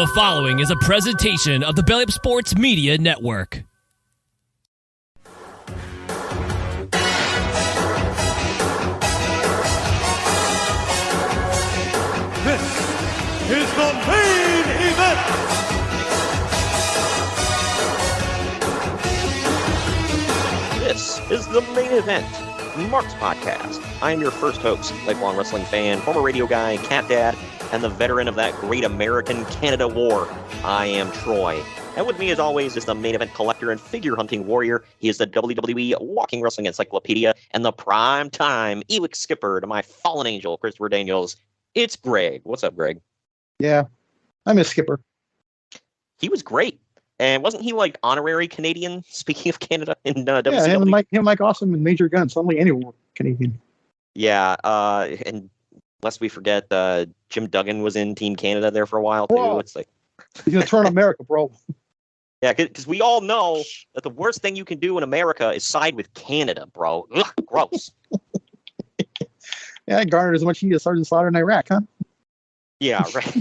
The following is a presentation of the Belly Up Sports Media Network. This is the main event. This is the main event, Mark's Podcast. I'm your first host, lifelong wrestling fan, former radio guy, cat dad, and the veteran of that great American Canada War. I am Troy. And with me, as always, is the main event collector and figure hunting warrior. He is the WWE Walking Wrestling Encyclopedia and the prime time Ewok skipper to my fallen angel, Christopher Daniels. It's Greg. What's up, Greg? Yeah, I miss Skipper. He was great. And wasn't he like honorary Canadian, speaking of Canada, in WCW? Yeah, him and Mike Awesome and Major Gunn. Suddenly anyone Canadian. Yeah, and lest we forget, Jim Duggan was in Team Canada there for a while, too. Whoa. It's like... He's going to turn America, bro. Yeah, because we all know that the worst thing you can do in America is side with Canada, bro. Ugh, gross. Yeah, I garnered as much heat as Sergeant Slaughter in Iraq, huh? Yeah, right.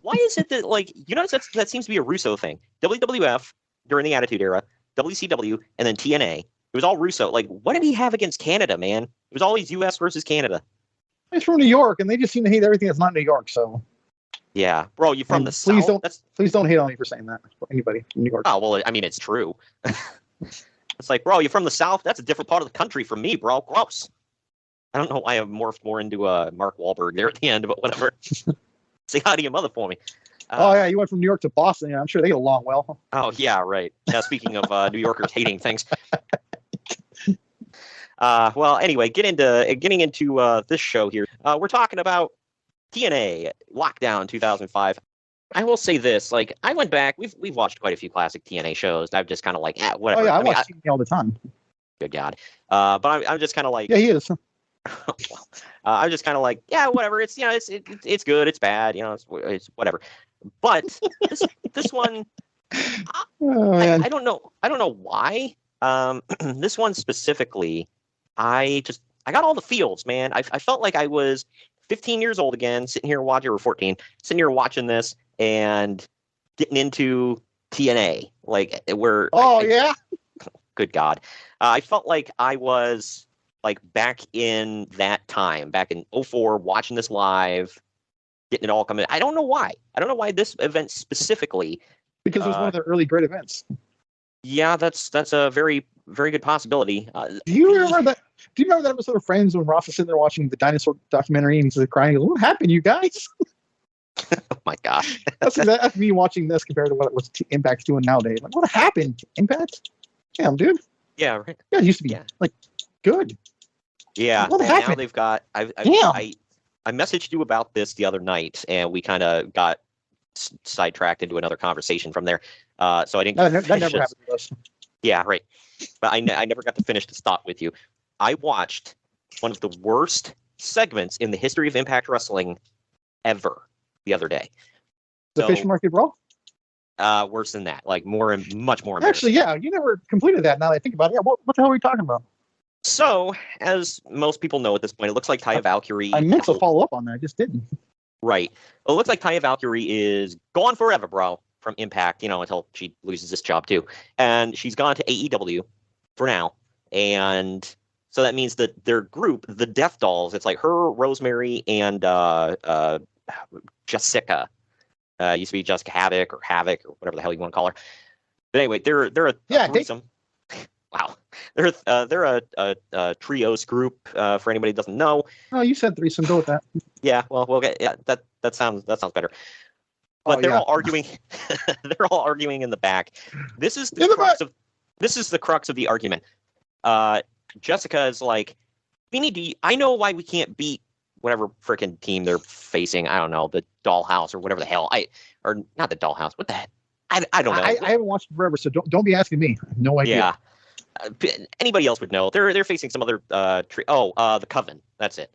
Why is it that, like, you know, that seems to be a Russo thing. WWF, during the Attitude Era, WCW, and then TNA. It was all Russo. Like, what did he have against Canada, man? It was always U.S. versus Canada. He's from New York, and they just seem to hate everything that's not New York, so... Yeah. Bro, you from the please South? Please don't hate on me for saying that. Anybody from New York. Oh, well, I mean, it's true. It's like, bro, you're from the South? That's a different part of the country from me, bro. Gross. I don't know why I morphed more into Mark Wahlberg there at the end, but whatever. Say hi to your mother for me. Oh, yeah, you went from New York to Boston. Yeah, I'm sure they get along well. Oh, yeah, right. Now, speaking of New Yorkers hating things. Well, anyway, getting into this show here. We're talking about TNA Lockdown 2005. I will say this, like, I went back, we've watched quite a few classic TNA shows. I'm just kind of like, whatever. Oh, yeah, I watch TNA all the time. Good God. But I'm just kind of like... Yeah, he is. I'm just kind of like, yeah, whatever. It's, you know, it's good, it's bad, you know, it's whatever. But this one, I don't know why. This one specifically, I got all the feels, man. I felt like I was 15 years old again, sitting here watching, or 14, sitting here watching this and getting into TNA, like where. Oh yeah. Good God, I felt like I was like back in that time, back in 2004, watching this live, getting it all coming. I don't know why. I don't know why this event specifically. Because it was one of the early great events. Yeah, that's a very, very good possibility. Do you remember that? Do you remember that episode of Friends when Ross was sitting there watching the dinosaur documentary and he's like crying? What happened, you guys? Oh my gosh. that's me watching this compared to what it was Impact's doing nowadays. Like, what happened, Impact? Damn, dude. Yeah, right. Yeah, it used to be like good. Yeah, what happened? Now they've got. I messaged you about this the other night, and we kind of got sidetracked into another conversation from there. So I didn't. That never happened to us. Yeah, right. But I never got to finish this thought with you. I watched one of the worst segments in the history of Impact Wrestling ever the other day. The Fish Market Brawl? Worse than that. Like much more. Actually, yeah, you never completed that. Now that I think about it, yeah, what the hell are we talking about? So, as most people know at this point, it looks like Taya Valkyrie... I meant to follow up on that. I just didn't. Right. Well, it looks like Taya Valkyrie is gone forever, bro, from Impact, you know, until she loses this job, too. And she's gone to AEW for now. And so that means that their group, the Death Dolls, it's like her, Rosemary, and Jessica. Used to be Jessica Havoc or whatever the hell you want to call her. But anyway, they're a threesome. Wow, they're a trios group. For anybody who doesn't know. Oh, you said threesome. Go with that. Yeah, well, we'll get that sounds better. But they're all arguing. They're all arguing in the back. This is the crux of the argument. Jessica is like, I know why we can't beat whatever freaking team they're facing. I don't know, the Dollhouse or whatever the hell. Or not the Dollhouse. What the heck? I don't know. I haven't watched it forever, so don't be asking me. I have no idea. Yeah. Anybody else would know. They're facing some other the Coven. That's it.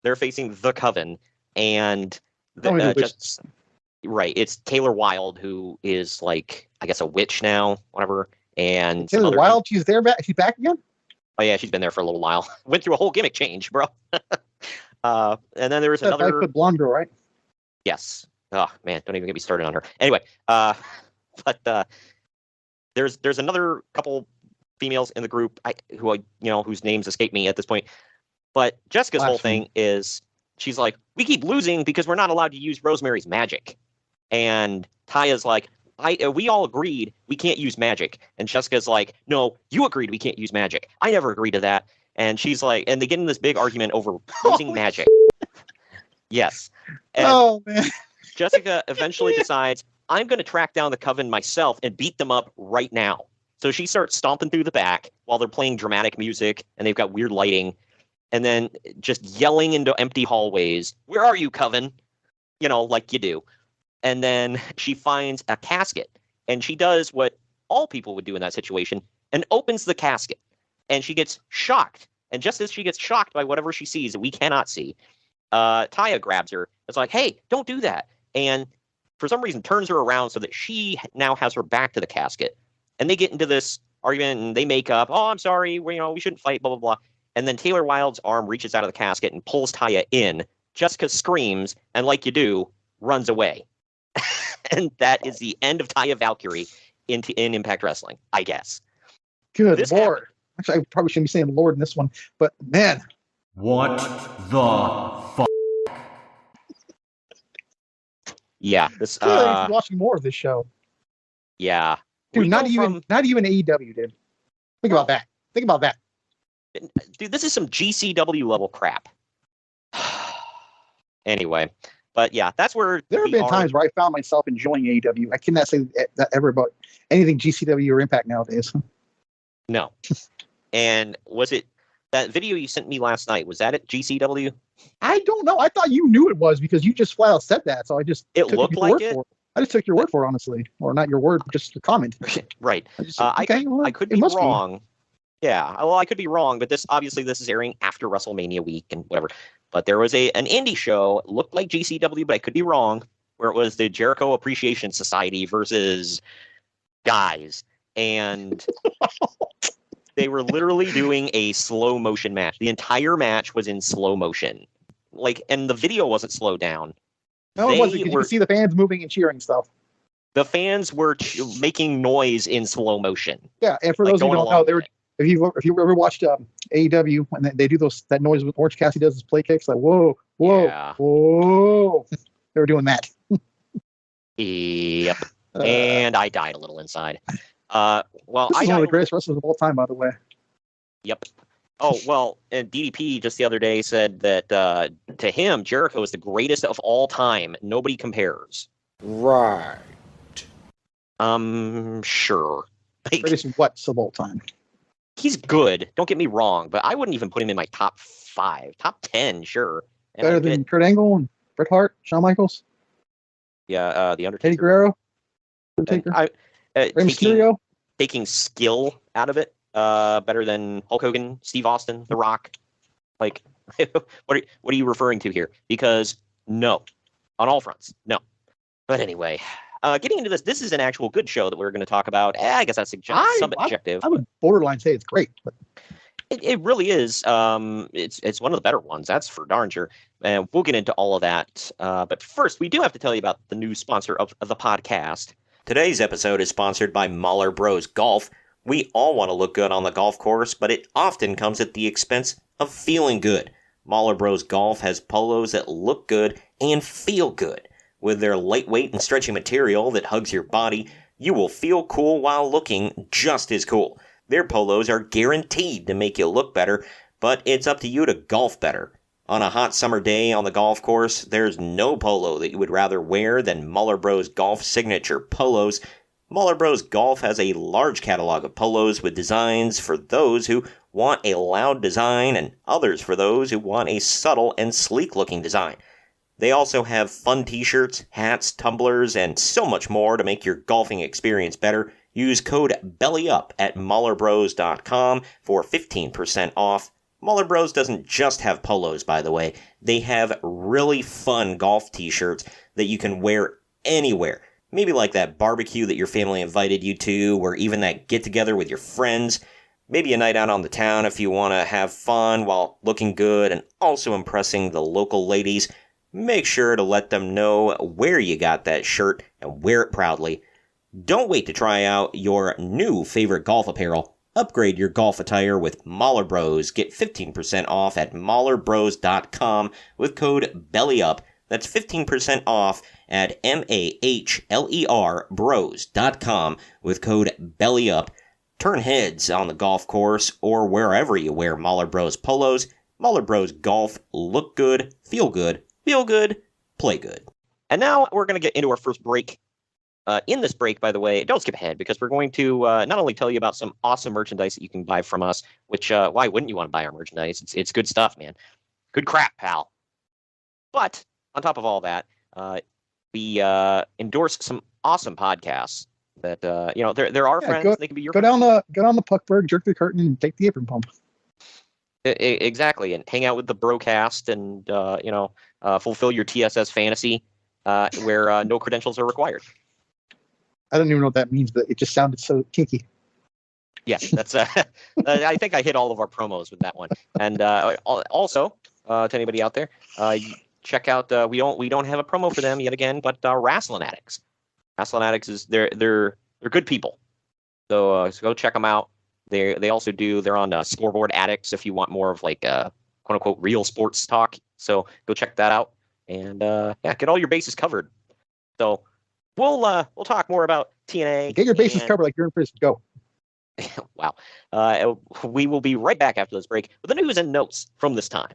They're facing the Coven, and right. It's Taylor Wilde, who is like, I guess, a witch now, whatever. And Taylor Wilde, she's back again. Oh yeah, she's been there for a little while. Went through a whole gimmick change, bro. And then there was another 5-foot blonde girl, right? Yes. Oh man, don't even get me started on her. Anyway, but there's another couple females in the group whose names escape me at this point. But Jessica's whole thing is she's like, we keep losing because we're not allowed to use Rosemary's magic, and Taya's like, we all agreed we can't use magic, and Jessica's like, no, you agreed we can't use magic. I never agreed to that, and she's like, and they get in this big argument over using magic. Yes. And man. Jessica eventually decides, I'm going to track down the Coven myself and beat them up right now. So she starts stomping through the back while they're playing dramatic music and they've got weird lighting, and then just yelling into empty hallways, where are you, Coven? Like you do. And then she finds a casket, and she does what all people would do in that situation and opens the casket, and she gets shocked. And just as she gets shocked by whatever she sees that we cannot see, Taya grabs her. It's like, hey, don't do that. And for some reason turns her around so that she now has her back to the casket. And they get into this argument and they make up, oh, I'm sorry, we shouldn't fight, blah, blah, blah. And then Taylor Wilde's arm reaches out of the casket and pulls Taya in. Jessica screams and, like you do, runs away. And that is the end of Taya Valkyrie in Impact Wrestling, I guess. Good Lord. Actually, I probably shouldn't be saying Lord in this one, but man. What the fuck? Yeah, this. Watching more of this show. Yeah, dude. Not even AEW, dude. Think about that. Think about that, dude. This is some GCW level crap. Anyway, but yeah, that's where there have been times where I found myself enjoying AEW. I cannot say that ever about anything GCW or Impact nowadays. No. And was it that video you sent me last night? Was that at GCW? I don't know. I thought you knew it was because you just flat out said that. So I just I just took your word for it, honestly, or not your word, just a comment. Right. I could be wrong. Yeah. Well, I could be wrong, but this is airing after WrestleMania week and whatever. But there was an indie show, it looked like GCW, but I could be wrong, where it was the Jericho Appreciation Society versus guys, and they were literally doing a slow motion match. The entire match was in slow motion. And the video wasn't slowed down. No, it wasn't, because you could see the fans moving and cheering stuff. The fans were making noise in slow motion. Yeah, and for those who don't know, if you ever watched AEW and they do that noise with Orange Cassidy does his play kicks, like whoa, whoa, they were doing that. Yep. And I died a little inside. This is one of the greatest wrestlers of all time, by the way. Yep. Oh, well, and DDP just the other day said that to him, Jericho is the greatest of all time. Nobody compares. Right. Sure. Greatest of all time? He's good. Don't get me wrong, but I wouldn't even put him in my top 5. Top 10, sure. And better than Kurt Angle and Bret Hart, Shawn Michaels? Yeah, The Undertaker. Eddie Guerrero? Rey Mysterio? Taking skill out of it, better than Hulk Hogan, Steve Austin, The Rock. What are you referring to here? Because no, on all fronts, no. But anyway, getting into this is an actual good show that we're going to talk about. I guess that's subjective. I would borderline say it's great, but it really is. It's one of the better ones. That's for darn sure. And we'll get into all of that. But first, we do have to tell you about the new sponsor of the podcast. Today's episode is sponsored by Mahler Bros Golf. We all want to look good on the golf course, but it often comes at the expense of feeling good. Mahler Bros Golf has polos that look good and feel good. With their lightweight and stretchy material that hugs your body, you will feel cool while looking just as cool. Their polos are guaranteed to make you look better, but it's up to you to golf better. On a hot summer day on the golf course, there's no polo that you would rather wear than Mahler Bros Golf signature polos. Mahler Bros Golf has a large catalog of polos with designs for those who want a loud design and others for those who want a subtle and sleek-looking design. They also have fun t-shirts, hats, tumblers, and so much more to make your golfing experience better. Use code BELLYUP at MahlerBros.com for 15% off. Mahler Bros doesn't just have polos, by the way. They have really fun golf t-shirts that you can wear anywhere. Maybe like that barbecue that your family invited you to, or even that get-together with your friends. Maybe a night out on the town if you want to have fun while looking good and also impressing the local ladies. make sure to let them know where you got that shirt and wear it proudly. Don't wait to try out your new favorite golf apparel. Upgrade your golf attire with Mahler Bros. Get 15% off at MahlerBros.com with code BELLYUP. That's 15% off at MAHLER Bros.com with code BELLYUP. Turn heads on the golf course or wherever you wear Mahler Bros polos. Mahler Bros Golf. Look good, feel good, play good. And now we're going to get into our first break. In this break, by the way, don't skip ahead because we're going to not only tell you about some awesome merchandise that you can buy from us, which why wouldn't you want to buy our merchandise? It's good stuff, man. Good crap, pal. But on top of all that, we endorse some awesome podcasts that they're our friends. They can be your go down the Puckberg, jerk the curtain, and take the apron pump. Exactly, and hang out with the Brocast, and fulfill your TSS fantasy, where no credentials are required. I don't even know what that means, but it just sounded so kinky. Yeah, that's. I think I hit all of our promos with that one. And also, to anybody out there, check out. We don't have a promo for them yet again, but Wrestling Addicts. Wrestling Addicts is they're good people. So go check them out. They also they're on Scoreboard Addicts if you want more of like quote unquote real sports talk. So go check that out and get all your bases covered. So. We'll talk more about TNA. Get your bases covered like you're in prison. Go. Wow. We will be right back after this break with the news and notes from this time.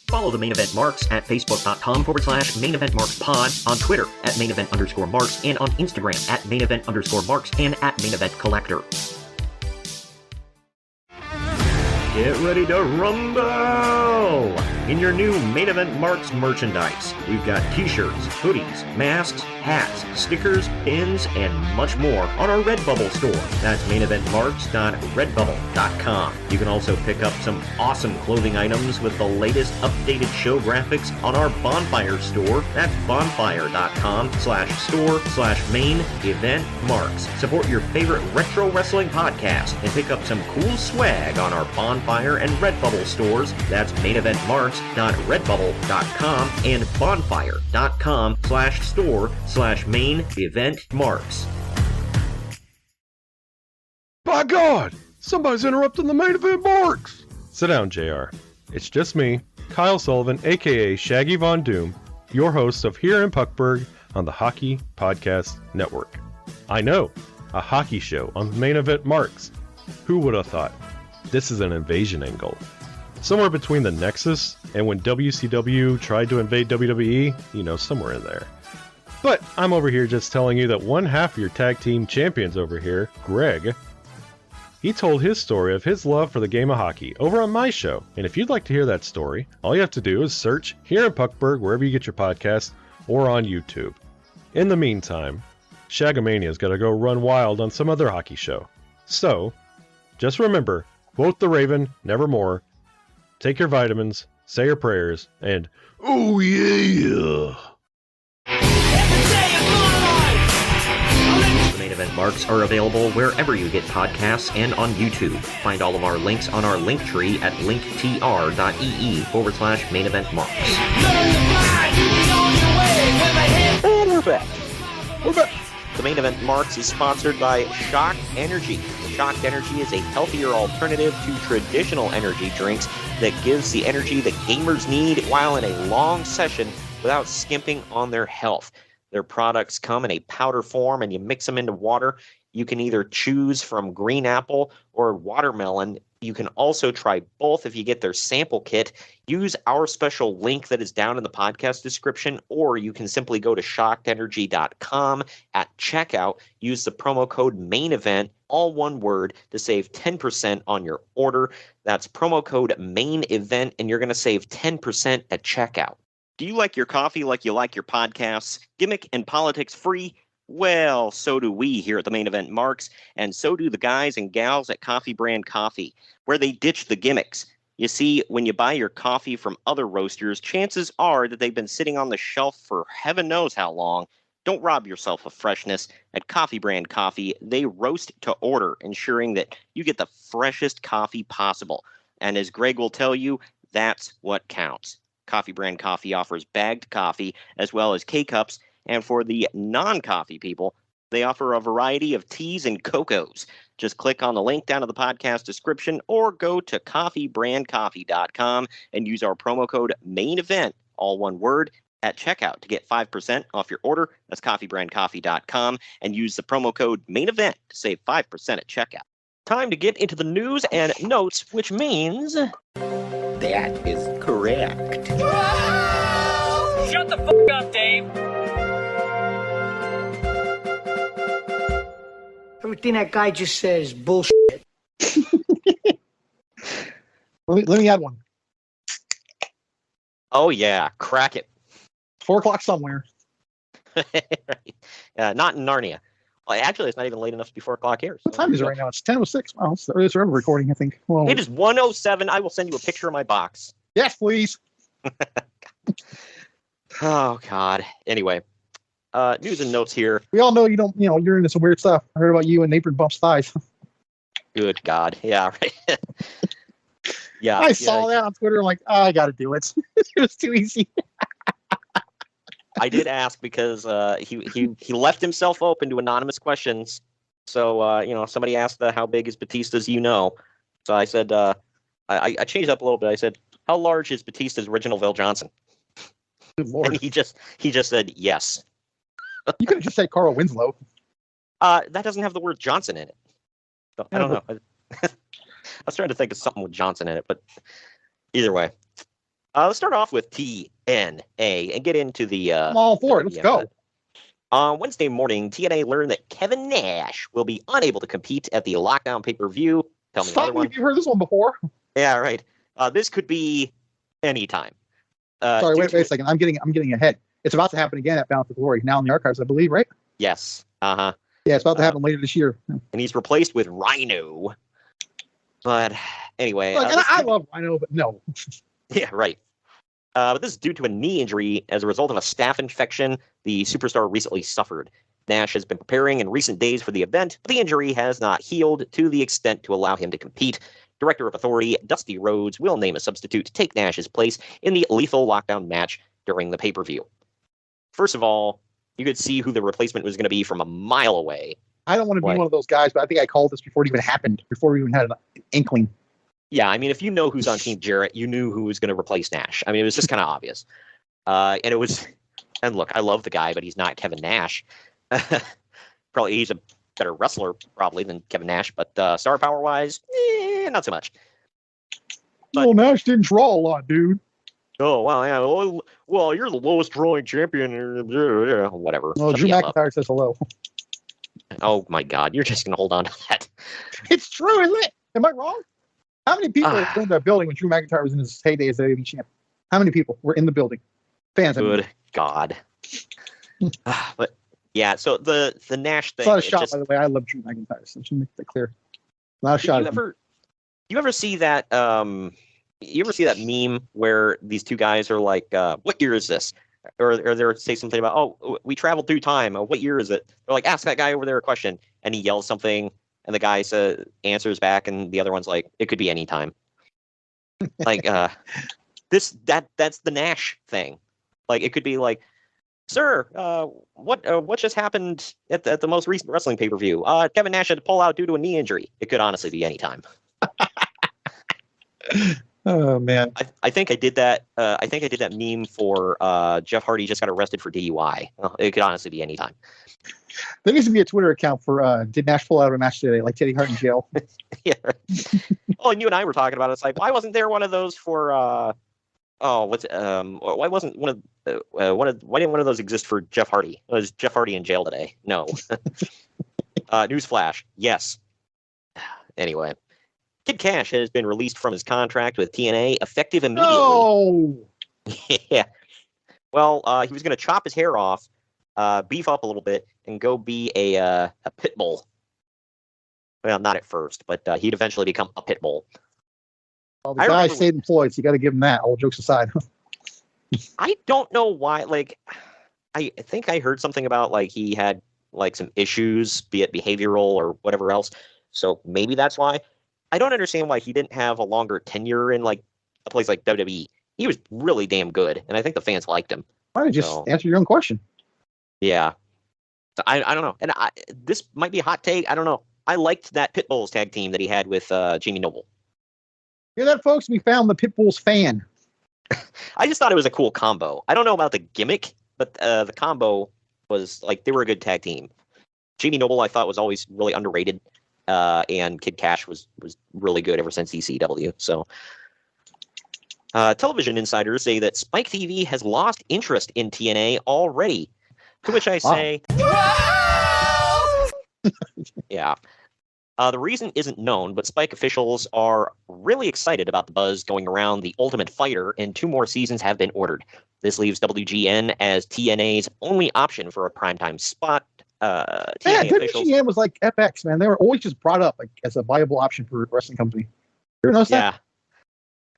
Follow the Main Event Marks at Facebook.com/Main Event Marks Pod, on Twitter at Main Event _Marks, and on Instagram at Main Event _Marks and at Main Event Collector. Get ready to rumble in your new Main Event Marks merchandise. We've got t-shirts, hoodies, masks, hats, stickers, pins, and much more on our Redbubble store. That's maineventmarks.redbubble.com. You can also pick up some awesome clothing items with the latest updated show graphics on our Bonfire store. That's bonfire.com/store/main event marks. Support your favorite retro wrestling podcast and pick up some cool swag on our Bonfire and Redbubble stores. That's maineventmarks.redbubble.com and bonfire.com/store/main event marks. By God! Somebody's interrupting the Main Event Marks! Sit down, JR. It's just me, Kyle Sullivan, aka Shaggy Von Doom, your host of Here in Puckberg on the Hockey Podcast Network. I know, a hockey show on the Main Event Marks. Who would have thought? This is an invasion angle. Somewhere between the Nexus and when WCW tried to invade WWE, somewhere in there. But I'm over here just telling you that one half of your tag team champions over here, Greg, he told his story of his love for the game of hockey over on my show. And if you'd like to hear that story, all you have to do is search Here in Puckberg wherever you get your podcasts or on YouTube. In the meantime, Shagamania's got to go run wild on some other hockey show. So, just remember, quote the Raven, nevermore, take your vitamins, say your prayers, and oh yeah! The Main Event Marks are available wherever you get podcasts and on YouTube. Find all of our links on our link tree at linktr.ee/Main Event Marks. And we're back. The Main Event Marks is sponsored by Shock Energy. Shock Energy is a healthier alternative to traditional energy drinks that gives the energy that gamers need while in a long session without skimping on their health. Their products come in a powder form and you mix them into water. You can either choose from green apple or watermelon. You can also try both if you get their sample kit. Use our special link that is down in the podcast description, or you can simply go to shockedenergy.com at checkout. Use the promo code MAINEVENT, all one word, to save 10% on your order. That's promo code MAINEVENT, and you're going to save 10% at checkout. Do you like your coffee like you like your podcasts? Gimmick and politics free? Well, so do we here at the Main Event Marks, and so do the guys and gals at Coffee Brand Coffee, where they ditch the gimmicks. You see, when you buy your coffee from other roasters, chances are that they've been sitting on the shelf for heaven knows how long. Don't rob yourself of freshness. At Coffee Brand Coffee, they roast to order, ensuring that you get the freshest coffee possible. And as Greg will tell you, that's what counts. Coffee Brand Coffee offers bagged coffee as well as K-Cups. And for the non-coffee people, they offer a variety of teas and cocos. Just click on the link down in the podcast description or go to coffeebrandcoffee.com and use our promo code MAINEVENT, all one word, at checkout to get 5% off your order. That's coffeebrandcoffee.com and use the promo code MAINEVENT to save 5% at checkout. Time to get into the news and notes, which means... That is correct. Shut the fuck up, Dave. Everything that guy just said is bullshit. Let me add one. Oh, yeah. Crack it. 4 o'clock somewhere. Right. Not in Narnia. Well, actually, it's not even late enough to be 4 o'clock here. What time is it right now? It's 10:06. Wow, it's the earliest we're ever recording, I think. Well, It is 1:07. I will send you a picture of my box. yes, please. Oh, God. Anyway, news and notes here. We all know you're into some weird stuff. I heard about you and apron bumps thighs. Good God. Yeah, right. Yeah. I saw that on Twitter. I'm like, I got to do it. It was too easy. I did ask because he left himself open to anonymous questions. So, somebody asked how big is Batista's So I said, I changed up a little bit. I said, how large is Batista's original Bill Johnson? Good Lord. And he just said yes. You could have just said Carl Winslow. That doesn't have the word Johnson in it. So, I don't know. I was trying to think of something with Johnson in it, but either way. Let's start off with TNA and get into the... I'm all for it. Let's go. On Wednesday morning, TNA learned that Kevin Nash will be unable to compete at the Lockdown pay-per-view. Tell me another one. You've heard this one before. Yeah, right. This could be anytime. Sorry, wait a second. I'm getting ahead. It's about to happen again at Bound for Glory. Now in the archives, I believe, right? Yes. Uh-huh. Yeah, it's about to happen later this year. And he's replaced with Rhino. But anyway. Look, I love Rhino, but no. Yeah, right. But this is due to a knee injury as a result of a staph infection the superstar recently suffered. Nash has been preparing in recent days for the event, but the injury has not healed to the extent to allow him to compete. Director of Authority Dusty Rhodes will name a substitute to take Nash's place in the Lethal Lockdown match during the pay-per-view. First of all, you could see who the replacement was going to be from a mile away. I don't want to be one of those guys, but I think I called this before it even happened, before we even had an inkling. Yeah, I mean, if you know who's on Team Jarrett, you knew who was going to replace Nash. I mean, it was just kind of obvious. And it was, and look, I love the guy, but he's not Kevin Nash. Probably he's a better wrestler, probably, than Kevin Nash, but star power wise, not so much. Well, Nash didn't draw a lot, dude. Oh, well, yeah. Well, you're the lowest drawing champion. Whatever. Well, Drew McIntyre says hello. Oh, my God. You're just going to hold on to that. It's true, isn't it? Am I wrong? How many people were in that building when Drew McIntyre was in his heyday as WWE champ? How many people were in the building? Fans. Good God. But, yeah, so the Nash thing. It's not a shot, by the way. I love Drew McIntyre, so I should make that clear. Not a shot. You ever see that meme where these two guys are like, what year is this? Or they say something about, oh, we traveled through time. What year is it? They're like, ask that guy over there a question. And he yells something, and the guy answers back, and the other one's like, it could be any time. Like, that's the Nash thing. Like, it could be like, sir, what just happened at the most recent wrestling pay-per-view? Kevin Nash had to pull out due to a knee injury. It could honestly be any time. Oh man, I think I did that. I think I did that meme for Jeff Hardy just got arrested for DUI. It could honestly be any time. There needs to be a Twitter account for did Nash pull out of a match today, like Teddy Hart in jail. Yeah. Oh, and you and I were talking about it. It's like, why wasn't there one of those for? Why wasn't one of why didn't one of those exist for Jeff Hardy? Was Jeff Hardy in jail today? No. Newsflash. Yes. Anyway. Kid Cash has been released from his contract with TNA effective immediately. No! Yeah. Well, he was going to chop his hair off, beef up a little bit, and go be a pit bull. Well, not at first, but he'd eventually become a pit bull. Well, the guy stayed employed, so you got to give him that, all jokes aside. I don't know why. Like, I think I heard something about, like, he had, like, some issues, be it behavioral or whatever else. So maybe that's why. I don't understand why he didn't have a longer tenure in, like, a place like WWE. he was really damn good, and I think the fans liked him. Why don't you just answer your own question? Yeah. I don't know. And this might be a hot take. I don't know. I liked that Pitbulls tag team that he had with Jamie Noble. Hear that, folks? We found the Pitbulls fan. I just thought it was a cool combo. I don't know about the gimmick, but the combo was like they were a good tag team. Jamie Noble, I thought, was always really underrated, and Kid Cash was really good ever since ECW. So, television insiders say that Spike TV has lost interest in TNA already. To which I say, yeah. The reason isn't known, but Spike officials are really excited about the buzz going around The Ultimate Fighter, and 2 more seasons have been ordered. This leaves WGN as TNA's only option for a primetime spot. WGN was like FX, man. They were always just brought up like as a viable option for a wrestling company. You ever notice that?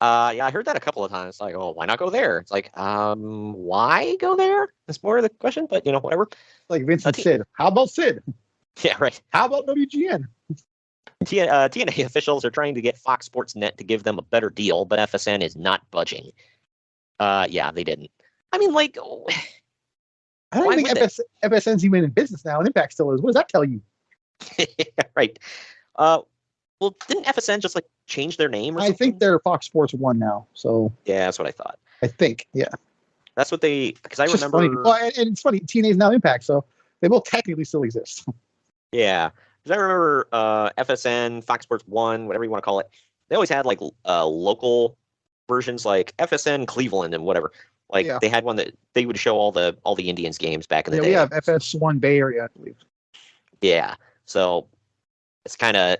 Yeah, I heard that a couple of times. Like, oh, why not go there? It's like, why go there? That's more of the question, but whatever. Like Vince and Sid. How about Sid? Yeah, right. How about WGN? TNA officials are trying to get Fox Sports Net to give them a better deal, but FSN is not budging. Yeah, they didn't. I mean, like, I don't think FSN's even in business now, and Impact still is. What does that tell you? Right. Well, didn't FSN just like change their name or something? I think they're Fox Sports 1 now. So yeah, that's what I thought. I think, yeah. That's what because I remember. Funny. Well, and it's funny. TNA's now Impact, so they both technically still exist. Yeah, because I remember FSN, Fox Sports 1, whatever you want to call it. They always had like local versions, like FSN Cleveland and whatever. Like they had one that they would show all the Indians games back in the day. We have FS1 Bay Area, I believe. Yeah, so it's kind of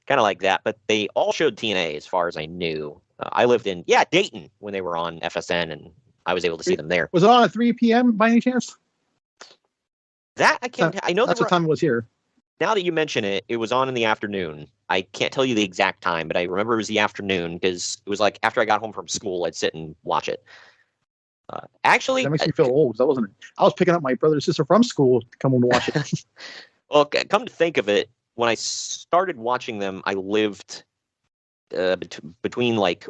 like that, but they all showed TNA as far as I knew. I lived in Dayton when they were on FSN, and I was able to see them there. Was it on at 3 p.m. by any chance? That I can't. I know that's what time it was here. Now that you mention it, it was on in the afternoon. I can't tell you the exact time, but I remember it was the afternoon because it was like after I got home from school, I'd sit and watch it. Actually, that makes me feel old. I was picking up my brother and sister from school to come home to watch it. Well, come to think of it, when I started watching them, I lived between, like,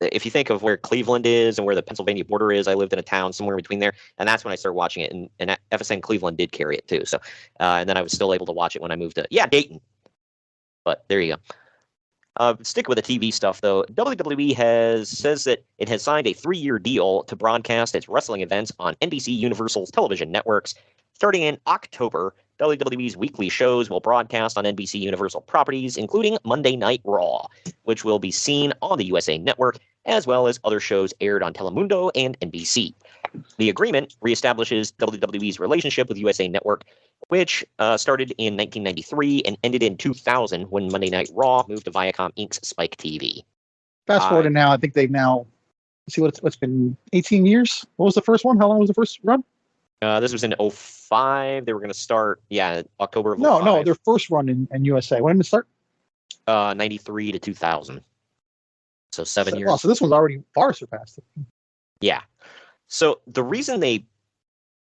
if you think of where Cleveland is and where the Pennsylvania border is, I lived in a town somewhere between there, and that's when I started watching it. And FSN Cleveland did carry it too. So, and then I was still able to watch it when I moved to Dayton. But there you go. Stick with the TV stuff though. WWE says that it has signed a 3-year deal to broadcast its wrestling events on NBC Universal's television networks. Starting in October, WWE's weekly shows will broadcast on NBC Universal properties, including Monday Night Raw, which will be seen on the USA Network, as well as other shows aired on Telemundo and NBC. The agreement reestablishes WWE's relationship with USA Network, which started in 1993 and ended in 2000 when Monday Night Raw moved to Viacom Inc.'s Spike TV. Fast forward to now, I think they've now, let's see what's been 18 years? What was the first one? How long was the first run? This was in 2005. They were going to start, October of 2005. No, their first run in USA. When did it start? 93 to 2000. So 7 years. Well, so this one's already far surpassed it. Yeah. So the reason they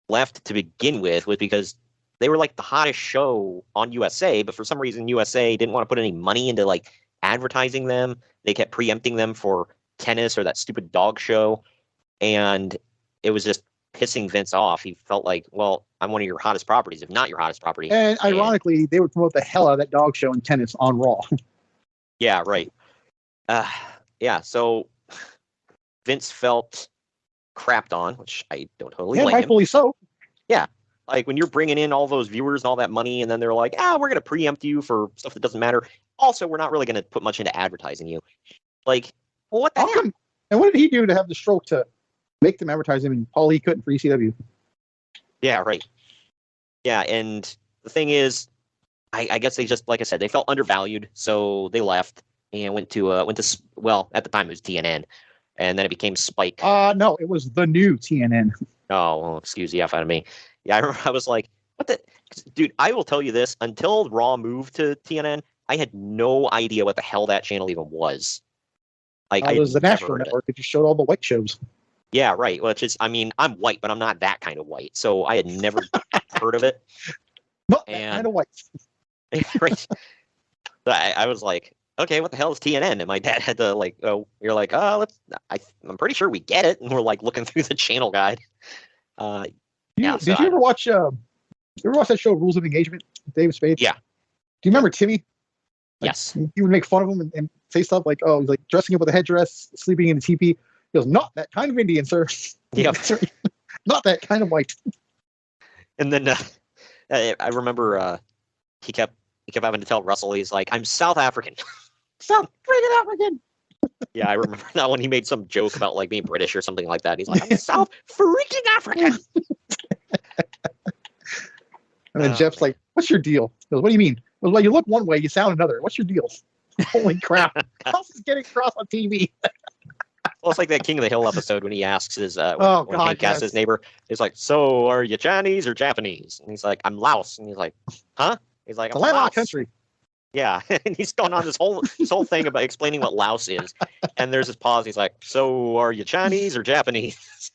left to begin with was because they were like the hottest show on USA, but for some reason USA didn't want to put any money into like advertising them. They kept preempting them for tennis or that stupid dog show. And it was just pissing Vince off. He felt like, well, I'm one of your hottest properties, if not your hottest property. And ironically, they would promote the hell out of that dog show and tennis on Raw. Yeah, right. So Vince felt crapped on, which I don't totally blame him. Rightfully so. Yeah. Like when you're bringing in all those viewers and all that money, and then they're like, we're going to preempt you for stuff that doesn't matter. Also, we're not really going to put much into advertising you. Like, well, what the hell? And what did he do to have the stroke to make them advertise him, and Paul E. couldn't for ECW? Yeah, right. Yeah, and the thing is, I guess they just, like I said, they felt undervalued, so they left and went to well, at the time it was TNN, and then it became Spike. No, it was the new TNN. Oh, well, excuse the F out of me. Yeah, I remember I was like, what the... Dude, I will tell you this, until Raw moved to TNN, I had no idea what the hell that channel even was. Like, it was the National Network that just showed all the white shows. Yeah, right. Well, it's just, I mean, I'm white, but I'm not that kind of white, so I had never heard of it. Not that kind of white. Right. So I was like, okay, what the hell is TNN? And my dad had to like, you're like, I'm pretty sure we get it. And we're like looking through the channel guide. Did you ever watch that show Rules of Engagement with David Spade? Yeah. Do you remember Timmy? Yes. He would make fun of him and say stuff like, he's like dressing up with a headdress, sleeping in a teepee. He goes, not that kind of Indian, sir. Yep. Not that kind of white. And then I remember he kept having to tell Russell, he's like, I'm South African. South freaking African. Yeah, I remember that when he made some joke about like being British or something like that. He's like, I'm South freaking African. And then Jeff's like, what's your deal? He goes, what do you mean? He goes, well, you look one way, you sound another. What's your deal? Holy crap. How is this getting across on TV? Well, it's like that King of the Hill episode when he asks his when God, Hank asks his neighbor, he's like, so are you Chinese or Japanese? And he's like, I'm Laos. And he's like, huh? He's like, It's a I'm landlocked Laos. country. Yeah. And he's going on this whole thing about explaining what Laos is. And there's this pause. He's like, so are you Chinese or Japanese?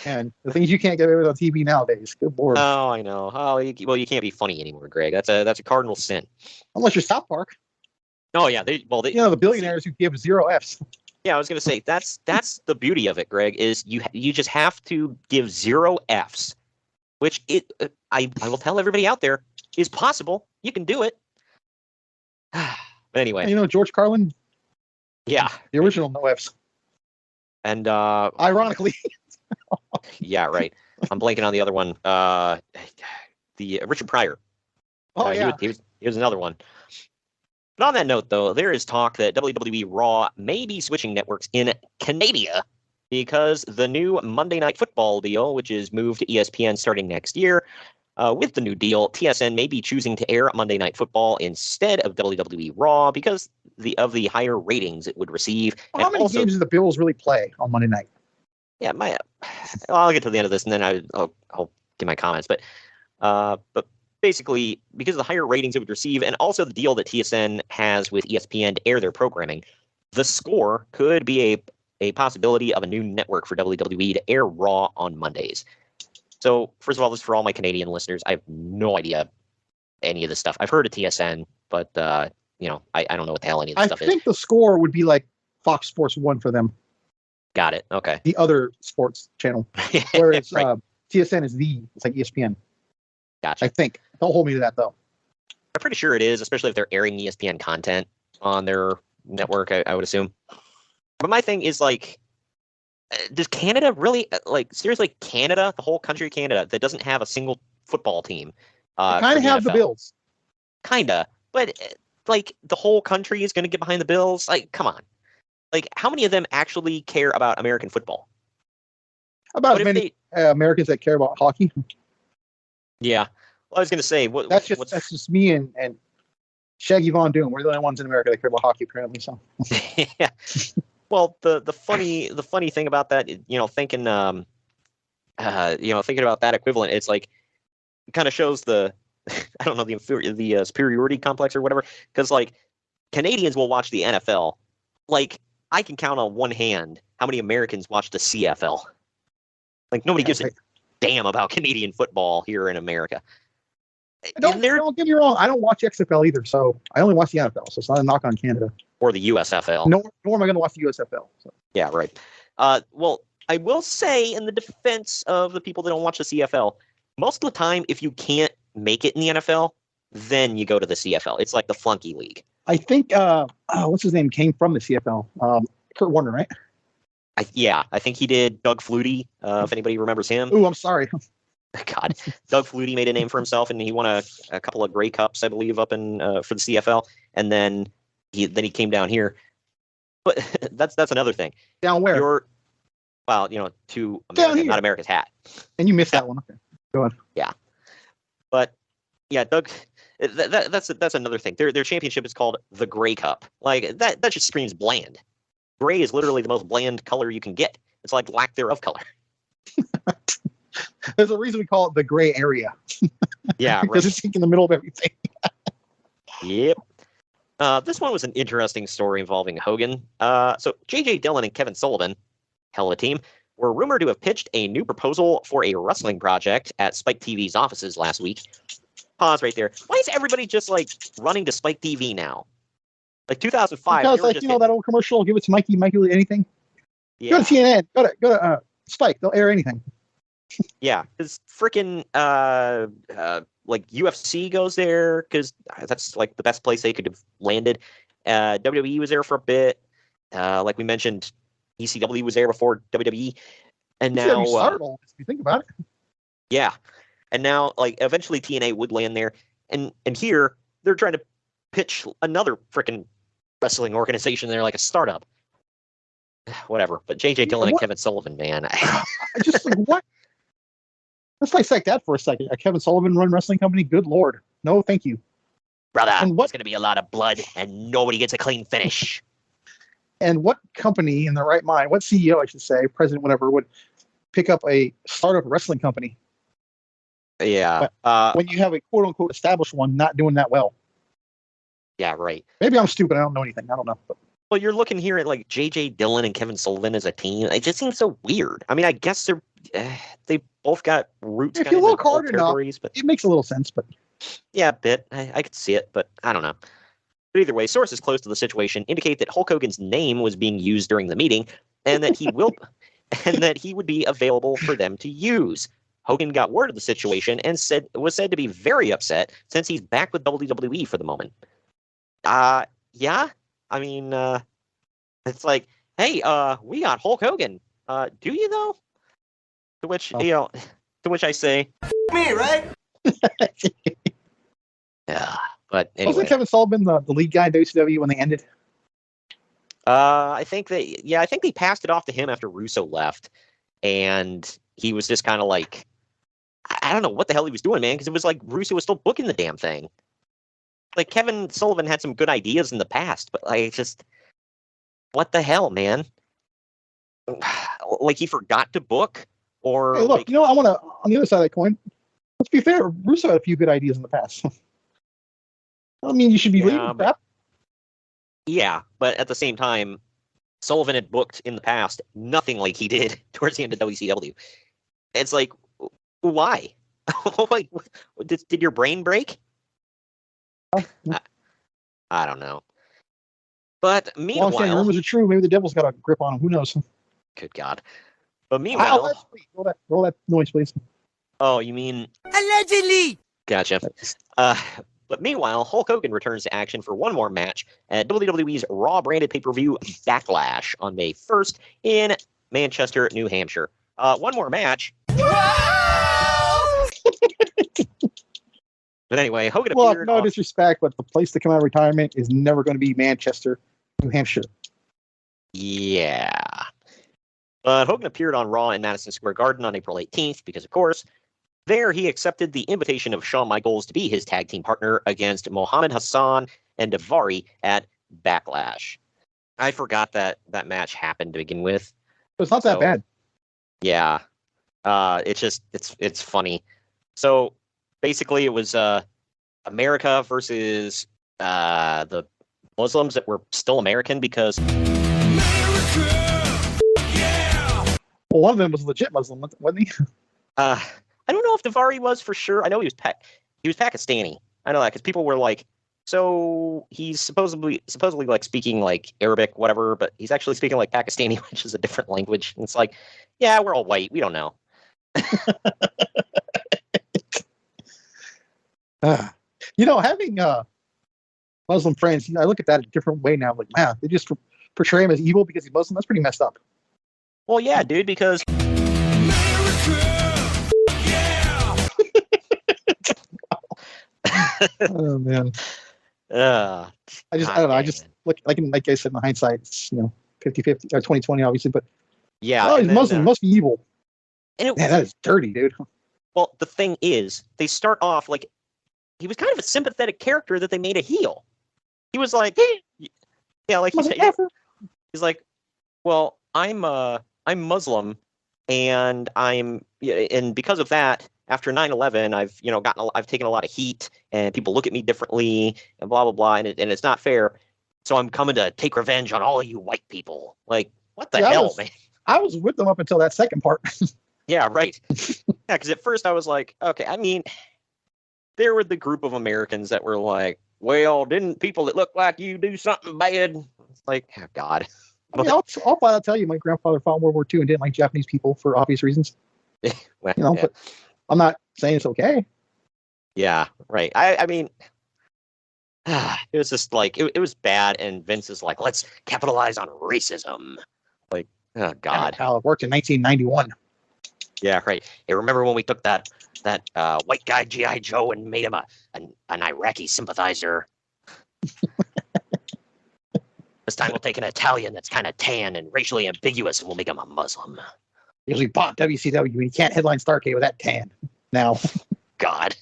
And the things you can't get away with on TV nowadays. Good lord. Oh, I know. Oh, you can't be funny anymore, Greg. That's a cardinal sin. Unless you're South Park. Oh yeah, the billionaires who give 0 Fs. Yeah, I was gonna say that's the beauty of it, Greg. Is you just have to give 0 Fs, which I will tell everybody out there is possible. You can do it. But anyway, George Carlin. Yeah, the original no Fs. And ironically. Yeah, right. I'm blanking on the other one. The Richard Pryor. Oh yeah, he was another one. But on that note, though, there is talk that WWE Raw may be switching networks in Canada because the new Monday Night Football deal, which is moved to ESPN starting next year, with the new deal, TSN may be choosing to air Monday Night Football instead of WWE Raw because of the higher ratings it would receive. Well, how many games do the Bills really play on Monday night? Yeah, I'll get to the end of this and then I'll give my comments. But basically, because of the higher ratings it would receive, and also the deal that TSN has with ESPN to air their programming, the Score could be a possibility of a new network for WWE to air Raw on Mondays. So, first of all, this is for all my Canadian listeners. I have no idea any of this stuff. I've heard of TSN, but I don't know what the hell any of this stuff is. I think the Score would be like Fox Sports 1 for them. Got it. Okay. The other sports channel, whereas right. TSN is it's like ESPN. Gotcha. I think. Don't hold me to that, though. I'm pretty sure it is, especially if they're airing ESPN content on their network, I would assume. But my thing is, like, does Canada really, seriously, Canada, the whole country of Canada, that doesn't have a single football team? Kind of have NFL. the Bills. Kinda. But, the whole country is going to get behind the Bills? Like, come on. Like, how many of them actually care about American football? About as many Americans that care about hockey. Yeah. Well, I was going to say, that's just me and Shaggy Von Doom. We're the only ones in America that care about hockey, apparently. So. Yeah. Well, the funny thing about that, thinking about that equivalent, it's like it kind of shows the I don't know the superiority complex or whatever, because like Canadians will watch the NFL. Like I can count on one hand how many Americans watch the CFL. Like nobody gives a damn about Canadian football here in America. Don't get me wrong. I don't watch XFL either, so I only watch the NFL. So it's not a knock on Canada or the USFL. Nor am I going to watch the USFL. So. Yeah, right. Well, I will say in the defense of the people that don't watch the CFL, most of the time, if you can't make it in the NFL, then you go to the CFL. It's like the flunky league. I think what's his name came from the CFL. Kurt Warner, right? I think he did. Doug Flutie, if anybody remembers him. Oh, I'm sorry. God, Doug Flutie made a name for himself, and he won a couple of Grey Cups, I believe, up in for the CFL, and then he came down here. But that's another thing. Down where? To America, not America's hat. And you missed that one. Okay, go on. Yeah, but yeah, Doug. That's another thing. Their championship is called the Grey Cup. Like that just screams bland. Gray is literally the most bland color you can get. It's like lack thereof color. There's a reason we call it the gray area. Yeah, right. Because it's in the middle of everything. Yep. This one was an interesting story involving Hogan. So J.J. Dillon and Kevin Sullivan, hell of a team, were rumored to have pitched a new proposal for a wrestling project at Spike TV's offices last week. Pause right there. Why is everybody just like running to Spike TV now? Like 2005. Because like that old commercial, give it to Mikey will eat anything. Yeah. Go to TNA. Go to Spike. They'll air anything. Yeah, because freaking like UFC goes there because that's like the best place they could have landed. WWE was there for a bit. Like we mentioned, ECW was there before WWE, and now if you think about it. Yeah, and now like eventually TNA would land there, and here they're trying to pitch another freaking wrestling organization. They're like a startup. Whatever, but JJ Dillon and Kevin Sullivan, man. I just like what? Let's dissect that for a second. A Kevin Sullivan run wrestling company? Good Lord. No, thank you. Brother, there's going to be a lot of blood and nobody gets a clean finish. And what company in their right mind, what CEO, I should say, president, whatever, would pick up a startup wrestling company? Yeah. When you have a quote-unquote established one not doing that well. Yeah, right. Maybe I'm stupid. I don't know anything. I don't know. But. Well, you're looking here at like JJ Dillon and Kevin Sullivan as a team. It just seems so weird. I mean, I guess they both got roots. If you look hard enough, but it makes a little sense. But yeah, a bit. I could see it, but I don't know. But either way, sources close to the situation indicate that Hulk Hogan's name was being used during the meeting, and that he would be available for them to use. Hogan got word of the situation and was said to be very upset since he's back with WWE for the moment. Yeah. I mean, it's like, hey, we got Hulk Hogan. Do you though? To which I say, me, right? Yeah. But anyway, wasn't Kevin Sullivan the lead guy in WCW when they ended? I think they passed it off to him after Russo left, and he was just kind of like, I don't know what the hell he was doing, man, because it was like Russo was still booking the damn thing. Like Kevin Sullivan had some good ideas in the past, but like just what the hell, man? Like he forgot to book, or hey, look, I want to on the other side of that coin. Let's be fair, Russo had a few good ideas in the past. I mean, you should be leaving crap. Yeah, but at the same time, Sullivan had booked in the past nothing like he did towards the end of WCW. It's like, why? Like, did your brain break? I don't know. But meanwhile, rumors are true. Maybe the devil's got a grip on him. Who knows? Good God! But meanwhile, roll that noise, please. Oh, you mean allegedly? Gotcha. But meanwhile, Hulk Hogan returns to action for one more match at WWE's Raw branded pay-per-view Backlash on May 1st in Manchester, New Hampshire. One more match. But anyway, Hogan appeared. No disrespect, but the place to come out of retirement is never going to be Manchester, New Hampshire. Yeah. But Hogan appeared on Raw in Madison Square Garden on April 18th because, of course, there he accepted the invitation of Shawn Michaels to be his tag team partner against Mohammed Hassan and Daivari at Backlash. I forgot that match happened to begin with. It's not that bad. Yeah. It's funny. So basically it was America versus the Muslims that were still American because America! Yeah! Well, one of them was a legit Muslim, wasn't he? I don't know if Daivari was for sure. I know he was Pakistani. I know that because people were like, so he's supposedly like speaking like Arabic, whatever, but he's actually speaking like Pakistani, which is a different language. And it's like, yeah, we're all white. We don't know. Having Muslim friends, I look at that a different way now. Like, man, they just portray him as evil because he's Muslim. That's pretty messed up. Well, yeah, dude, because oh man. I don't know. I just look like I said in hindsight, it's 50-50 or 2020 obviously, but yeah, he's Muslim, must be evil. And that is dirty, dude. Well, the thing is, they start off like he was kind of a sympathetic character that they made a heel. He was like, yeah, like he's like, well, I'm Muslim, and and because of that, after 9/11, I've taken a lot of heat, and people look at me differently, and blah blah blah, and it's not fair. So I'm coming to take revenge on all of you white people. Like, what the hell, man? I was with them up until that second part. Yeah, right. Yeah, because at first I was like, okay, I mean, there were the group of Americans that were like, well, didn't people that look like you do something bad? It's like, oh, God. I mean, I'll tell you, my grandfather fought in World War II and didn't like Japanese people for obvious reasons. Well, But I'm not saying it's okay. Yeah, right. I mean, it was just like, it was bad, and Vince is like, let's capitalize on racism. Like, oh, God. How it worked in 1991. Yeah, right. Hey, remember when we took that white guy G.I. Joe and made him an Iraqi sympathizer? This time we'll take an Italian that's kind of tan and racially ambiguous, and we'll make him a Muslim. Usually bought WCW, and you can't headline Starrcade with that tan. Now, God.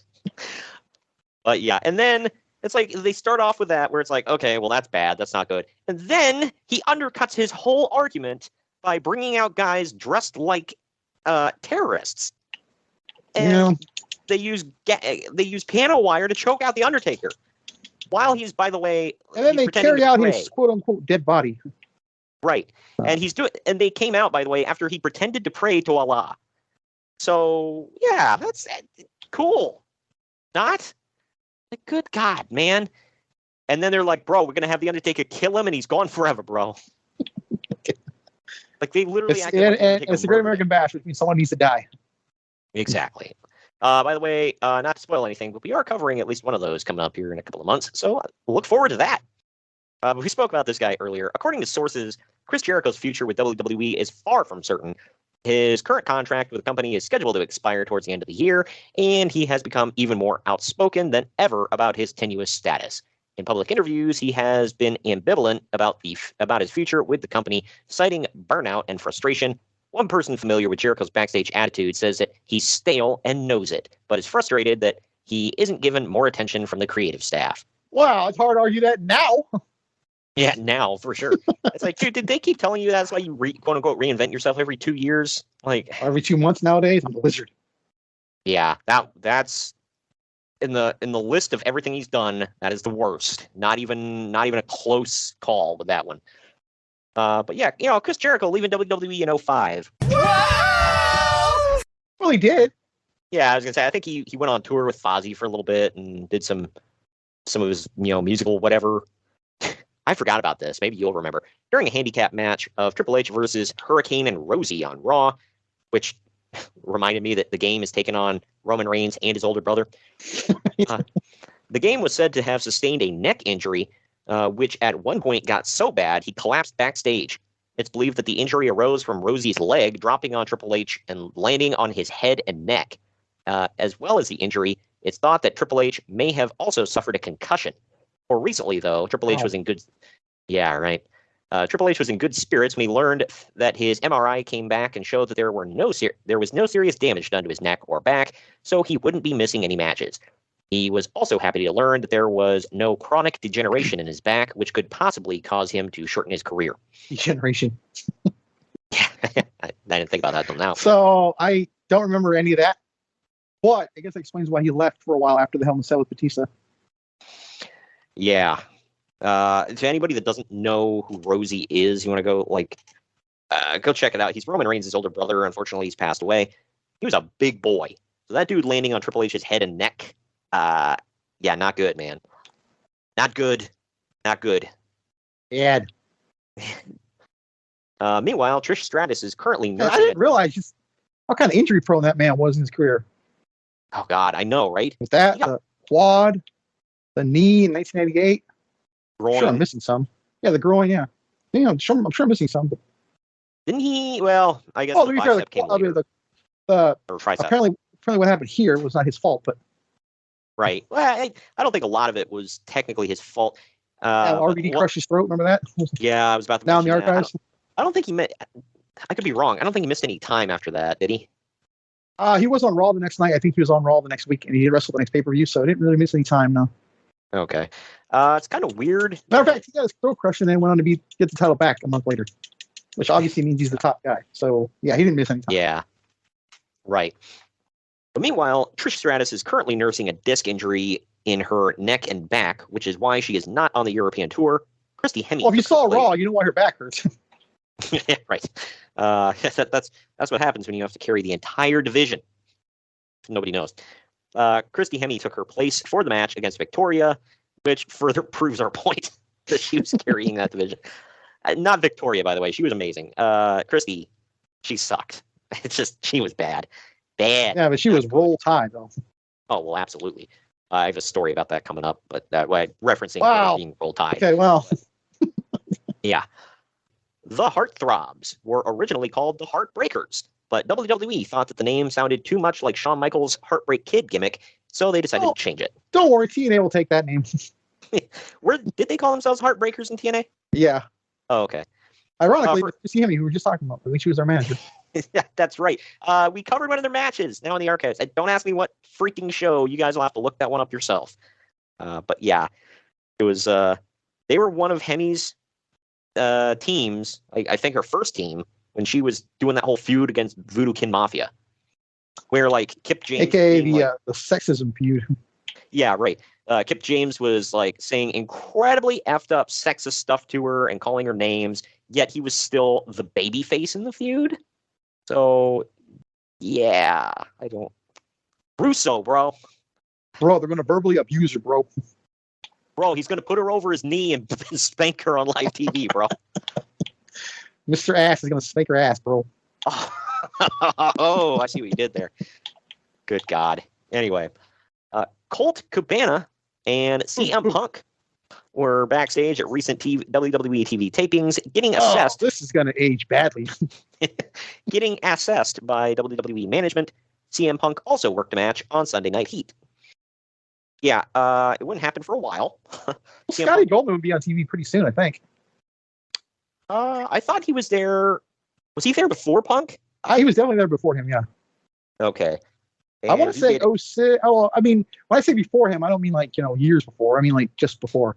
But yeah, and then it's like they start off with that where it's like, okay, well, that's bad, that's not good, and then he undercuts his whole argument by bringing out guys dressed like terrorists, and they use piano wire to choke out the Undertaker. While he's, by the way, and then they carry out his quote unquote dead body. Right. And and they came out, by the way, after he pretended to pray to Allah. So yeah, that's cool. Not? Like, good God, man. And then they're like, bro, we're gonna have the Undertaker kill him and he's gone forever, bro. Like, they literally it's a Great American Bash, which means someone needs to die. Exactly. By the way, not to spoil anything, but we are covering at least one of those coming up here in a couple of months, so look forward to that. We spoke about this guy earlier. According to sources, Chris Jericho's future with WWE is far from certain. His current contract with the company is scheduled to expire towards the end of the year, and he has become even more outspoken than ever about his tenuous status. In public interviews, he has been ambivalent about his future with the company, citing burnout and frustration. One person familiar with Jericho's backstage attitude says that he's stale and knows it, but is frustrated that he isn't given more attention from the creative staff. Wow, it's hard to argue that now. Yeah, now, for sure. It's like, dude, did they keep telling you that's why you quote-unquote reinvent yourself every 2 years? Like, every 2 months nowadays? I'm the wizard. Yeah, that's in the list of everything he's done, that is the worst. Not even a close call with that one. But yeah, Chris Jericho leaving WWE in 2005. Well, he did. Yeah, I was gonna say, I think he went on tour with Fozzy for a little bit and did some of his musical whatever. I forgot about this. Maybe you'll remember. During a handicap match of Triple H versus Hurricane and Rosie on Raw, which reminded me that the Game is taking on Roman Reigns and his older brother. The Game was said to have sustained a neck injury, which at one point got so bad he collapsed backstage. It's believed that the injury arose from Rosie's leg dropping on Triple H and landing on his head and neck. As well as the injury, it's thought that Triple H may have also suffered a concussion. More recently, though, Triple H was in good... Yeah, right. Triple H was in good spirits when he learned that his MRI came back and showed that there was no serious damage done to his neck or back, so he wouldn't be missing any matches. He was also happy to learn that there was no chronic degeneration in his back, which could possibly cause him to shorten his career. Degeneration. Yeah, I didn't think about that until now. So I don't remember any of that, but I guess that explains why he left for a while after the Hell in a Cell with Batista. Yeah. To anybody that doesn't know who Rosie is, you want to go check it out. He's Roman Reigns' older brother. Unfortunately, he's passed away. He was a big boy. So that dude landing on Triple H's head and neck, yeah, not good, man. Not good. Not good. Bad. Meanwhile, Trish Stratus is currently I didn't realize just how kind of injury prone that man was in his career. Oh, God, I know, right? With that, the quad, the knee in 1988. Groin. Sure, I'm missing some. Yeah, the groin, yeah. Yeah, I'm sure I'm missing some. But... Didn't he? Well, I guess the bicep fair, came later. Or tricep. Apparently what happened here was not his fault, but... Right. Well, I don't think a lot of it was technically his fault. RVD crushed his throat, remember that? Yeah, I was about to now in the archives. I don't think he met... I could be wrong. I don't think he missed any time after that, did he? He was on Raw the next night. I think he was on Raw the next week, and he wrestled the next pay-per-view, so I didn't really miss any time, no. Okay. It's kind of weird. Matter of fact, he got his throat crushed and then went on to get the title back a month later, which obviously means he's the top guy. So, yeah, he didn't miss any time. Yeah. Right. But meanwhile, Trish Stratus is currently nursing a disc injury in her neck and back, which is why she is not on the European tour. Christy Hemme. Well, if you saw Raw, you know why her back hurts. Yeah, right. That's what happens when you have to carry the entire division. Nobody knows. Christy Hemme took her place for the match against Victoria. which further proves our point that she was carrying that division. Not Victoria, by the way. She was amazing. Christy, she sucked. It's just, she was bad. Bad. Yeah, but she was Roll Tide, though. Oh, well, absolutely. I have a story about that coming up, but that way, referencing her being Roll Tide. Okay, well. Yeah. The Heartthrobs were originally called the Heartbreakers, but WWE thought that the name sounded too much like Shawn Michaels' Heartbreak Kid gimmick, so they decided to change it. Don't worry, TNA will take that name. Did they call themselves Heartbreakers in TNA? Yeah. Oh, okay. Ironically, Christy Hemme, who we were just talking about, I think she was our manager. Yeah, that's right. We covered one of their matches now in the archives. Don't ask me what freaking show. You guys will have to look that one up yourself. But yeah, it was. They were one of Hemme's teams. I think her first team when she was doing that whole feud against Voodoo Kin Mafia, where like Kip James, aka the sexism feud. Yeah, right. Kip James was like saying incredibly effed up sexist stuff to her and calling her names, yet he was still the baby face in the feud. So, yeah, I don't. Russo, bro. Bro, they're going to verbally abuse her, bro. Bro, he's going to put her over his knee and spank her on live TV, bro. Mr. Ass is going to spank her ass, bro. Oh, I see what you did there. Good God. Anyway, Colt Cabana and CM Punk were backstage at recent WWE TV tapings getting assessed. This is going to age badly. Getting assessed by WWE management. CM Punk also worked a match on Sunday Night Heat. Yeah, it wouldn't happen for a while. Scotty Goldman would be on TV pretty soon, I think. I thought he was there. Was he there before Punk? He was definitely there before him, yeah. Okay. I want to say 06. Oh, I mean, when I say before him, I don't mean like, years before. I mean like just before.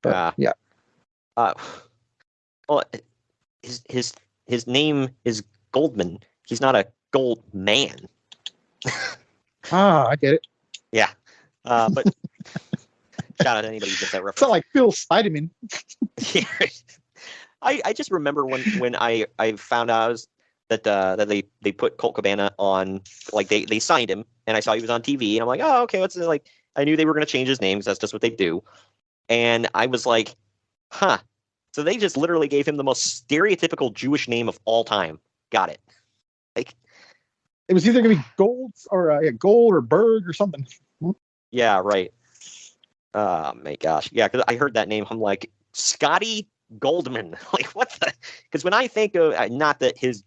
But, yeah. Well, his name is Goldman. He's not a gold man. I get it. Yeah. But shout out to anybody who gets that reference. It's not like Phil Spiderman. Yeah. I just remember when I found out that they put Colt Cabana on, like they signed him, and I saw he was on TV, and I'm like, oh, okay, what's it like? I knew they were going to change his name because that's just what they do, and I was like, huh. So they just literally gave him the most stereotypical Jewish name of all time. Got it. Like, it was either going to be Gold or Berg or something. Yeah, right. Oh my gosh, yeah, because I heard that name, I'm like, Scotty Goldman. Like, what the? Because when I think of, not that his,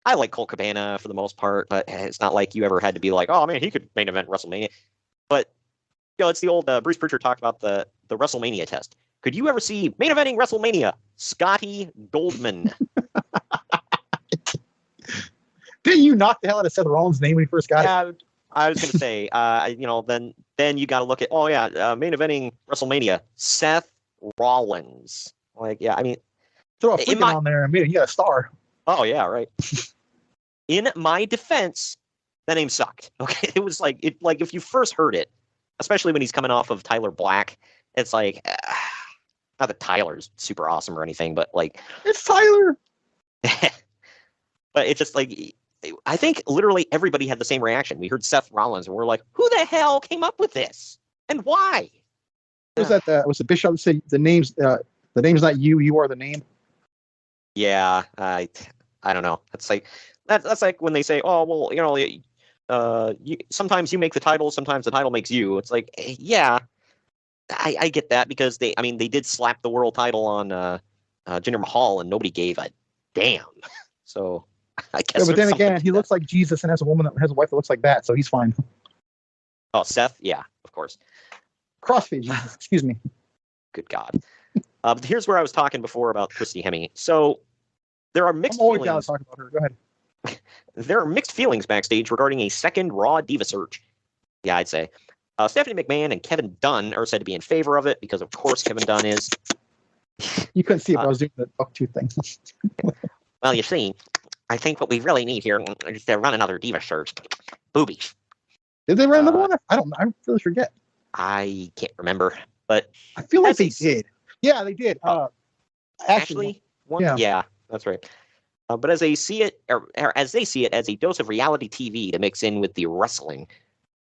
I like Colt Cabana for the most part, but it's not like you ever had to be like, oh man, he could main event WrestleMania. But it's the old Bruce Pritchard talked about the WrestleMania test. Could you ever see main eventing WrestleMania Scotty Goldman? Didn't you knock the hell out of Seth Rollins' name when he first got it? I was going to say, then you got to look at, main eventing WrestleMania Seth Rollins. Like, yeah, I mean, throw a freaking on there. I mean, you got a star. Oh yeah, right. In my defense, that name sucked. Okay, it was like if you first heard it, especially when he's coming off of Tyler Black, it's like, not that Tyler's super awesome or anything, but like, it's Tyler. But it's just like, I think literally everybody had the same reaction. We heard Seth Rollins, and we're like, who the hell came up with this, and why? Was that was the Bishop said the name's not you are the name? Yeah, I don't know. That's like when they say, oh well, sometimes you make the title, sometimes the title makes you. It's like, yeah, I get that, because they did slap the world title on Jinder Mahal and nobody gave a damn. So I guess. Yeah, but then again, he looks like Jesus and has a wife that looks like that, so he's fine. Oh, Seth, yeah, of course. CrossFit Jesus, excuse me. Good God. But here's where I was talking before about Christy Hemme. So there are mixed feelings. Down to talk about her. Go ahead. There are mixed feelings backstage regarding a second Raw Diva Search. Yeah, I'd say. Stephanie McMahon and Kevin Dunn are said to be in favor of it, because of course Kevin Dunn is. You couldn't see it, but I was doing the bucktooth thing. Well, you see, I think what we really need here is to run another Diva Search. Boobies. Did they run another one? I don't know. I really forget. I can't remember, but I feel like they did. Yeah, they did. Actually, one, yeah, that's right. But as they see it, or as they see it, as a dose of reality TV to mix in with the wrestling.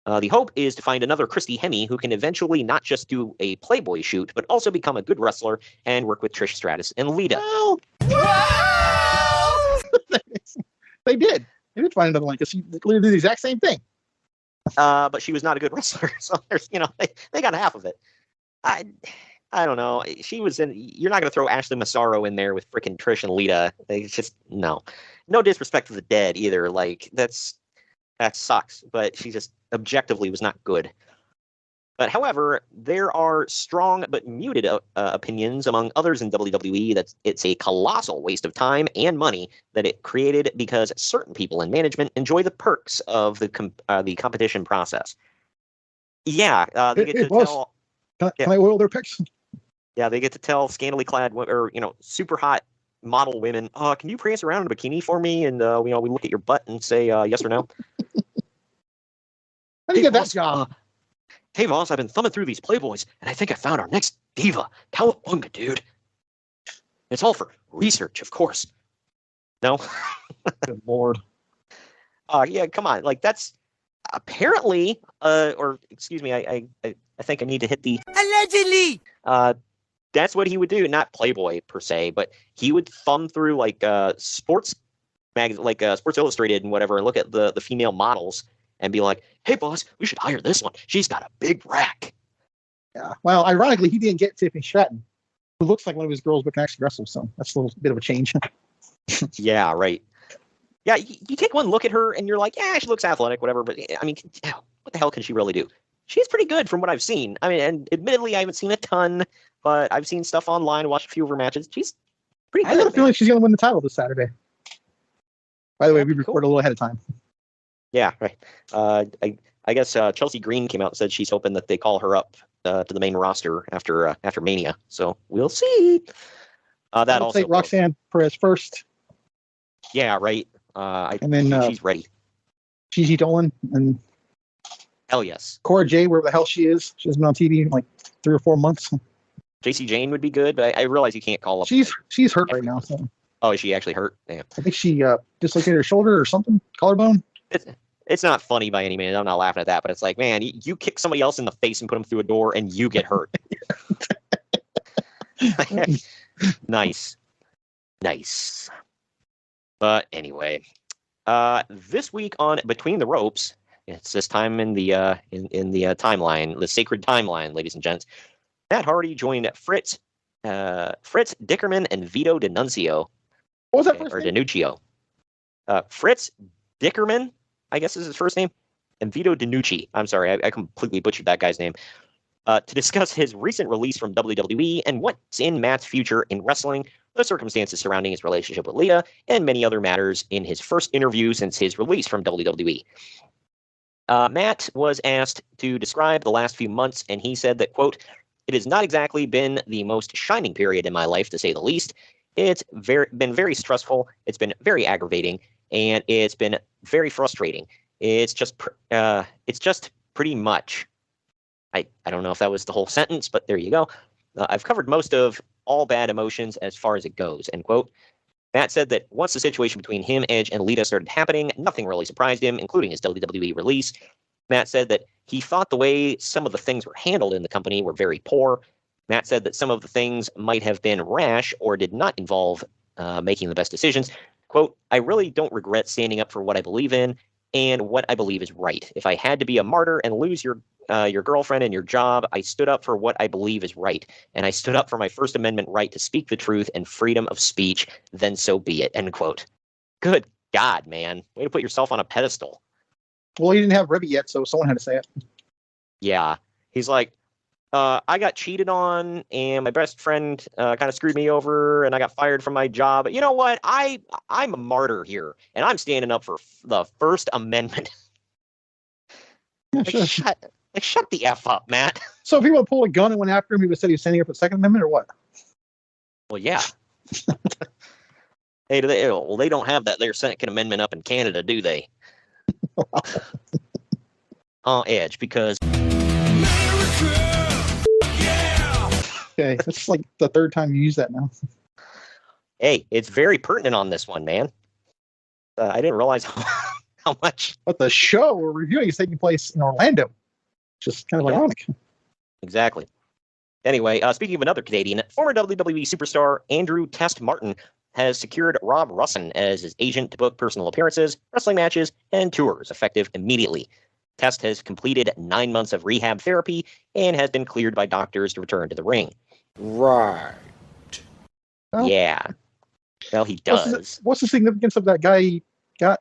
The hope is to find another Christy Hemme who can eventually not just do a Playboy shoot, but also become a good wrestler and work with Trish Stratus and Lita. Well, they did. They did find another one because she literally did the exact same thing. But she was not a good wrestler, so there's, they got half of it. I don't know. She was in. You're not going to throw Ashley Massaro in there with frickin' Trish and Lita. It's just no disrespect to the dead either. Like that sucks. But she just objectively was not good. But however, there are strong but muted opinions among others in WWE that it's a colossal waste of time and money that it created because certain people in management enjoy the perks of the competition process. Yeah, they get to tell. Can I oil their picks? Yeah, they get to tell scantily clad or super hot model women, can you prance around in a bikini for me? And we look at your butt and say yes or no. How do you get that job? Hey, Voss, I've been thumbing through these Playboys, and I think I found our next diva. Cowabunga, dude. It's all for research, of course. No? Good Lord. Yeah, come on. Like, that's apparently, or excuse me, I think I need to hit the... Allegedly! That's what he would do. Not Playboy, per se, but he would thumb through, like, sports magazine, like Sports Illustrated and whatever, and look at the female models, and be like, hey, boss, we should hire this one. She's got a big rack. Yeah. Well, ironically, he didn't get Tiffany Stratton, who looks like one of his girls but can actually wrestle, so that's a little bit of a change. Yeah, right. Yeah, you take one look at her, and you're like, yeah, she looks athletic, whatever, but, I mean, what the hell can she really do? She's pretty good from what I've seen. I mean, and admittedly, I haven't seen a ton, but I've seen stuff online, watched a few of her matches. She's pretty good. I got a feeling she's going to win the title this Saturday. By the way, we recorded a little ahead of time. Yeah, right. I guess Chelsea Green came out and said she's hoping that they call her up to the main roster after Mania. So we'll see. That also take Roxanne Perez first. Yeah, right. And then she's ready. Gigi Dolan and hell yes. Cora Jade, wherever the hell she is. She hasn't been on TV in like 3 or 4 months. JC Jane would be good, but I realize you can't call up. She's hurt right now. So. Oh, is she actually hurt? Damn. I think she dislocated her shoulder or something, collarbone. It's not funny by any means. I'm not laughing at that, but it's like, man, you kick somebody else in the face and put them through a door, and you get hurt. Nice. But anyway, this week on Between the Ropes, it's this time in the timeline, the sacred timeline, ladies and gents. Matt Hardy joined Fritz Dickerman and Vito D'Annunzio. What was that first name? D'Annunzio. Fritz Dickerman, I guess is his first name, and Vito D'Annunzio. I'm sorry, I completely butchered that guy's name. To discuss his recent release from WWE and what's in Matt's future in wrestling, the circumstances surrounding his relationship with Lita, and many other matters in his first interview since his release from WWE. Matt was asked to describe the last few months, and he said that, quote, "It has not exactly been the most shining period in my life, to say the least. It's been very stressful. It's been very aggravating, and it's been very frustrating. It's just pretty much." I don't know if that was the whole sentence, but there you go. I've covered most of all bad emotions as far as it goes, end quote. Matt said that once the situation between him, Edge, and Lita started happening, nothing really surprised him, including his WWE release. Matt said that he thought the way some of the things were handled in the company were very poor. Matt said that some of the things might have been rash or did not involve making the best decisions. Quote, "I really don't regret standing up for what I believe in and what I believe is right. If I had to be a martyr and lose your girlfriend and your job, I stood up for what I believe is right. And I stood up for my First Amendment right to speak the truth and freedom of speech. Then so be it," end quote. Good God, man. Way to put yourself on a pedestal. Well, he didn't have Rebby yet, so someone had to say it. Yeah. He's like, I got cheated on, and my best friend kind of screwed me over, and I got fired from my job. But you know what? I'm a martyr here, and I'm standing up for the First Amendment. Yeah, sure. Shut the F up, Matt. So if he would have pulled a gun and went after him, he would have said he was standing up for the Second Amendment, or what? Well, yeah. Hey, they don't have that their Second Amendment up in Canada, do they? Edge, because... Okay, that's like the third time you use that now. Hey, it's very pertinent on this one, man. I didn't realize how much. But the show we're reviewing is taking place in Orlando. Just kind of ironic. Exactly. Anyway, speaking of another Canadian, former WWE superstar Andrew Test Martin has secured Rob Russin as his agent to book personal appearances, wrestling matches, and tours, effective immediately. Test has completed 9 months of rehab therapy and has been cleared by doctors to return to the ring. Right. Well, yeah. Well, he does. What's the significance of that guy he got?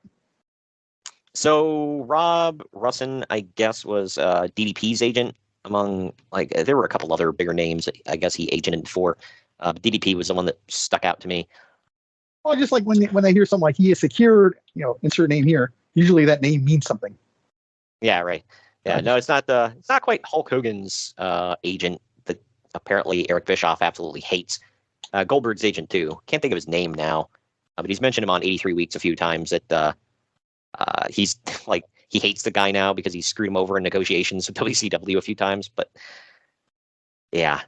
So Rob Russin, I guess, was DDP's agent among, like, there were a couple other bigger names I guess he agented for. DDP was the one that stuck out to me. Well, just like when they hear something like he is secured, insert name here, usually that name means something. Yeah, right. Yeah, no, it's not quite Hulk Hogan's agent that apparently Eric Bischoff absolutely hates. Goldberg's agent too. Can't think of his name now, but he's mentioned him on 83 Weeks a few times. That he's like he hates the guy now because he screwed him over in negotiations with WCW a few times. But yeah,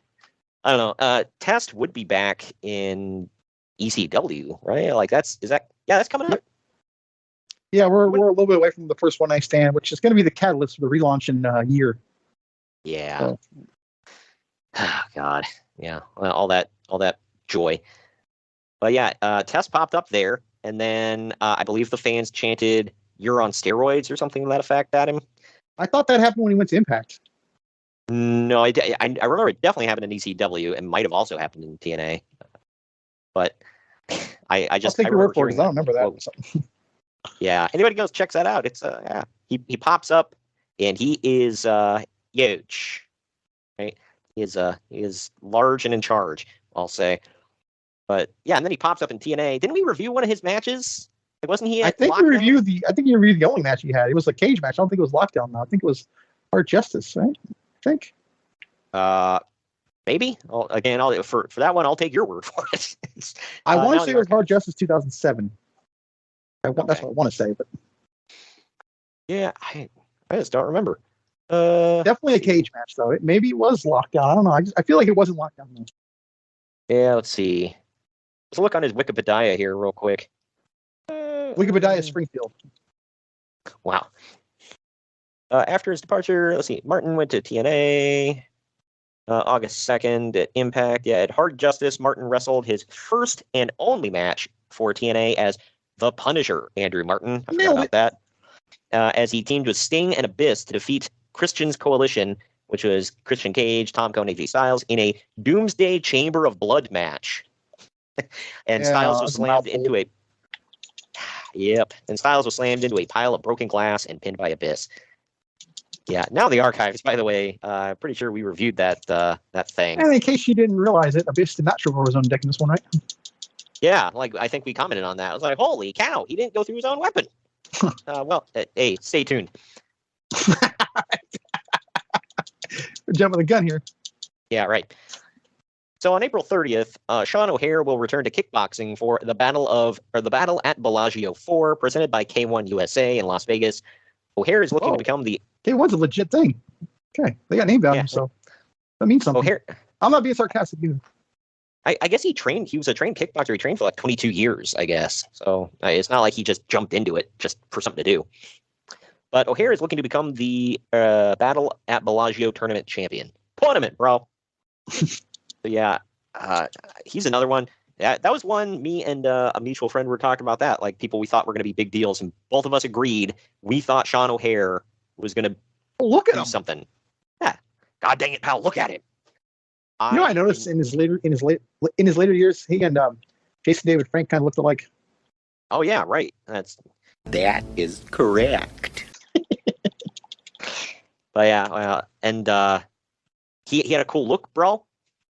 I don't know. Test would be back in ECW, right? Like that's coming up. Yeah, we're a little bit away from the first One Night Stand, which is going to be the catalyst for the relaunch in a year. Yeah. So. Oh, God. Yeah. Well, all that joy. But yeah, Test popped up there, and then I believe the fans chanted, "You're on steroids" or something to that effect at him. I thought that happened when he went to Impact. No, I remember it definitely happened in ECW. It might have also happened in TNA. But I just I'll take your word for it, 'cause I don't remember that. Yeah, anybody goes checks that out. It's he pops up and he is huge, right? He is large and in charge, I'll say. But yeah, and then he pops up in TNA. Didn't we review one of his matches? Like, wasn't he? I think you reviewed the only match he had. It was a cage match. I don't think it was Lockdown. Though. I think it was Hard Justice. Right? I think. Maybe. Again, for that one, I'll take your word for it. I want to say it was Hard Justice 2007. That's what I want to say, but yeah, I just don't remember. Definitely a cage match, though. Maybe it was Lockdown. I don't know. I feel like it wasn't Lockdown. Though. Yeah, let's see. Let's look on his Wikipedia here real quick. Wikipedia Springfield. Wow. After his departure, let's see. Martin went to TNA. August 2nd at Impact. Yeah, at Hard Justice, Martin wrestled his first and only match for TNA as The Punisher, Andrew Martin. I forgot about that. As he teamed with Sting and Abyss to defeat Christian's Coalition, which was Christian Cage, Tom Cone, AJ Styles, in a Doomsday Chamber of Blood match. And Styles was slammed into a... Yep. And Styles was slammed into a pile of broken glass and pinned by Abyss. Yeah, now the archives, by the way, I'm pretty sure we reviewed that thing. And in case you didn't realize it, Abyss did not show over his own deck in this one, right? Yeah, like I think we commented on that. I was like, holy cow, he didn't go through his own weapon. Hey, stay tuned. Jumping the gun here. Yeah, right. So on April 30th, Sean O'Haire will return to kickboxing for the Battle at Bellagio 4, presented by K1 USA in Las Vegas. O'Haire is looking to become the K1's a legit thing. Okay, they got name value, so that means something. O'Haire. I'm not being sarcastic either. I guess he was a trained kickboxer. He trained for like 22 years, I guess. So it's not like he just jumped into it just for something to do. But O'Haire is looking to become the Battle at Bellagio tournament champion. Tournament, bro. So yeah, he's another one. That was one me and a mutual friend were talking about that. Like people we thought were going to be big deals, and both of us agreed. We thought Sean O'Haire was going to do something. Yeah, God dang it, pal! Look at it. I noticed in his later years, he and Jason David Frank kind of looked alike. Oh yeah, right. That is correct. But yeah, and he had a cool look, bro.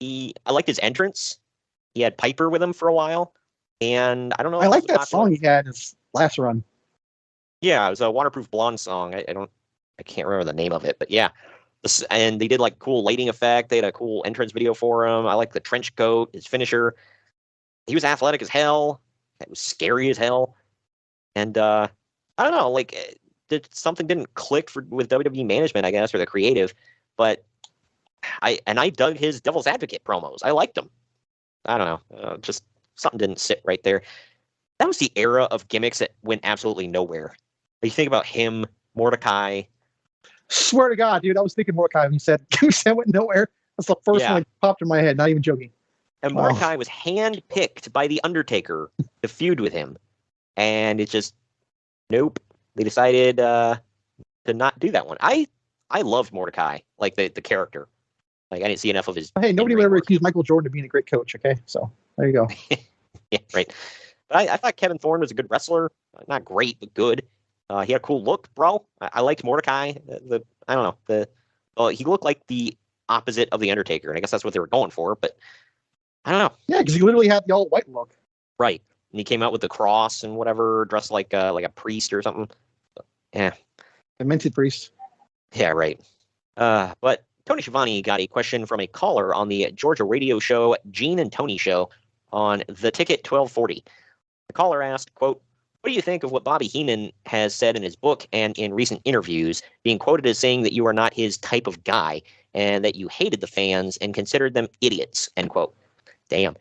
I liked his entrance. He had Piper with him for a while, and I don't know. I like that song he had in his last run. Yeah, it was a Waterproof Blonde song. I can't remember the name of it, but yeah. And they did like cool lighting effect. They had a cool entrance video for him. I like the trench coat, his finisher. He was athletic as hell. It was scary as hell. And I don't know, like something didn't click with WWE management, I guess, or the creative. But I dug his Devil's Advocate promos. I liked them. I don't know, just something didn't sit right there. That was the era of gimmicks that went absolutely nowhere. You think about him, Mordecai. Swear to God, dude, I was thinking Mordecai when you said went nowhere. That's the first one that popped in my head. Not even joking. And Mordecai was handpicked by the Undertaker to feud with him, and it just nope. They decided to not do that one. I loved Mordecai, like the character. Like I didn't see enough of his. Hey, nobody would ever accuse Michael Jordan of being a great coach. Okay, so there you go. Yeah, right. But I thought Kevin Thorne was a good wrestler. Not great, but good. He had a cool look, bro. I liked Mordecai. I don't know. He looked like the opposite of the Undertaker, and I guess that's what they were going for. But I don't know. Yeah, because he literally had the all white look. Right, and he came out with the cross and whatever, dressed like a priest or something. Yeah, a minted priest. Yeah, right. But Tony Schiavone got a question from a caller on the Georgia radio show Gene and Tony Show on The Ticket 1240. The caller asked, quote, "What do you think of what Bobby Heenan has said in his book and in recent interviews, being quoted as saying that you are not his type of guy and that you hated the fans and considered them idiots," end quote. Damn.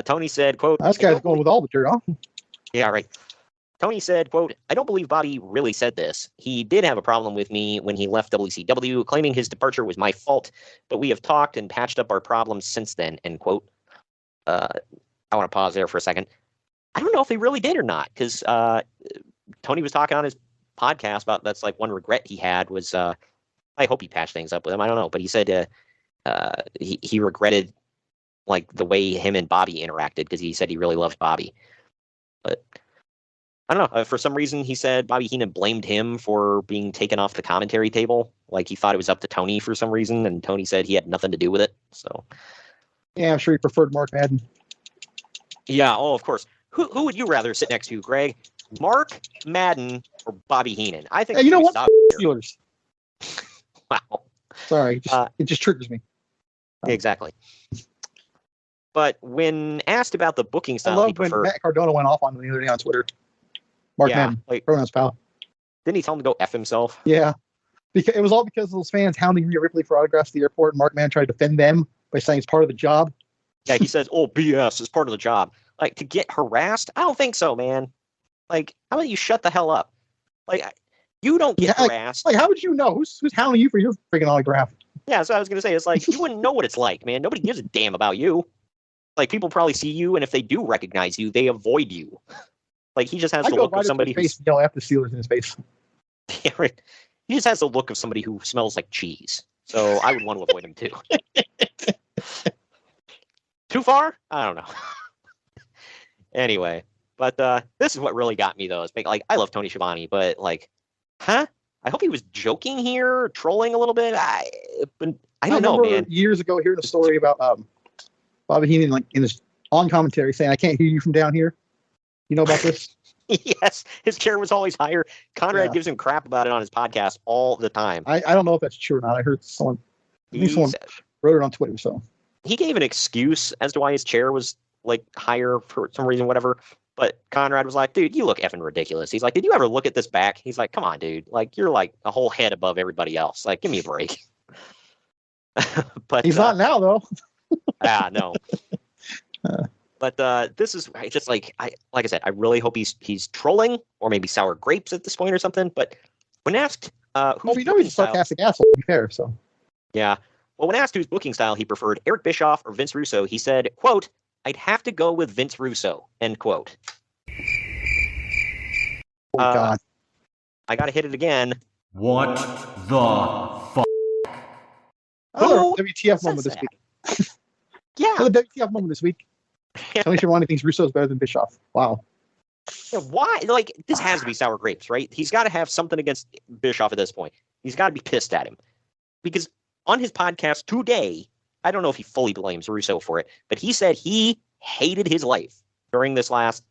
Tony said, quote, "This guy's going with all the dirt, huh?" Yeah, right. Tony said, quote, "I don't believe Bobby really said this. He did have a problem with me when he left WCW, claiming his departure was my fault, but we have talked and patched up our problems since then," end quote. I want to pause there for a second. I don't know if he really did or not, because Tony was talking on his podcast about that's like one regret he had was, I hope he patched things up with him. I don't know, but he said he regretted like the way him and Bobby interacted because he said he really loved Bobby. But I don't know. For some reason, he said Bobby Heenan blamed him for being taken off the commentary table. Like he thought it was up to Tony for some reason, and Tony said he had nothing to do with it. So, yeah, I'm sure he preferred Mark Madden. Yeah, of course. Who would you rather sit next to, Greg? Mark Madden or Bobby Heenan? I think. Hey, you know what? Steelers. Wow. Sorry, it just triggers me. Exactly. But when asked about the booking style, I love when Matt Cardona went off on the other day on Twitter. Mark Madden, pronouns pal. Didn't he tell him to go F himself? Yeah. Because it was all because of those fans hounding Rhea Ripley for autographs at the airport, and Mark Madden tried to defend them by saying it's part of the job. Yeah, he says, "Oh, BS, it's part of the job." Like, to get harassed? I don't think so, man. Like, how about you shut the hell up? Like, you don't get harassed. Like, how would you know? Who's hounding you for your freaking autograph? Yeah, so I was going to say, it's like, you wouldn't know what it's like, man. Nobody gives a damn about you. Like, people probably see you, and if they do recognize you, they avoid you. Like, he just has the look of somebody who... yell after Steelers in his face. Yeah, right. He just has the look of somebody who smells like cheese. So I would want to avoid him, too. Too far? I don't know. Anyway, but this is what really got me, though. Is like, I love Tony Schiavone, but like, I hope he was joking here, trolling a little bit. I don't know, man. Years ago, hearing a story about Bobby Heenan, like in his on commentary, saying, "I can't hear you from down here." You know about this? Yes, his chair was always higher. Conrad gives him crap about it on his podcast all the time. I don't know if that's true or not. I heard someone wrote it on Twitter. So he gave an excuse as to why his chair was like higher for some reason, whatever. But Conrad was like, "Dude, you look effing ridiculous." He's like, "Did you ever look at this back?" He's like, "Come on, dude. Like, you're like a whole head above everybody else. Like, give me a break." But he's not now, though. No. But this is just like I said, I really hope he's trolling or maybe sour grapes at this point or something. But when asked he's a sarcastic asshole, to be fair. So yeah. Well, when asked whose booking style he preferred, Eric Bischoff or Vince Russo, he said, quote, "I'd have to go with Vince Russo," end quote. Oh, God. I got to hit it again. What the fuck? WTF moment this week. Yeah. The WTF moment this week. Tony Schiavone thinks Russo is better than Bischoff. Wow. Yeah, why? Like, this has to be sour grapes, right? He's got to have something against Bischoff at this point. He's got to be pissed at him. Because on his podcast today, I don't know if he fully blames Russo for it, but he said he hated his life during this last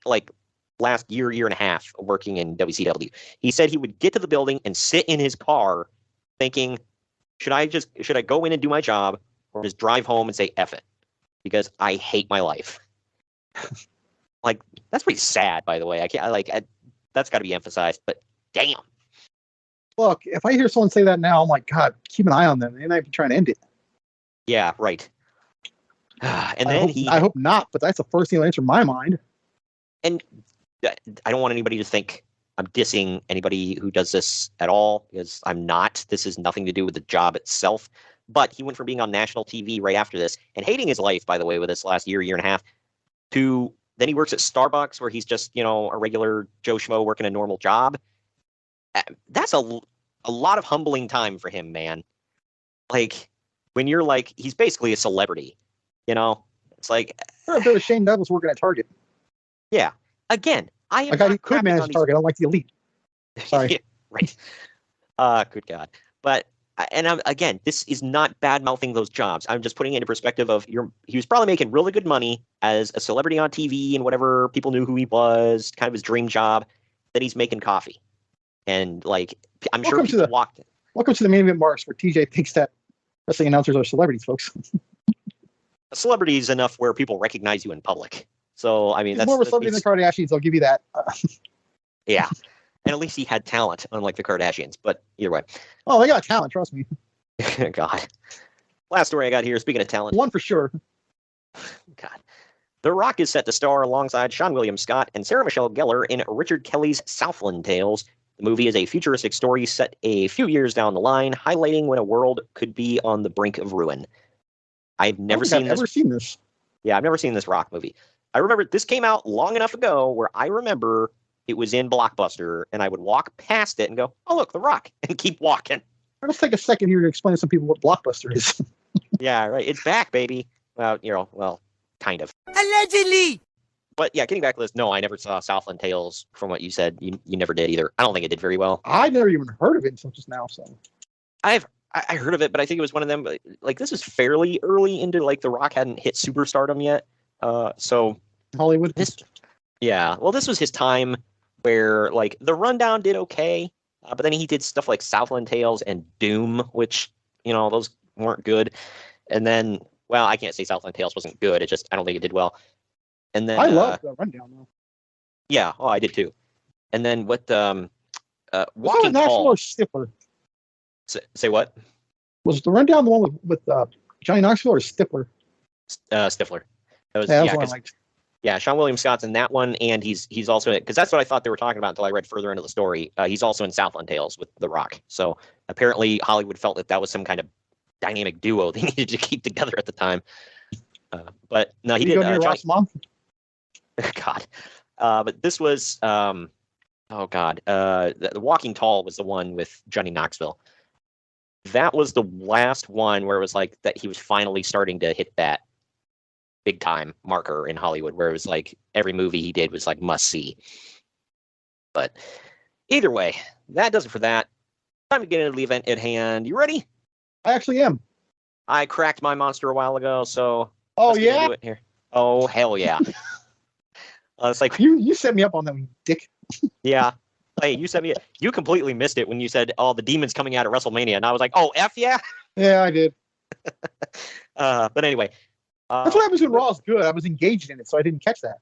year and a half of working in WCW. He said he would get to the building and sit in his car thinking, should I go in and do my job or just drive home and say F it? Because I hate my life. Like, that's pretty sad, by the way. That's got to be emphasized, but damn. Look, if I hear someone say that now, I'm like, God, keep an eye on them. They might be trying to end it. Yeah, right. And I hope not, but that's the first thing that enters my mind. And I don't want anybody to think I'm dissing anybody who does this at all, because I'm not. This has nothing to do with the job itself. But he went from being on national TV right after this and hating his life, by the way, with this last year and a half, to then he works at Starbucks where he's just, a regular Joe Schmo working a normal job. That's a lot of humbling time for him, man. Like, when you're like, he's basically a celebrity, It's like... If there was Shane Douglas working at Target. Yeah. Again, I am... A guy who could manage Target. I don't like the elite. Sorry. Yeah, right. Good God. But... And again, this is not bad-mouthing those jobs. I'm just putting it into perspective of he was probably making really good money as a celebrity on TV and whatever, people knew who he was, kind of his dream job, that he's making coffee. And, I'm sure people walked it. Welcome to the main event marks where TJ thinks that wrestling announcers are celebrities, folks. A celebrity is enough where people recognize you in public. So, I mean, that's more of a celebrity than the Kardashians. I'll give you that. Yeah. And at least he had talent, unlike the Kardashians. But either way. Oh, they got talent, trust me. God. Last story I got here, speaking of talent. One for sure. God. The Rock is set to star alongside Sean William Scott and Sarah Michelle Gellar in Richard Kelly's Southland Tales. The movie is a futuristic story set a few years down the line, highlighting when a world could be on the brink of ruin. I've never seen this. Yeah, I've never seen this Rock movie. I remember this came out long enough ago where I remember it was in Blockbuster, and I would walk past it and go, "Oh, look, The Rock," and keep walking. Let's take a second here to explain to some people what Blockbuster is. Yeah, right. It's back, baby. Well, kind of. Allegedly! But yeah, getting back to this, no, I never saw Southland Tales from what you said. You never did either. I don't think it did very well. I never even heard of it until just now, so. I heard of it, but I think it was one of them, this is fairly early into, The Rock hadn't hit superstardom yet. So. Hollywood? Yeah, well, this was his time where, The Rundown did okay, but then he did stuff like Southland Tales and Doom, which, those weren't good. And then, well, I can't say Southland Tales wasn't good. It just, I don't think it did well. And then I love the Rundown, though. Yeah, I did too. And then what, Walking Tall. or Stifler? Say what? Was the Rundown the one with Johnny Knoxville or Stifler? Stifler. That was, that's what I liked. Yeah, Sean William Scott's in that one, and he's also in it, because that's what I thought they were talking about until I read further into the story. He's also in Southland Tales with The Rock. So apparently Hollywood felt that was some kind of dynamic duo they needed to keep together at the time. But no, he did. Last month? God. But this was, the Walking Tall was the one with Johnny Knoxville. That was the last one where it was that he was finally starting to hit that big time marker in Hollywood, where it was every movie he did was must see. But either way, that does it for that. Time to get into the event at hand. You ready? I actually am. I cracked my monster a while ago, so let's get into it here. Oh, hell yeah. It's you set me up on that, dick. Yeah. Hey, you completely missed it when you said, "Oh, the demon's coming out at WrestleMania," and I was like, "Oh, F yeah." Yeah, I did. But anyway, that's what happens when Raw's good. I was engaged in it, so I didn't catch that.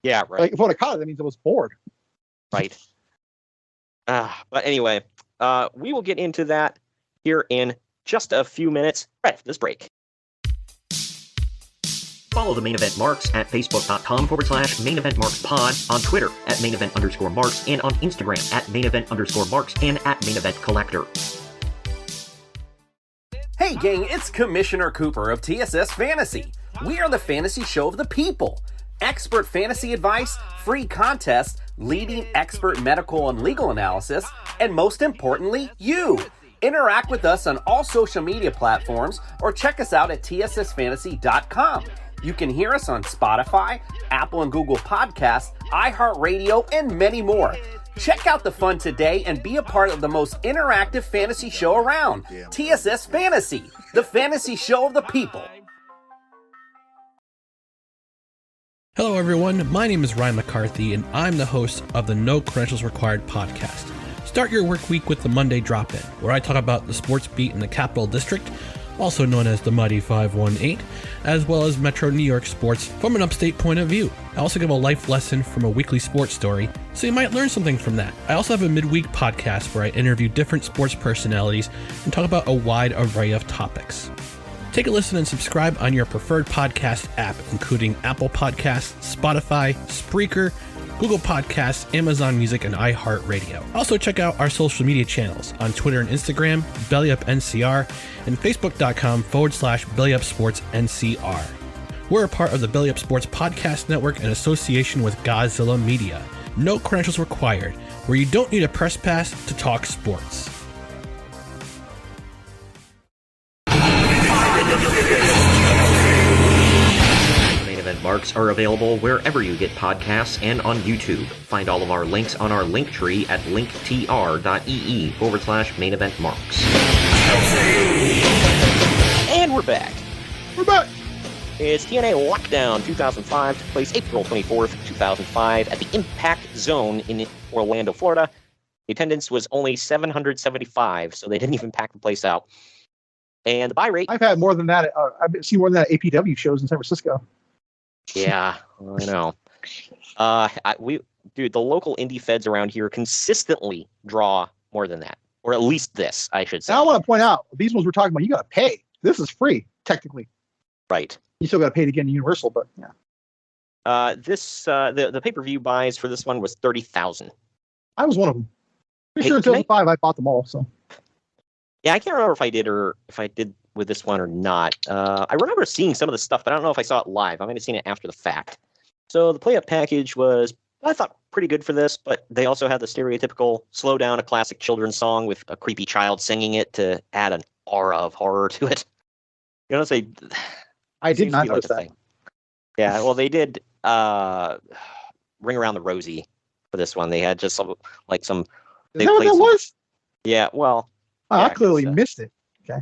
Yeah, right. If I would have caught it, that means I was bored. Right. But anyway, we will get into that here in just a few minutes right after this break. Follow the Main Event Marks at Facebook.com/Main Event Marks Pod, on Twitter at Main Event _Marks, and on Instagram at Main Event _Marks and at Main Event Collector. Hey gang, it's Commissioner Cooper of TSS Fantasy. We are the fantasy show of the people. Expert fantasy advice, free contests, leading expert medical and legal analysis, and most importantly, you. Interact with us on all social media platforms or check us out at tssfantasy.com. You can hear us on Spotify, Apple and Google Podcasts, iHeartRadio, and many more. Check out the fun today and be a part of the most interactive fantasy show around. TSS Fantasy, the fantasy show of the people. Hello everyone, my name is Ryan McCarthy and I'm the host of the No Credentials Required podcast. Start your work week with the Monday Drop-In, where I talk about the sports beat in the Capital District, also known as the Mighty 518, as well as Metro New York sports from an upstate point of view. I also give a life lesson from a weekly sports story, so you might learn something from that. I also have a midweek podcast where I interview different sports personalities and talk about a wide array of topics. Take a listen and subscribe on your preferred podcast app, including Apple Podcasts, Spotify, Spreaker, Google Podcasts, Amazon Music, and iHeartRadio. Also check out our social media channels on Twitter and Instagram, BellyUpNCR, and Facebook.com/BellyUpSportsNCR. We're a part of the Belly Up Sports Podcast Network in association with Godzilla Media. No credentials required, where you don't need a press pass to talk sports. Main event marks are available wherever you get podcasts and on YouTube. Find all of our links on our link tree at linktr.ee/main event marks. And we're back. We're back. It's TNA Lockdown 2005, took place April 24th, 2005, at the Impact Zone in Orlando, Florida. The attendance was only 775, so they didn't even pack the place out. And the buy rate... I've had more than that. I've seen more than that at APW shows in San Francisco. Yeah, I know. The local indie feds around here consistently draw more than that. Or at least this, I should say. Now I want to point out, these ones we're talking about, you got to pay. This is free, technically. Right. You still got to pay to get into Universal, but yeah. The pay-per-view buys for this one was 30,000. I was one of them. Pretty sure in 2005 I bought them all. So. Yeah, I can't remember if I did with this one or not. I remember seeing some of the stuff, but I don't know if I saw it live. I might have seen it after the fact. So the play-up package was, I thought, pretty good for this, but they also had the stereotypical slow down a classic children's song with a creepy child singing it to add an aura of horror to it. You know, I did not notice that. Thing. Yeah, well, they did Ring Around the Rosie for this one. They had just some. Is that what that was? Yeah, well. Oh, I clearly missed it. Okay.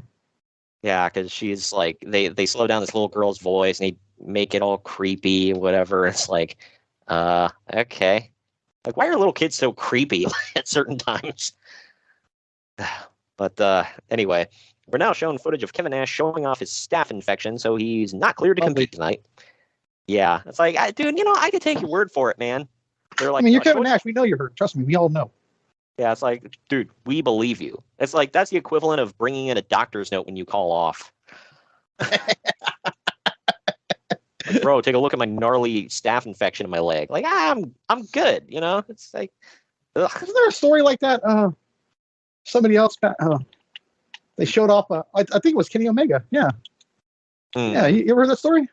Yeah, because she's like, they slow down this little girl's voice and they make it all creepy and whatever. It's like, okay. Like, why are little kids so creepy at certain times? But anyway. We're now showing footage of Kevin Nash showing off his staph infection, so he's not cleared to compete tonight. Yeah, it's like, dude, I could take your word for it, man. They're like, you're Kevin Nash. We know you're hurt. Trust me, we all know. Yeah, it's like, dude, we believe you. It's like, that's the equivalent of bringing in a doctor's note when you call off. Like, bro, take a look at my gnarly staph infection in my leg. Like, I'm good. It's like, ugh. Isn't there a story like that? Somebody else got. They showed off, I think it was Kenny Omega. Yeah. Yeah, you ever heard that story?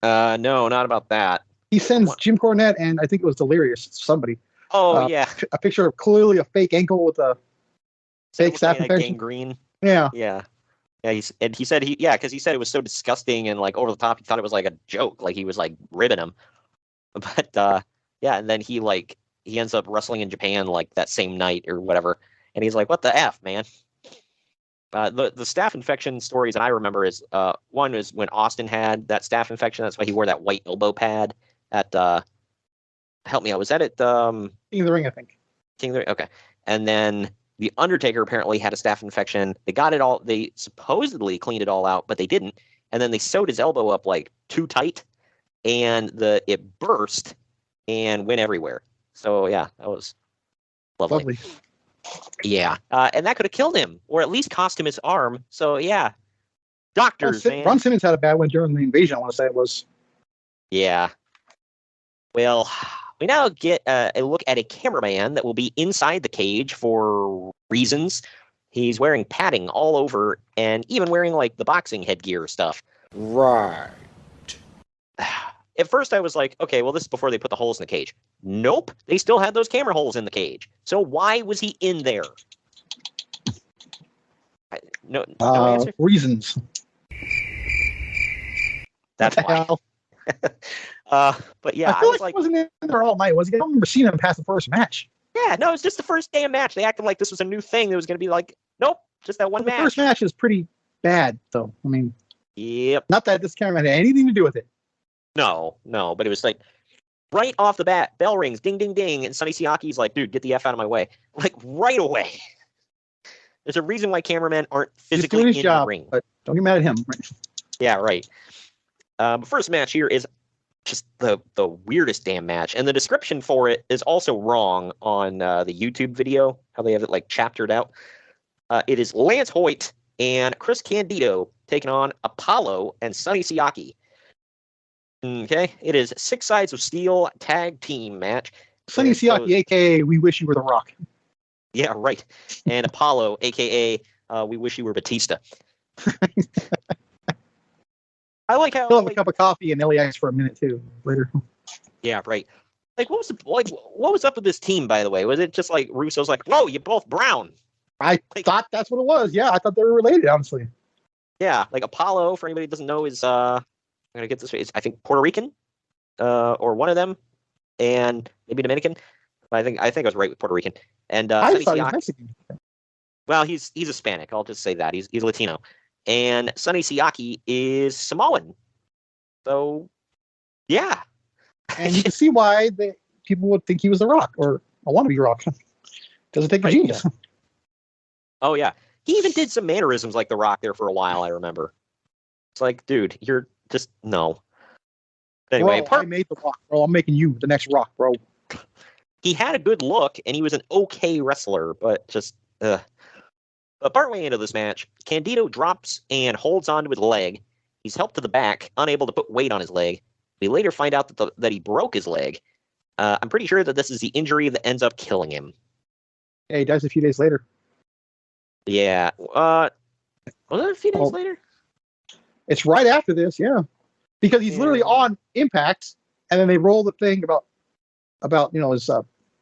No, not about that. He sends Jim Cornette and I think it was Delirious, somebody. Oh, yeah. A picture of clearly a fake ankle with a fake staph infection. Gangrene. Yeah. Yeah. Yeah, he said because he said it was so disgusting and like over the top, he thought it was like a joke, like he was like ribbing him. But yeah, and then he ends up wrestling in Japan like that same night or whatever, and he's like, "What the F, man?" The staph infection stories that I remember is one is when Austin had that staph infection. That's why he wore that white elbow pad at help me out. Was that at King of the Ring, I think. King of the Ring, okay. And then the Undertaker apparently had a staph infection. They got it all. They supposedly cleaned it all out, but they didn't. And then they sewed his elbow up like too tight, and it burst and went everywhere. So yeah, that was lovely. Yeah, and that could have killed him, or at least cost him his arm. So yeah, doctors, man. Ron Simmons had a bad one during the invasion. I want to say it was. Yeah. Well, we now get a look at a cameraman that will be inside the cage for reasons. He's wearing padding all over, and even wearing like the boxing headgear stuff. Right. At first I was like, okay, well, this is before they put the holes in the cage. Nope. They still had those camera holes in the cage. So why was he in there? No answer? Reasons. That's why. But yeah, I feel like he wasn't in there all night, was he? I don't remember seeing him past the first match. Yeah, no, it's just the first damn match. They acted like this was a new thing. That was going to be like, nope, just that one match. The first match is pretty bad, though. I mean, yep. Not that this camera had anything to do with it. No, but it was like right off the bat, bell rings, ding, ding, ding, and Sonny Siaki's like, dude, get the F out of my way. Like right away. There's a reason why cameramen aren't physically in the ring. But don't get mad at him. Yeah, right. First match here is just the weirdest damn match. And the description for it is also wrong on the YouTube video, how they have it like chaptered out. It is Lance Hoyt and Chris Candido taking on Apollo and Sonny Siaki. Okay, it is 6 sides of steel tag team match. Sonny Siaki, a.k.a. We Wish You Were The Rock. Yeah, right. And Apollo, a.k.a. We Wish You Were Batista. I like how... He'll have a cup of coffee and LAX for a minute, too, later. Yeah, right. Like, what was up with this team, by the way? Was it just like Russo's like, whoa, you're both brown? I thought that's what it was. Yeah, I thought they were related, honestly. Yeah, like Apollo, for anybody who doesn't know, is I'm gonna get this. Is I think Puerto Rican, or one of them, and maybe Dominican. But I think I was right with Puerto Rican. And I thought he was Mexican. Well, he's Hispanic. I'll just say that he's Latino, and Sonny Siaki is Samoan. So, yeah, and you can see why people would think he was The Rock or a wannabe Rock. Doesn't take a genius. Yeah. Oh yeah. He even did some mannerisms like The Rock there for a while, I remember. It's like, dude, you're just, no. Anyway, bro, I made The Rock, bro. I'm making you the next Rock, bro. He had a good look, and he was an okay wrestler, but just, But partway into this match, Candido drops and holds onto his leg. He's helped to the back, unable to put weight on his leg. We later find out that he broke his leg. I'm pretty sure that this is the injury that ends up killing him. Yeah, he dies a few days later. Yeah. Was it a few days later? It's right after this, yeah. Because he's literally on Impact, and then they roll the thing about his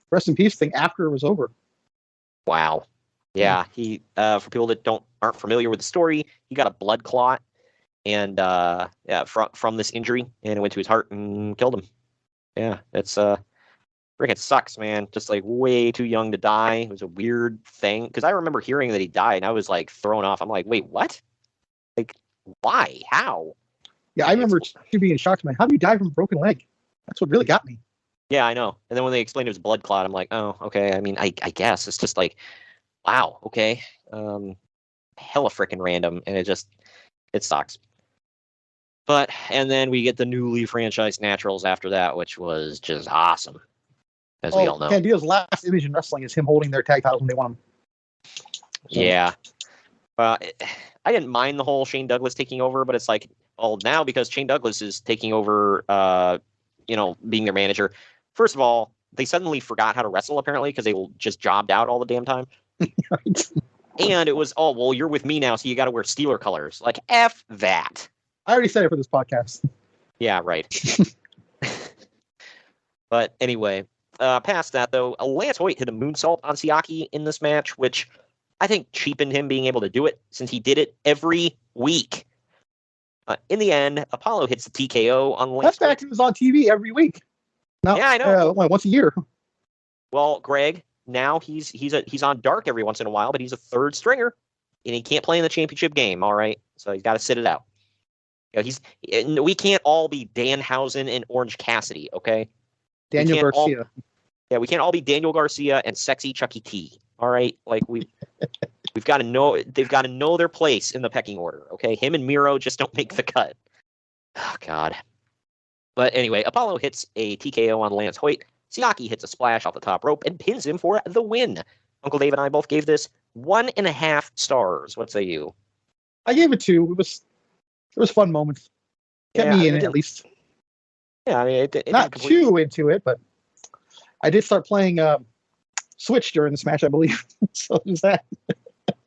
rest in peace thing after it was over. Wow. Yeah, he for people that aren't familiar with the story, he got a blood clot and from this injury, and it went to his heart and killed him. Yeah, it's freaking sucks, man. Just like way too young to die. It was a weird thing because I remember hearing that he died, and I was like thrown off. I'm like, wait, what? Like, why? How? Yeah, I remember being shocked. How do you die from a broken leg? That's what really got me. Yeah, I know. And then when they explained it was blood clot, I'm like, oh, okay. I mean, I guess it's just like, wow, okay. Hella freaking random, and it sucks. And then we get the newly franchised Naturals after that, which was just awesome. As we all know. Candido's last image in wrestling is him holding their tag titles when they won them. So. Yeah. I didn't mind the whole Shane Douglas taking over, but it's like, now because Shane Douglas is taking over, being their manager. First of all, they suddenly forgot how to wrestle, apparently, because they just jobbed out all the damn time. Right. And it was, you're with me now, so you got to wear Steeler colors. Like, F that. I already said it for this podcast. Yeah, right. But anyway, past that, though, Lance Hoyt hit a moonsault on Siaki in this match, which I think cheapened him being able to do it, since he did it every week. In the end, Apollo hits the TKO on Lance Hoyt. X-Pac was on TV every week. Now, yeah, I know. Once a year. Well, Greg, now he's on Dark every once in a while, but he's a third stringer, and he can't play in the championship game. All right, so he's got to sit it out. We can't all be Danhausen and Orange Cassidy, okay? Daniel Garcia. We can't all be Daniel Garcia and sexy Chucky T. All right, like we've got to know. They've got to know their place in the pecking order. Okay, him and Miro just don't make the cut. Oh God. But anyway, Apollo hits a TKO on Lance Hoyt. Siaki hits a splash off the top rope and pins him for the win. Uncle Dave and I both gave this 1.5 stars. What say you? I gave it 2. There was fun moments. Kept me in it at least. Yeah, I mean, it not too into it, but I did start playing Switch during this match, I believe. So there's that.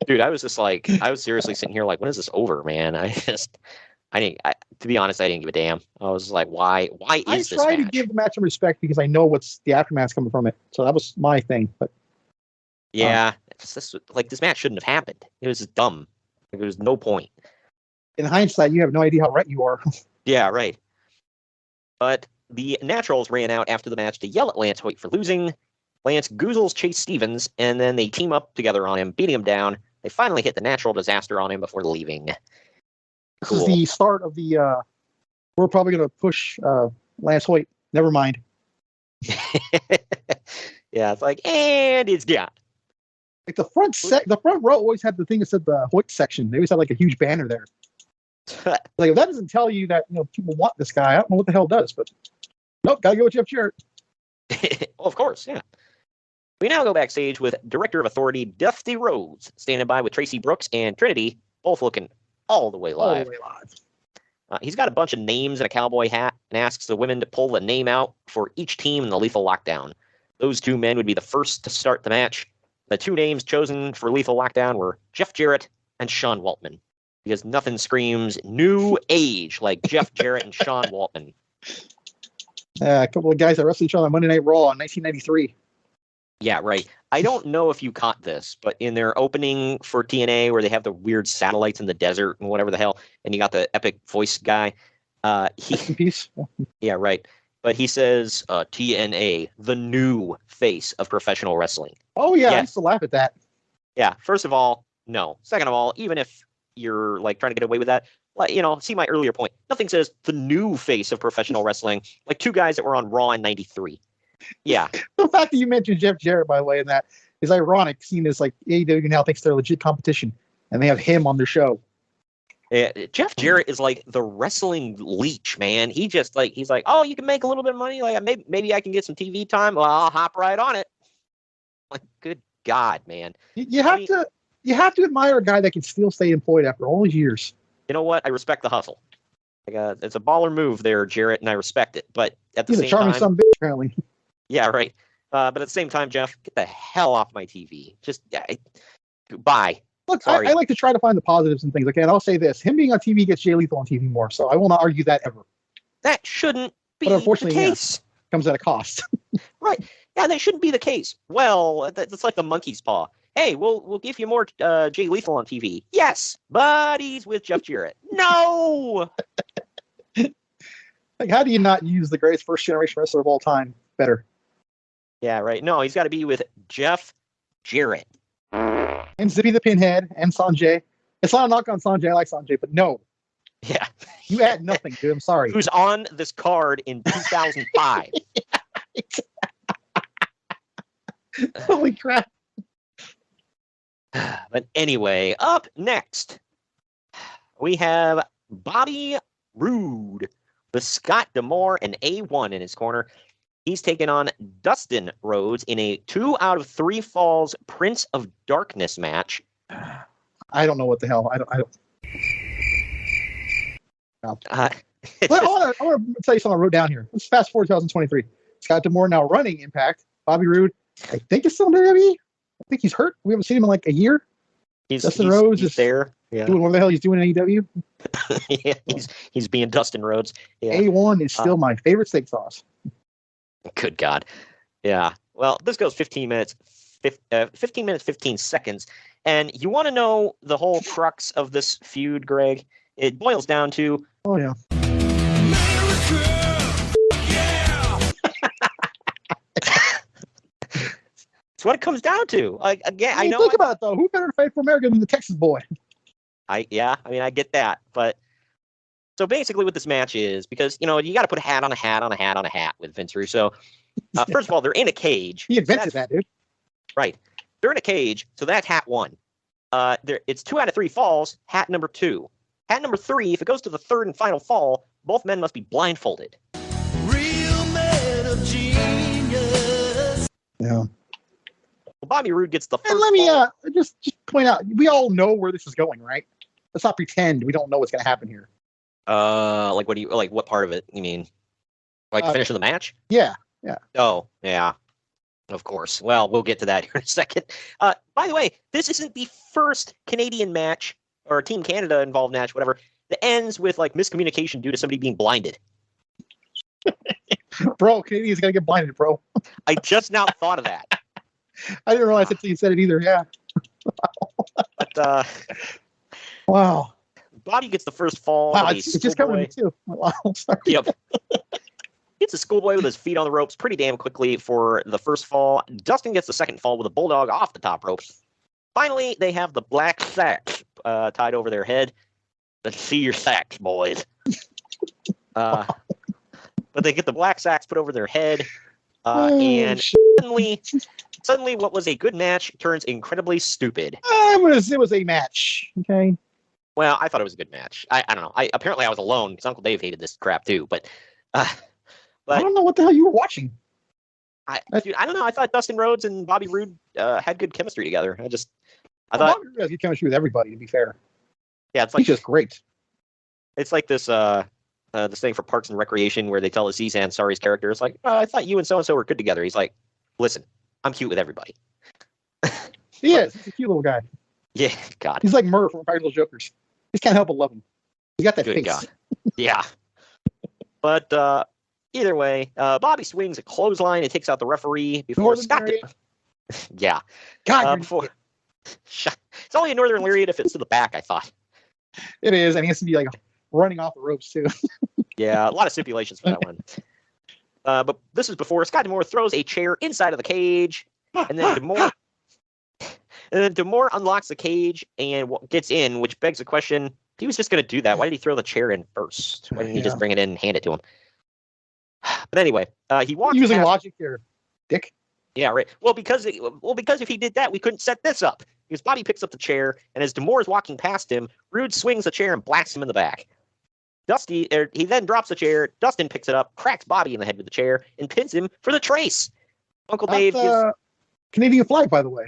Dude, I was seriously sitting here like, when is this over, man? To be honest, I didn't give a damn. I was like, why is this match? I try to give the match some respect because I know what's the aftermath's coming from it. So that was my thing. But yeah, this match shouldn't have happened. It was dumb. There was no point. In hindsight, you have no idea how right you are. Yeah, right. But the Naturals ran out after the match to yell at Lance Hoyt for losing. Lance goozles Chase Stevens, and then they team up together on him, beating him down. They finally hit the Natural Disaster on him before leaving. Cool. This is the start of the, we're probably going to push Lance Hoyt. Never mind. Yeah, it's like, and it's gone. Like the front row always had the thing that said the Hoyt section. They always had like a huge banner there. Like if that doesn't tell you that people want this guy, I don't know what the hell does. But nope, gotta go with Jeff Jarrett. Well, of course, yeah. We now go backstage with Director of Authority Dusty Rhodes standing by with Tracy Brooks and Trinity, both looking all the way live. He's got a bunch of names in a cowboy hat and asks the women to pull the name out for each team in the Lethal Lockdown. Those 2 men would be the first to start the match. The 2 names chosen for Lethal Lockdown were Jeff Jarrett and Sean Waltman, because nothing screams new age like Jeff Jarrett and Sean Waltman. A couple of guys that wrestled each other on Monday Night Raw in 1993. Yeah, right. I don't know if you caught this, but in their opening for TNA, where they have the weird satellites in the desert and whatever the hell, and you got the epic voice guy, Peace. yeah, right. But he says TNA, the new face of professional wrestling. Oh yeah, I used to laugh at that. Yeah. First of all, no. Second of all, even if you're like trying to get away with that, like, see my earlier point. Nothing says the new face of professional wrestling like 2 guys that were on Raw in '93. Yeah. The fact that you mentioned Jeff Jarrett, by the way, and that is ironic, seeing as like AEW now thinks they're legit competition, and they have him on their show. Jeff Jarrett is like the wrestling leech, man. He just he's like, oh, you can make a little bit of money. Like maybe I can get some TV time. Well, I'll hop right on it. Like, good God, man. You have to admire a guy that can still stay employed after all these years. You know what? I respect the hustle. Like, it's a baller move there, Jarrett, and I respect it. But at the He's same a charming time, son of a bitch, apparently. Yeah, right. But at the same time, Jeff, get the hell off my TV. Just bye. Look, I like to try to find the positives and things. Okay, and I'll say this: him being on TV gets Jay Lethal on TV more. So I will not argue that ever. That shouldn't be But unfortunately, the case. Comes at a cost. Right. Yeah, that shouldn't be the case. Well, that's like the monkey's paw. Hey, we'll give you more Jay Lethal on TV. Yes, but he's with Jeff Jarrett. No. Like, how do you not use the greatest first generation wrestler of all time better? Yeah, right. No, he's got to be with Jeff Jarrett. And Zippy the Pinhead and Sanjay. It's not a knock on Sanjay. I like Sanjay, but no. Yeah. You add nothing, dude. I'm sorry. Who's on this card in 2005. Holy crap. But anyway, up next, we have Bobby Roode with Scott D'Amore and A1 in his corner. He's taking on Dustin Rhodes in a 2 out of 3 falls Prince of Darkness match. I don't know what the hell. I don't. No. I want to tell you something I wrote down here. Let's fast forward 2023. Scott D'Amore now running Impact. Bobby Roode, I think, is still in WWE. I think he's hurt. We haven't seen him in like a year. Dustin Rhodes is there. Yeah. Doing what the hell he's doing in AEW. Yeah, he's being Dustin Rhodes. Yeah. A1 is still my favorite steak sauce. Good God. Yeah. Well, this goes 15 minutes, 15 seconds. And you want to know the whole crux of this feud, Greg? It boils down to... Oh, yeah. It's what it comes down to. Like, again, I know... Think about it, though. Who better fight for America than the Texas boy? I get that. But... So basically what this match is, because, you got to put a hat on a hat on a hat on a hat with Vince Russo. First of all, they're in a cage. He invented that, dude. Right. They're in a cage, so that's hat 1. It's 2 out of 3 falls, hat number 2. Hat number 3, if it goes to the 3rd and final fall, both men must be blindfolded. Real man of genius. Yeah. Well, Bobby Roode gets the first And let me fall. just point out, we all know where this is going, right? Let's not pretend we don't know what's going to happen here. Like what part of it you mean? Like the finish of the match? Yeah. Oh, yeah. Of course. Well, we'll get to that here in a second. By the way, this isn't the first Canadian match or Team Canada involved match, whatever, that ends with like miscommunication due to somebody being blinded. Bro, Canadians got to get blinded, bro. I just now thought of that. I didn't realize until you said it either. Yeah. But Wow. Bobby gets the first fall. Wow, with it's just coming to me too. Wow, sorry. Yep. Gets a schoolboy with his feet on the ropes pretty damn quickly for the first fall. Dustin gets the second fall with a bulldog off the top rope. Finally, they have the black sacks tied over their head. Let's see your sacks, boys. But they get the black sacks put over their head. And suddenly what was a good match turns incredibly stupid. It was a match. Okay. Well, I thought it was a good match. I don't know. Apparently I was alone because Uncle Dave hated this crap too. But I don't know what the hell you were watching. I don't know. I thought Dustin Rhodes and Bobby Roode had good chemistry together. I thought Bobby Roode has good chemistry with everybody. To be fair, yeah, it's like he's just great. It's like this thing for Parks and Recreation where they tell Aziz Ansari's character, it's like, I thought you and so and so were good together. He's like, listen, I'm cute with everybody. He is. He's a cute little guy. Yeah, God. He's like Murph from Practical Jokers. Just can't help but love him. He got that Good face. God. Yeah. But either way, Bobby swings a clothesline and takes out the referee before Northern Scott. Lariat. Yeah. God, Before it's only a Northern Lariat if it's to the back, I thought. it is, and he has to be like running off the ropes too. Yeah, a lot of stipulations for that one. But this is before Scott D'Amore throws a chair inside of the cage, and then D'Amore unlocks the cage and gets in, which begs the question: he was just going to do that. Why did he throw the chair in first? Why didn't he just bring it in and hand it to him? But anyway, he walks Using past. logic here, Dick. Yeah, right. Well, because if he did that, we couldn't set this up. Because Bobby picks up the chair, and as D'Amore is walking past him, Roode swings the chair and blasts him in the back. He then drops the chair. Dustin picks it up, cracks Bobby in the head with the chair, and pins him for the trace. Uncle Dave gives... Canadian flag, by the way.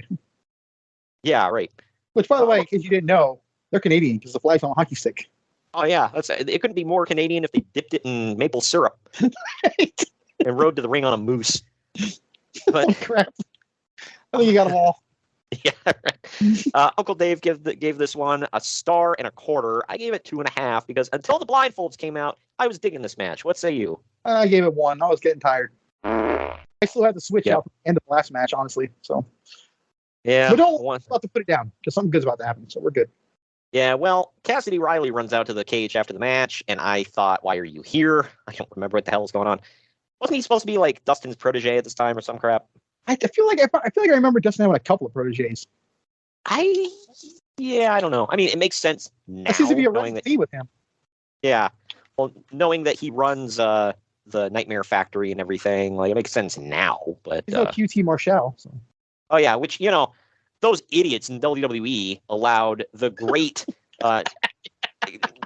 Yeah, right. Which, by the way, in case you didn't know, they're Canadian because the flag's on a hockey stick. Oh, yeah. It couldn't be more Canadian if they dipped it in maple syrup and rode to the ring on a moose. But Oh, crap. I think you got them all. yeah, right. Uncle Dave gave this one a 1.25. I gave it 2.5 because until the blindfolds came out, I was digging this match. What say you? I gave it 1. I was getting tired. I still had to switch out at the end of the last match, honestly. So, Yeah, but don't about to put it down because something good's about to happen. So we're good. Yeah, well, Cassidy Riley runs out to the cage after the match, and I thought, why are you here? I don't remember what the hell is going on. Wasn't he supposed to be like Dustin's protege at this time or some crap? I feel like I remember Dustin having a couple of proteges. I don't know. I mean, it makes sense now. That seems to be a knowing that, with him. yeah, well, knowing that he runs the Nightmare Factory and everything, like it makes sense now. But He's no QT Marshall. So. oh yeah, which those idiots in WWE allowed the great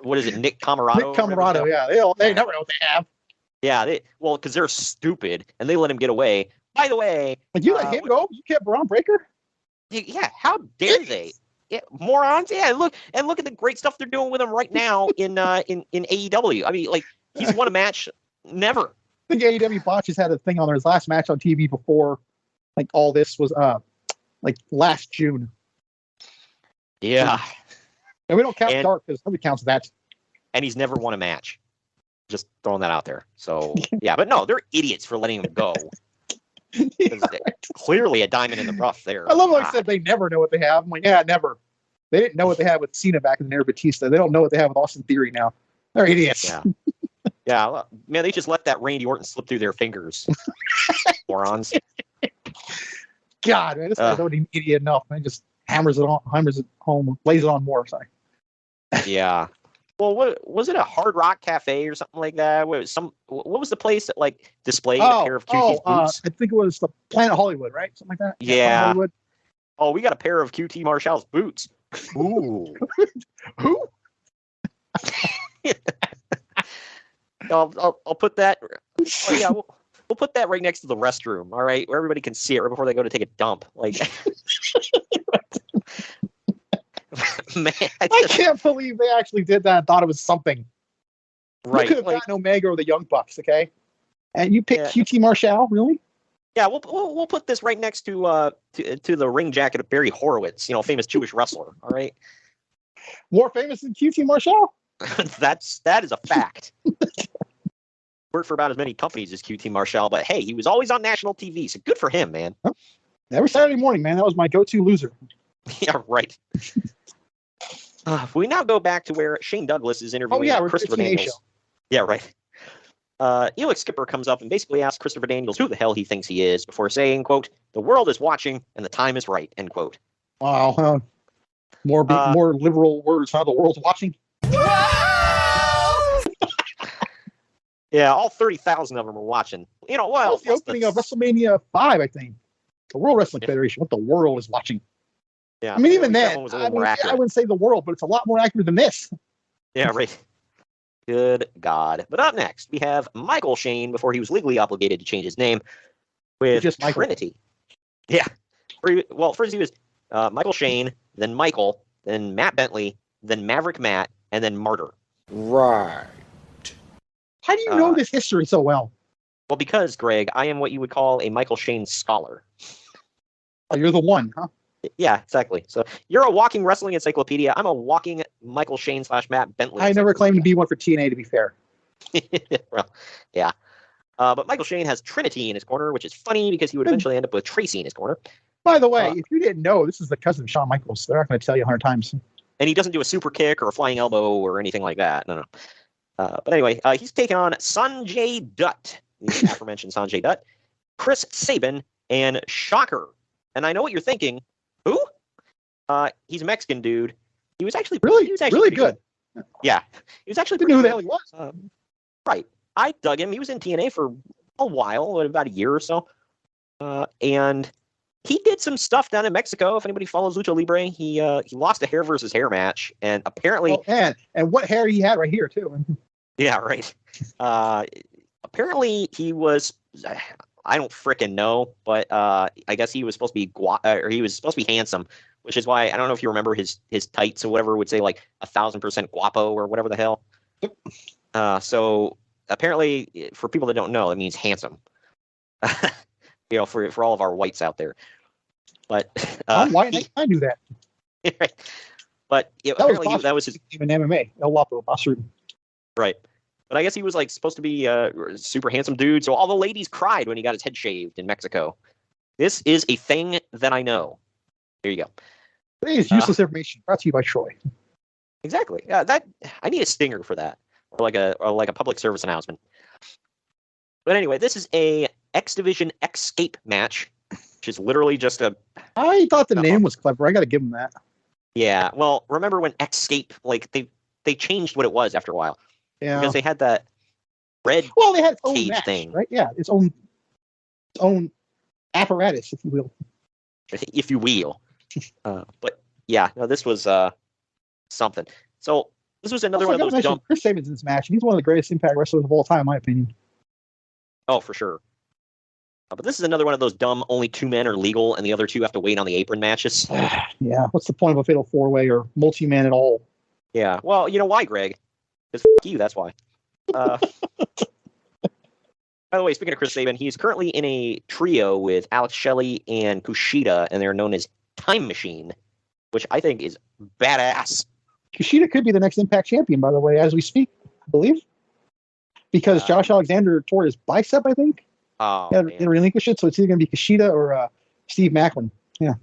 what is it, Nick Camarado? Nick Camarado, yeah, they never know what they have. Yeah, because they're stupid and they let him get away. By the way, like you let him go, you kept Braun Breaker. Yeah, how dare they? Yeah, morons. Yeah, look at the great stuff they're doing with him right now in AEW. I mean, like he's won a match. Never. I think AEW Botches had a thing on his last match on TV before, like all this was like last June. Yeah, and we don't count Dark because nobody counts that. And he's never won a match. Just throwing that out there. So yeah, but no, they're idiots for letting him go. Clearly a diamond in the rough there. I love how I said they never know what they have. I'm like, yeah, never. They didn't know what they had with Cena back in the era Batista. They don't know what they have with Austin Theory now. They're idiots. Yeah. Yeah, well, man, they just let that Randy Orton slip through their fingers. Morons. God, man, this guy's already an idiot enough. Man, just hammers it home, lays it on more. Sorry. Yeah. Well, what was it? A Hard Rock Cafe or something like that? What was the place that like displayed a pair of QT's boots? I think it was the Planet Hollywood, right? Something like that. Yeah. Hollywood. Oh, we got a pair of QT Marshall's boots. Ooh. Who? I'll put that. Oh, yeah, we'll put that right next to the restroom. All right, where everybody can see it right before they go to take a dump. Like, man, I can't believe they actually did that and thought it was something. Right, you could have gotten Omega or the Young Bucks, okay? And you picked QT Marshall, really? Yeah, we'll put this right next to the ring jacket of Barry Horowitz, famous Jewish wrestler. All right, more famous than QT Marshall. that is a fact. Worked for about as many companies as QT Marshall, but hey, he was always on national TV, so good for him, man. Every Saturday morning, man, that was my go-to loser. Yeah, right. We now go back to where Shane Douglas is interviewing Christopher Daniels. Yeah, right. Elix Skipper comes up and basically asks Christopher Daniels who the hell he thinks he is before saying, quote, "The world is watching and the time is right," end quote. Wow. More liberal words, huh? The world's watching. Yeah, all 30,000 of them are watching. Well, the opening of WrestleMania 5, I think. The World Wrestling Federation, what the world is watching. Yeah, I mean, even then, I wouldn't say the world, but it's a lot more accurate than this. Yeah, right. Good God. But up next, we have Michael Shane before he was legally obligated to change his name with just Trinity. Yeah. First he was Michael Shane, then Michael, then Matt Bentley, then Maverick Matt, and then Martyr. Right. How do you know this history so well? Well, because, Greg, I am what you would call a Michael Shane scholar. Oh, you're the one, huh? Yeah, exactly. So you're a walking wrestling encyclopedia. I'm a walking Michael Shane / Matt Bentley. I never claimed to be one for TNA, to be fair. Well, yeah. But Michael Shane has Trinity in his corner, which is funny because he would eventually end up with Tracy in his corner. By the way, if you didn't know, this is the cousin of Shawn Michaels. They're not going to tell you 100 times. And he doesn't do a super kick or a flying elbow or anything like that. No. But anyway, he's taking on Sanjay Dutt, the aforementioned Sanjay Dutt, Chris Sabin, and Shocker. And I know what you're thinking. Who? He's a Mexican dude. He was actually really good. Yeah, he was actually Didn't know who the hell he was. Right. I dug him. He was in TNA for a while, about a year or so. And he did some stuff down in Mexico. If anybody follows Lucha Libre, he lost a hair versus hair match, and apparently, and what hair he had right here too. Yeah, right. Apparently, he was. I don't frickin' know, but I guess he was supposed to be he was supposed to be handsome, which is why I don't know if you remember his tights or whatever would say like 1,000% guapo or whatever the hell. So apparently, for people that don't know, it means handsome. For all of our whites out there. But I'm white. I knew that. Right. But apparently that was his even MMA. El Guapo, Boston. Right. But I guess he was like supposed to be a super handsome dude, so all the ladies cried when he got his head shaved in Mexico. This is a thing that I know. There you go. Today's useless information brought to you by Troy. Exactly. Yeah, that I need a stinger for that, or like a public service announcement. But anyway, this is a X Division Escape match, which is literally just a. I thought the name was clever. I got to give him that. Yeah. Well, remember when Escape, like they changed what it was after a while. Yeah. Because they had that red they had its own cage match, thing, right? Yeah, its own apparatus, if you will. If you will. But yeah, no, this was something. So this was another one of those dumb. Chris Sabin's in this match, and he's one of the greatest Impact wrestlers of all time, in my opinion. Oh, for sure. But this is another one of those dumb. Only 2 men are legal, and the other 2 have to wait on the apron matches. Yeah, what's the point of a fatal 4-way or multi-man at all? Yeah, well, you know why, Greg? Because you, that's why. By the way, speaking of Chris Sabin, he's currently in a trio with Alex Shelley and Kushida, and they're known as Time Machine, which I think is badass. Kushida could be the next Impact champion, by the way, as we speak, I believe. Because Josh Alexander tore his bicep, I think. Oh, and relinquished it, so it's either going to be Kushida or Steve Macklin. Yeah.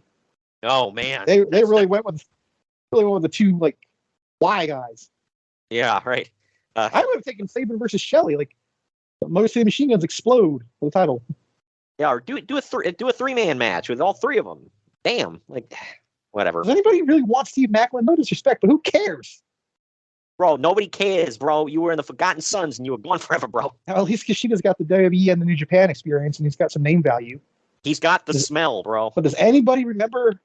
Oh, man. They really went with the 2, like, Y guys. Yeah, right. I would have taken Sabin versus Shelley. Like, Motor City Machine Guns explode for the title. Yeah, or do a 3-man match with all 3 of them. Damn, like, whatever. Does anybody really want Steve Macklin? No disrespect, but who cares? Bro, nobody cares, bro. You were in the Forgotten Sons and you were gone forever, bro. Well, at least Kushida's got the WWE and the New Japan experience, and he's got some name value. He's got the smell, bro. But does anybody remember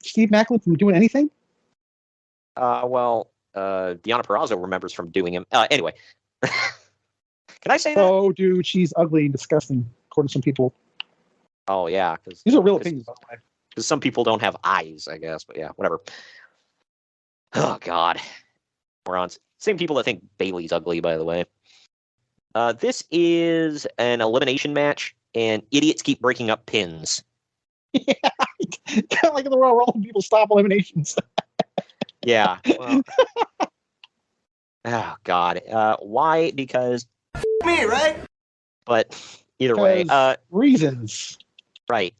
Steve Macklin from doing anything? Well, Deonna Purrazzo remembers from doing him. Anyway. Can I say that? Oh, dude, she's ugly and disgusting, according to some people. Oh, yeah. These are real opinions, by the way. Because some people don't have eyes, I guess. But yeah, whatever. Oh, God. Morons. Same people that think Bailey's ugly, by the way. This is an elimination match, and idiots keep breaking up pins. Yeah, kind of like in the Royal Rumble, people stop eliminations. Yeah. Well, oh, God. Why? Because... Me, right? But either way. Reasons. Right.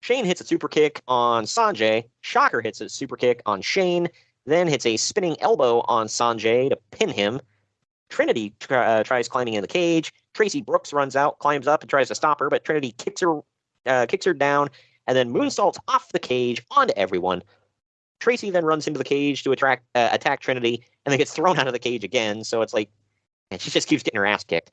Shane hits a super kick on Sanjay. Shocker hits a super kick on Shane. Then hits a spinning elbow on Sanjay to pin him. Trinity tries climbing in the cage. Tracy Brooks runs out, climbs up, and tries to stop her, but Trinity kicks her down, and then moonsaults off the cage onto everyone. Tracy then runs into the cage to attack Trinity, and then gets thrown out of the cage again. So it's like, and she just keeps getting her ass kicked.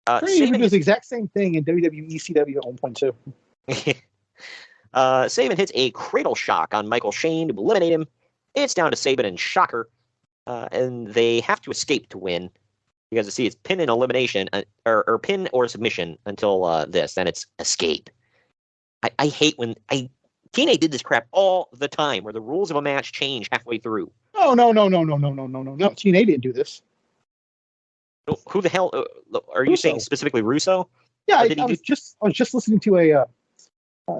Trinity does the exact same thing in WWE CW at 1.2. Sabin hits a cradle shock on Michael Shane to eliminate him. It's down to Sabin and Shocker, and they have to escape to win. You guys see it's pin and elimination, or pin or submission until this. Then it's escape. I hate when TNA did this crap all the time, where the rules of a match change halfway through. No. TNA didn't do this. Who the hell are you saying specifically? Russo? Yeah, I was just listening to a.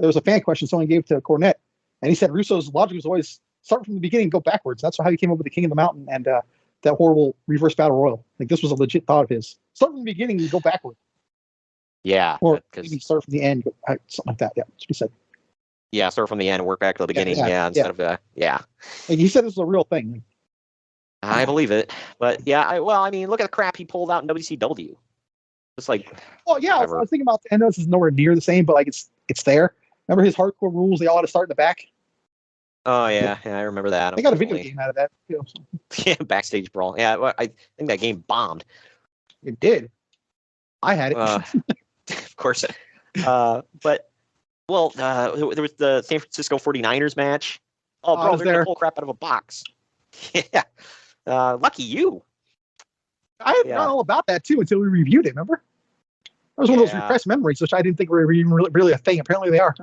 There was a fan question someone gave to Cornette, and he said Russo's logic was always start from the beginning, and go backwards. That's how he came up with the King of the Mountain and that horrible reverse battle royal. Like this was a legit thought of his. Start from the beginning and go backwards. Yeah, or maybe start from the end, something like that. Yeah, that's what he said. Yeah, start from the end and work back to the beginning. Instead of yeah. Like he said this was a real thing. I believe it, but yeah. I mean, look at the crap he pulled out in WCW. It's like, well, yeah. I was thinking about, and this is nowhere near the same, but like it's there. Remember his hardcore rules? They all had to start in the back. Oh yeah, I remember that. They got a video game out of that too. Yeah, backstage brawl. Yeah, well, I think that game bombed. It did. I had it. Of course. But there was the San Francisco 49ers match. Oh, bro, they're gonna pull crap out of a box. Yeah. Lucky you. I had known all about that too until we reviewed it. Remember? That was one of those repressed memories, which I didn't think were even really a thing. Apparently, they are.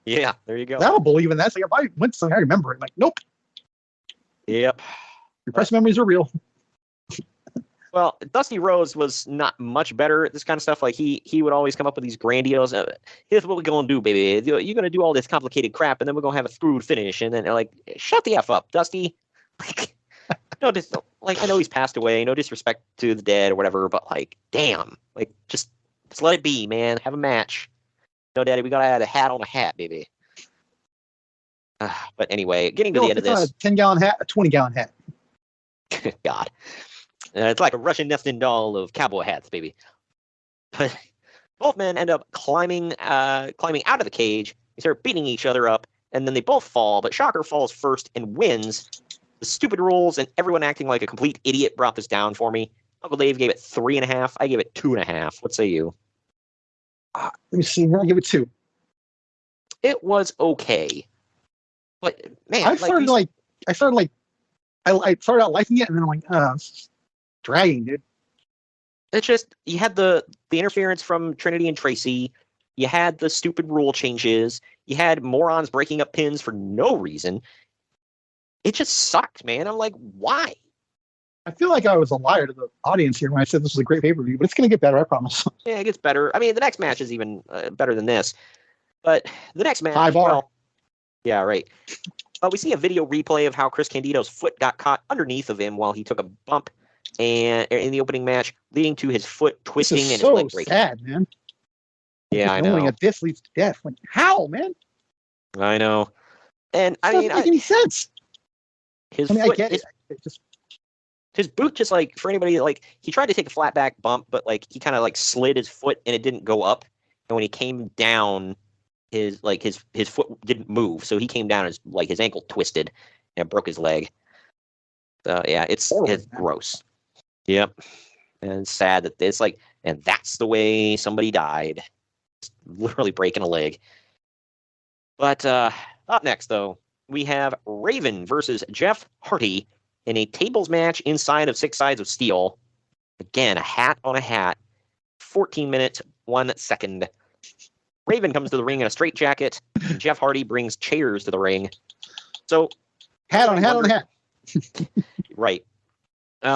Yeah, there you go. I don't believe in that. So if I went to something, I remember it. Like, nope. Yep. Repressed memories are real. Well, Dusty Rhodes was not much better at this kind of stuff. Like he would always come up with these grandiose. Here's what we're gonna do, baby. You're gonna do all this complicated crap, and then we're gonna have a screwed finish. And then like, shut the f up, Dusty. Like, no, like I know he's passed away. No disrespect to the dead or whatever, but like, damn, like just let it be, man. Have a match. No, Daddy, we gotta add a hat on a hat, baby. But anyway, getting to the end of this, a 10-gallon hat, a 20-gallon hat. God. It's like a Russian nesting doll of cowboy hats, baby. But both men end up climbing out of the cage. They start beating each other up, and then they both fall. But Shocker falls first and wins. The stupid rules and everyone acting like a complete idiot brought this down for me. Uncle Dave gave it 3.5. I gave it 2.5. What say you? Let me see. I'll give it 2. It was okay, but man, I started out liking it, and then I'm like, it's dragging, dude. It's just you had the interference from Trinity and Tracy. You had the stupid rule changes. You had morons breaking up pins for no reason. It just sucked, man. I'm like, why? I feel like I was a liar to the audience here when I said this was a great pay-per-view, but it's going to get better, I promise. Yeah, it gets better. I mean, the next match is even better than this. But the next match, high bar. Well, yeah, right. We see a video replay of how Chris Candido's foot got caught underneath of him while he took a bump and in the opening match, leading to his foot twisting and his leg breaking. Sad, man. Yeah, I know. Knowing a disc leads to death. Like, how, man? I know. And it doesn't make any sense. His foot, I get it. His boot, just like for anybody, like he tried to take a flat back bump, but like he kind of like slid his foot and it didn't go up. And when he came down, his foot didn't move, so he came down his ankle twisted and broke his leg. Yeah, it's gross. Yep, and it's sad that it's like, and that's the way somebody died, literally breaking a leg. But up next, though, we have Raven versus Jeff Hardy in a tables match inside of 6 sides of steel. Again, a hat on a hat. 14 minutes, 1 second. Raven comes to the ring in a straitjacket. Jeff Hardy brings chairs to the ring. So, hat on hat. Right.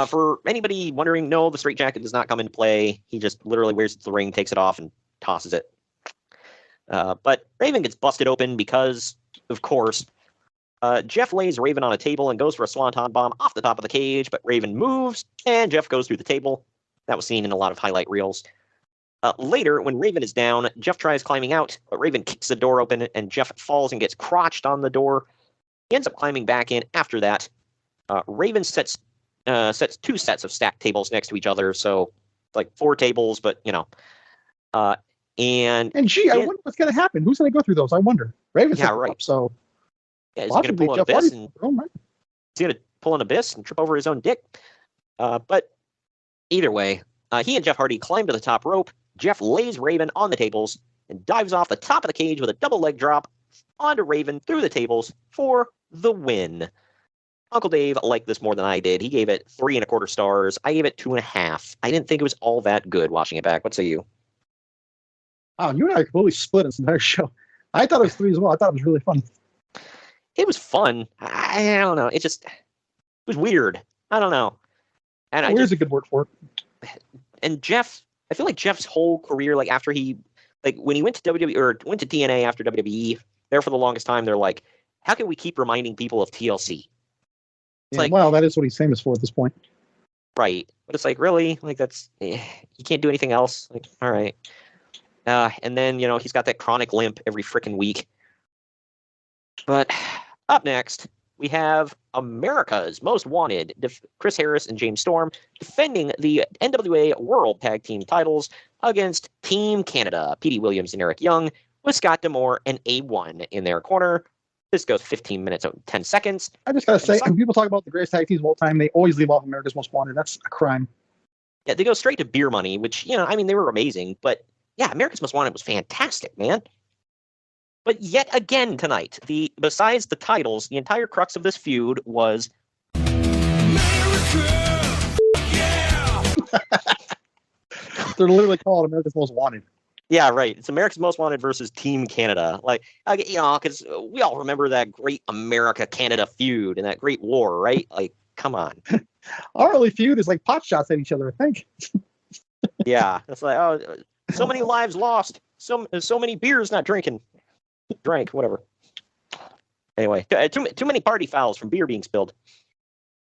For anybody wondering, no, the straitjacket does not come into play. He just literally wears it to the ring, takes it off, and tosses it. But Raven gets busted open because, of course, Jeff lays Raven on a table and goes for a swanton bomb off the top of the cage, but Raven moves, and Jeff goes through the table. That was seen in a lot of highlight reels. Later, when Raven is down, Jeff tries climbing out, but Raven kicks the door open, and Jeff falls and gets crotched on the door. He ends up climbing back in after that. Raven sets 2 sets of stacked tables next to each other, so like 4 tables, but you know. And gee, I wonder what's going to happen. Who's going to go through those? I wonder. Raven's right. Up, so yeah, he's going to pull an abyss and he's going to pull an abyss and trip over his own dick. But either way, he and Jeff Hardy climb to the top rope. Jeff lays Raven on the tables and dives off the top of the cage with a double leg drop onto Raven through the tables for the win. Uncle Dave liked this more than I did. He gave it 3.25 stars. I gave it 2.5. I didn't think it was all that good watching it back. What say you? Oh, you and I completely split this entire show. I thought it was 3 as well. I thought it was really fun. It was fun. I don't know. It was weird. I don't know. And Weird's a good word for it. And Jeff, I feel like Jeff's whole career, like after he, like when he went to WWE or went to TNA after WWE, there for the longest time, they're like, how can we keep reminding people of TLC? It's like, well, that is what he's famous for at this point. Right. But it's like, really? Like, you can't do anything else? Like, all right. And then, he's got that chronic limp every freaking week. But up next, we have America's Most Wanted, Chris Harris and James Storm, defending the NWA World Tag Team Titles against Team Canada, Petey Williams and Eric Young, with Scott D'Amore and A1 in their corner. This goes 15 minutes and 10 seconds. I just got to say, when people talk about the greatest tag teams of all time, they always leave off America's Most Wanted. That's a crime. Yeah, they go straight to Beer Money, which, they were amazing. But, yeah, America's Most Wanted was fantastic, man. But yet again tonight, besides the titles, the entire crux of this feud was America, yeah. They're literally called America's Most Wanted. Yeah, right. It's America's Most Wanted versus Team Canada. Like, because we all remember that great America-Canada feud and that great war, right? Like, come on. Our early feud is like pot shots at each other, I think. Yeah, it's like, so many lives lost, so many beers not drank, whatever. Anyway, too many party fouls from beer being spilled.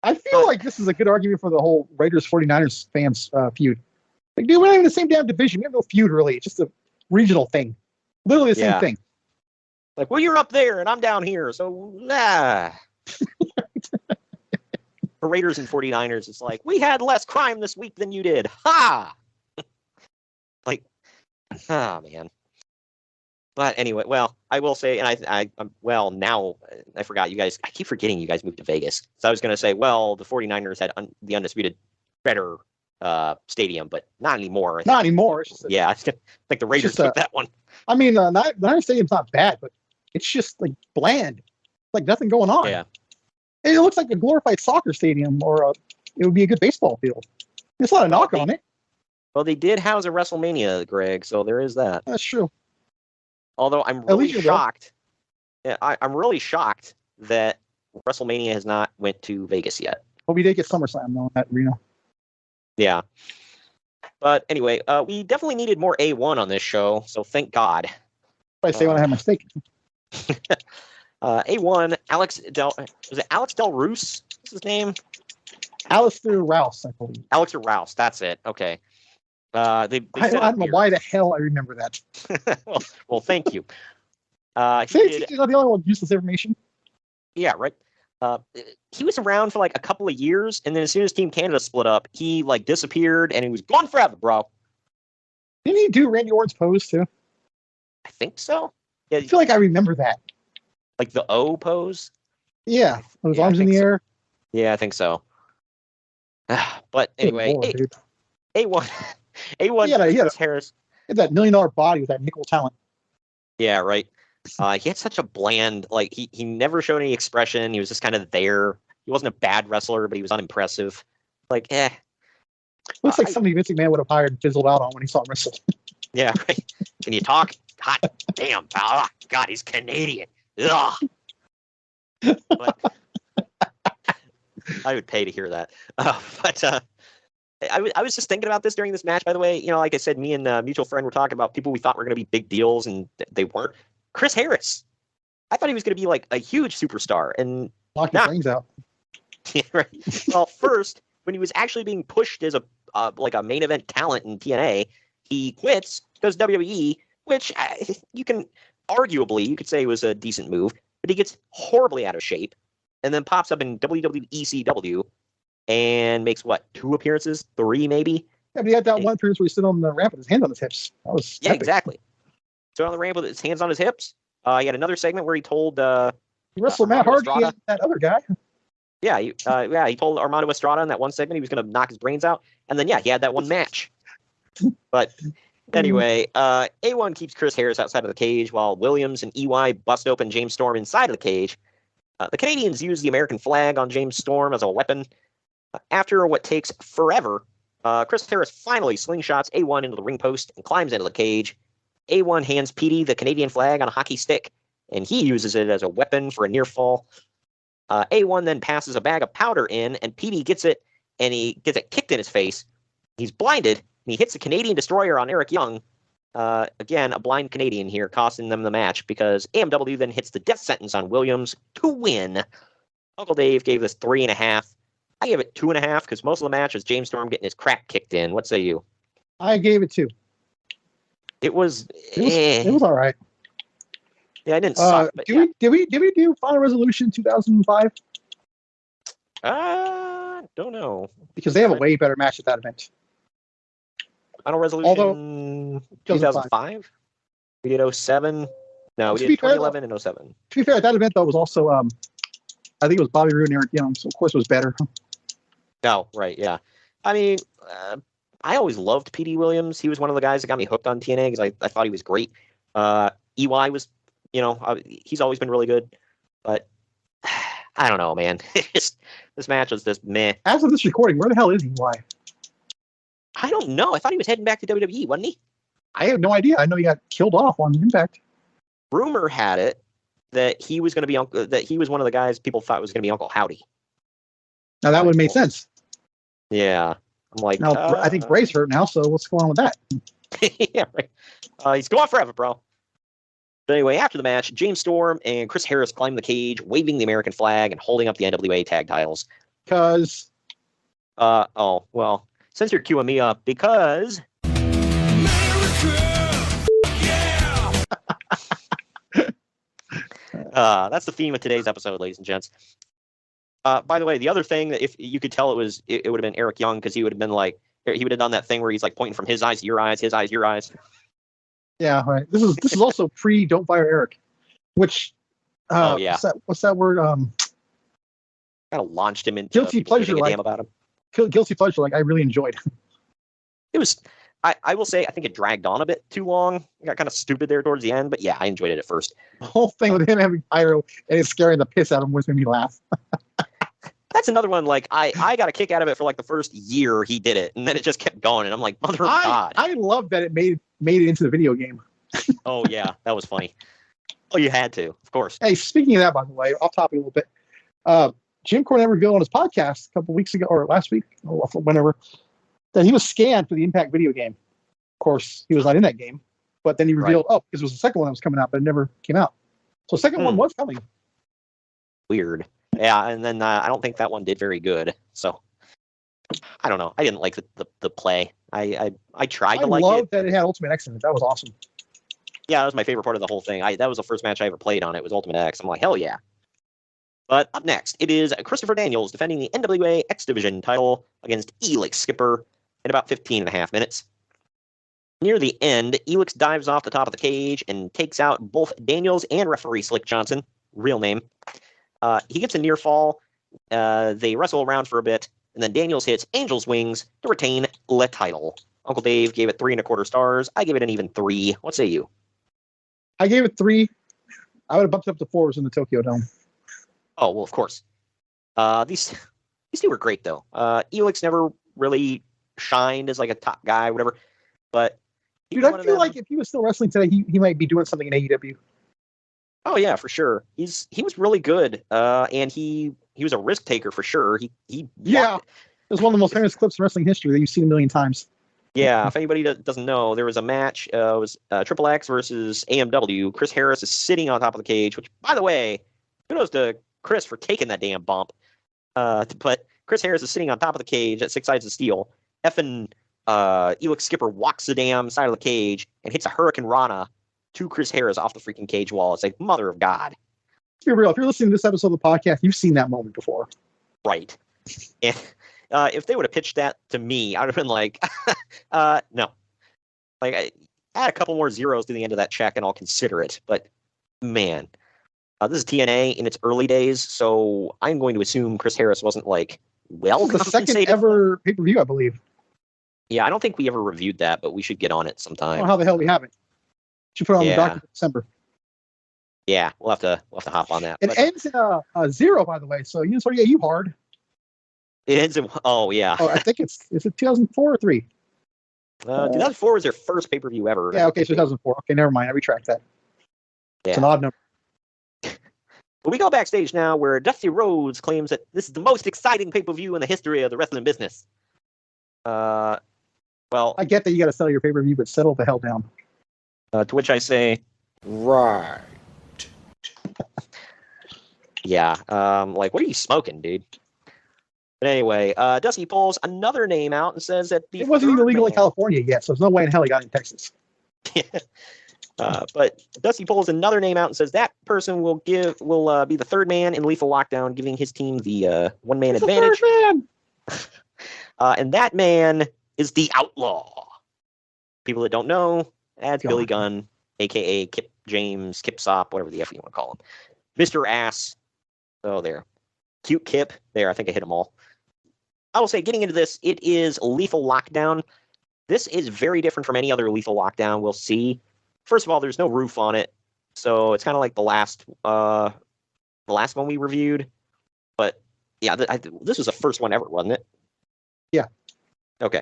I feel like this is a good argument for the whole Raiders 49ers fans feud. Like, dude, we're not even the same damn division. We have no feud, really. It's just a regional thing. Literally the same thing. Like, well, you're up there and I'm down here, so For Raiders and 49ers, it's like, we had less crime this week than you did. Ha! Like, man. But anyway, well, I will say, and now I forgot you guys. I keep forgetting you guys moved to Vegas. So I was going to say, well, the 49ers had the undisputed better stadium, but not anymore. Not anymore. I think the Raiders took that one. I mean, the Niners stadium's not bad, but it's just like bland. Like nothing going on. Yeah. It looks like a glorified soccer stadium, or it would be a good baseball field. There's not a knock on it. Well, they did house a WrestleMania, Greg, so there is that. That's true. Although I'm really shocked. Yeah, I'm really shocked that WrestleMania has not went to Vegas yet. But we did get SummerSlam though in that arena. Yeah. But anyway, we definitely needed more A1 on this show, so thank God. I say when I have my steak. A1, Alex Del Roos? What's his name? Alistair Rouse, I believe. Alistair Rouse, that's it. Okay. I don't know why the hell I remember that. well, thank you. You're not the only one who used this information. Yeah, right. He was around for like a couple of years, and then as soon as Team Canada split up, he like disappeared, and he was gone forever, bro. Didn't he do Randy Orton's pose too? I think so. Yeah, I feel like I remember that. Like the O pose? Yeah, with his arms in the air. Yeah, I think so. But anyway, A1. A1 he had Harris. He had that $1 million body with that nickel talent. Yeah, right. He had such a bland, like he never showed any expression. He was just kind of there. He wasn't a bad wrestler, but he was unimpressive. Like, Looks like somebody Vince McMahon would have hired and fizzled out on when he saw him wrestle. Yeah, right. Can you talk? Hot damn, pal. Oh, God, he's Canadian. Ugh. But, I would pay to hear that. I was just thinking about this during this match, by the way. Like I said, me and a mutual friend were talking about people we thought were going to be big deals, and they weren't. Chris Harris. I thought he was going to be like a huge superstar, and knock his brains out. Yeah, right. Well, first, when he was actually being pushed as a main event talent in TNA, he quits, goes to WWE, which you could say was a decent move, but he gets horribly out of shape, and then pops up in WWECW and makes 2 appearances, 3 maybe. Yeah, but he had that one appearance where he stood on the ramp with his hands on his hips. That was epic. Exactly. Stood on the ramp with his hands on his hips. He had another segment where he told he wrestled Matt Hardy and that other guy. Yeah, he told Armando Estrada in that one segment he was going to knock his brains out, and then he had that one match. But anyway, A1 keeps Chris Harris outside of the cage while Williams and EY bust open James Storm inside of the cage. The Canadians use the American flag on James Storm as a weapon. After what takes forever, Chris Harris finally slingshots A1 into the ring post and climbs into the cage. A1 hands Petey the Canadian flag on a hockey stick, and he uses it as a weapon for a near fall. A1 then passes a bag of powder in, and Petey gets it, and he gets it kicked in his face. He's blinded, and he hits the Canadian Destroyer on Eric Young. Again, a blind Canadian here, costing them the match, because AMW then hits the death sentence on Williams to win. Uncle Dave gave this 3.5. I gave it 2.5, because most of the match was James Storm getting his crap kicked in. What say you? I gave it 2. It was all right. Yeah, I didn't suck. But did we do Final Resolution 2005? Don't know. Because they have a way better match at that event. Final Resolution 2005? We did 07. No, we did 2011 and 07. To be fair, that event though was also I think it was Bobby Roode and Eric Young, so of course it was better. Oh, right, yeah. I mean, I always loved Petey Williams. He was one of the guys that got me hooked on TNA because I thought he was great. EY was, he's always been really good. But I don't know, man. This match was just meh. As of this recording, where the hell is EY? I don't know. I thought he was heading back to WWE, wasn't he? I have no idea. I know he got killed off on Impact. Rumor had it that he was going to be that he was one of the guys people thought was going to be Uncle Howdy. Now that would make sense. Yeah, I'm like, now I think Bray's hurt now, so what's going on with that? Yeah, right. He's gone forever, bro. But anyway, after the match, James Storm and Chris Harris climb the cage, waving the American flag and holding up the NWA tag titles. Because, since you're queuing me up, because that's the theme of today's episode, ladies and gents. By the way, the other thing that if you could tell it would have been Eric Young, because he would have been like, he would have done that thing where he's like pointing from his eyes to your eyes, his eyes, your eyes. Yeah, right. This is also pre Don't Fire Eric, which what's that word? Kind of launched him into guilty pleasure. Like, about him. Guilty pleasure. Like I really enjoyed. It was. I will say I think it dragged on a bit too long. It got kind of stupid there towards the end, but yeah, I enjoyed it at first. The whole thing with him having pyro and it scaring the piss out of him was making me laugh. That's another one. Like I got a kick out of it for like the first year he did it, and then it just kept going. And I'm like, mother of God! I love that it made it into the video game. Oh yeah, that was funny. Oh, you had to, of course. Hey, speaking of that, by the way, off topic a little bit. Jim Cornette revealed on his podcast a couple weeks ago or last week, or whenever, that he was scanned for the Impact video game. Of course, he was not in that game, but then he revealed, because it was the second one that was coming out, but it never came out. So the second one was coming. Weird. Yeah, and then I don't think that one did very good. So I don't know. I didn't like the play. I tried to like it. I love that it had Ultimate X in it. That was awesome. Yeah, that was my favorite part of the whole thing. That was the first match I ever played on it. Was Ultimate X. I'm like, hell yeah. But up next, it is Christopher Daniels defending the NWA X Division title against Elix Skipper in about 15.5 minutes. Near the end, Elix dives off the top of the cage and takes out both Daniels and referee Slick Johnson, real name. He gets a near fall. They wrestle around for a bit, and then Daniels hits Angel's Wings to retain the title. Uncle Dave gave it 3.25 stars. I gave it an even 3. What say you? I gave it 3. I would have bumped it up to 4s in the Tokyo Dome. Oh, well, of course. These two were great, though. Elix never really shined as like a top guy, whatever. But dude, I feel like if he was still wrestling today, he might be doing something in AEW. Oh yeah, for sure. He was really good, and he was a risk taker for sure. It was one of the most famous clips in wrestling history that you've seen a million times. Yeah, if anybody doesn't know, there was a match. It was Triple X versus AMW. Chris Harris is sitting on top of the cage, which, by the way, kudos to Chris for taking that damn bump. But Chris Harris is sitting on top of the cage at 6 sides of steel. Effing Elix Skipper walks the damn side of the cage and hits a Hurricane Rana to Chris Harris off the freaking cage wall. It's like, mother of God. To be real, if you're listening to this episode of the podcast, you've seen that moment before. Right. And if they would have pitched that to me, I would have been like, no. Like, add a couple more zeros to the end of that check and I'll consider it. But, man, this is TNA in its early days, so I'm going to assume Chris Harris wasn't, like, well the second ever pay-per-view, I believe. Yeah, I don't think we ever reviewed that, but we should get on it sometime. I don't know how the hell we haven't. Should put it on the docket in December. Yeah, we'll have to hop on that. It ends in a 0, by the way, so you sort of get you hard. It ends in, oh yeah. I think is it 2004 or 3? 2004 was their first pay-per-view ever. Yeah, okay, so 2004. Okay, never mind. I retract that. It's an Yeah. odd number. But we go backstage now where Dusty Rhodes claims that this is the most exciting pay-per-view in the history of the wrestling business. Well, I get that you got to sell your pay-per-view, but settle the hell down. to which I say, Right. yeah, like, what are you smoking, dude? But anyway, Dusty pulls another name out and says that It wasn't even legal in California yet, so there's no way in hell he got it in Texas. But Dusty pulls another name out and says that person will be the third man in Lethal Lockdown, giving his team the one-man advantage. Man. And that man is the Outlaw. People that don't know, that's Billy Gunn, a.k.a. Kip James, Kip Sop, whatever the F you want to call him. Mr. Ass. Oh, there. Cute Kip. There, I think I hit them all. I will say, getting into this, it is Lethal Lockdown. This is very different from any other Lethal Lockdown we'll see. First of all, there's no roof on it, so it's kind of like the last one we reviewed. But yeah, this was the first one ever, wasn't it? Yeah. Okay.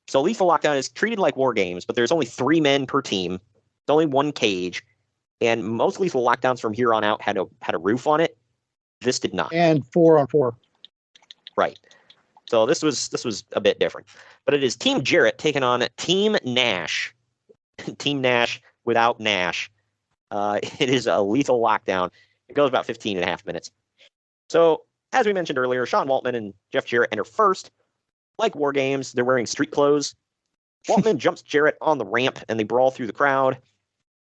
So Lethal Lockdown is treated like War Games, but there's only 3 men per team. It's only 1 cage, and most Lethal Lockdowns from here on out had a roof on it. This did not. And 4-on-4. Right. So this was a bit different. But it is Team Jarrett taking on Team Nash. Team Nash without Nash. It is a Lethal Lockdown. It goes about 15 and a half minutes. So, as we mentioned earlier, Sean Waltman and Jeff Jarrett enter first. Like War Games, they're wearing street clothes. Waltman jumps Jarrett on the ramp, and they brawl through the crowd.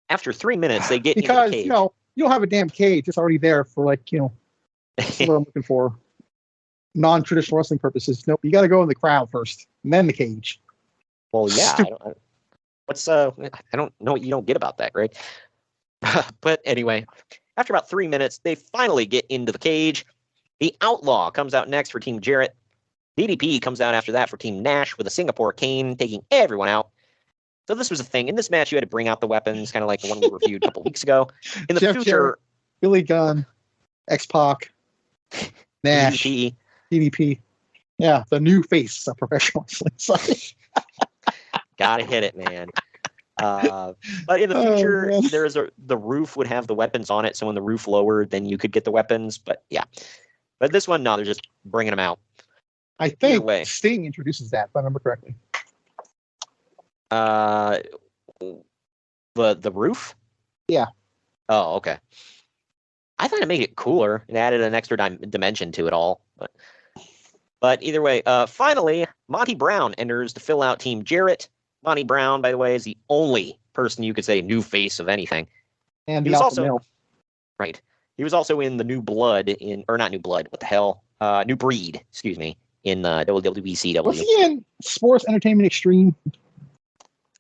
After 3 minutes, they get into the cage. You don't have a damn cage. It's already there for, like, that's what I'm looking for. Non-traditional wrestling purposes. Nope, you got to go in the crowd first, and then the cage. Well, yeah. I don't know what you don't get about that, Greg. But anyway, after about 3 minutes, they finally get into the cage. The Outlaw comes out next for Team Jarrett. DDP comes out after that for Team Nash with a Singapore cane, taking everyone out. So this was a thing. In this match, you had to bring out the weapons, kind of like the one we reviewed a couple weeks ago. In the Jeff future, Jarrett, Billy Gunn, X-Pac, Nash, DDP. Yeah, the new face of professional wrestling. Sorry. Gotta hit it, man. But in the future, the roof would have the weapons on it. So when the roof lowered, then you could get the weapons. But yeah. But this one, no, they're just bringing them out. I think Sting introduces that, if I remember correctly. The roof? Yeah. Oh, okay. I thought it made it cooler and added an extra dimension to it all. But either way, finally, Monty Brown enters to fill out Team Jarrett. Monty Brown, by the way, is the only person you could say new face of anything. And he was also right. He was also in the New Blood not New Blood. What the hell? New Breed. Excuse me. In WWECW. Was he in Sports Entertainment Extreme?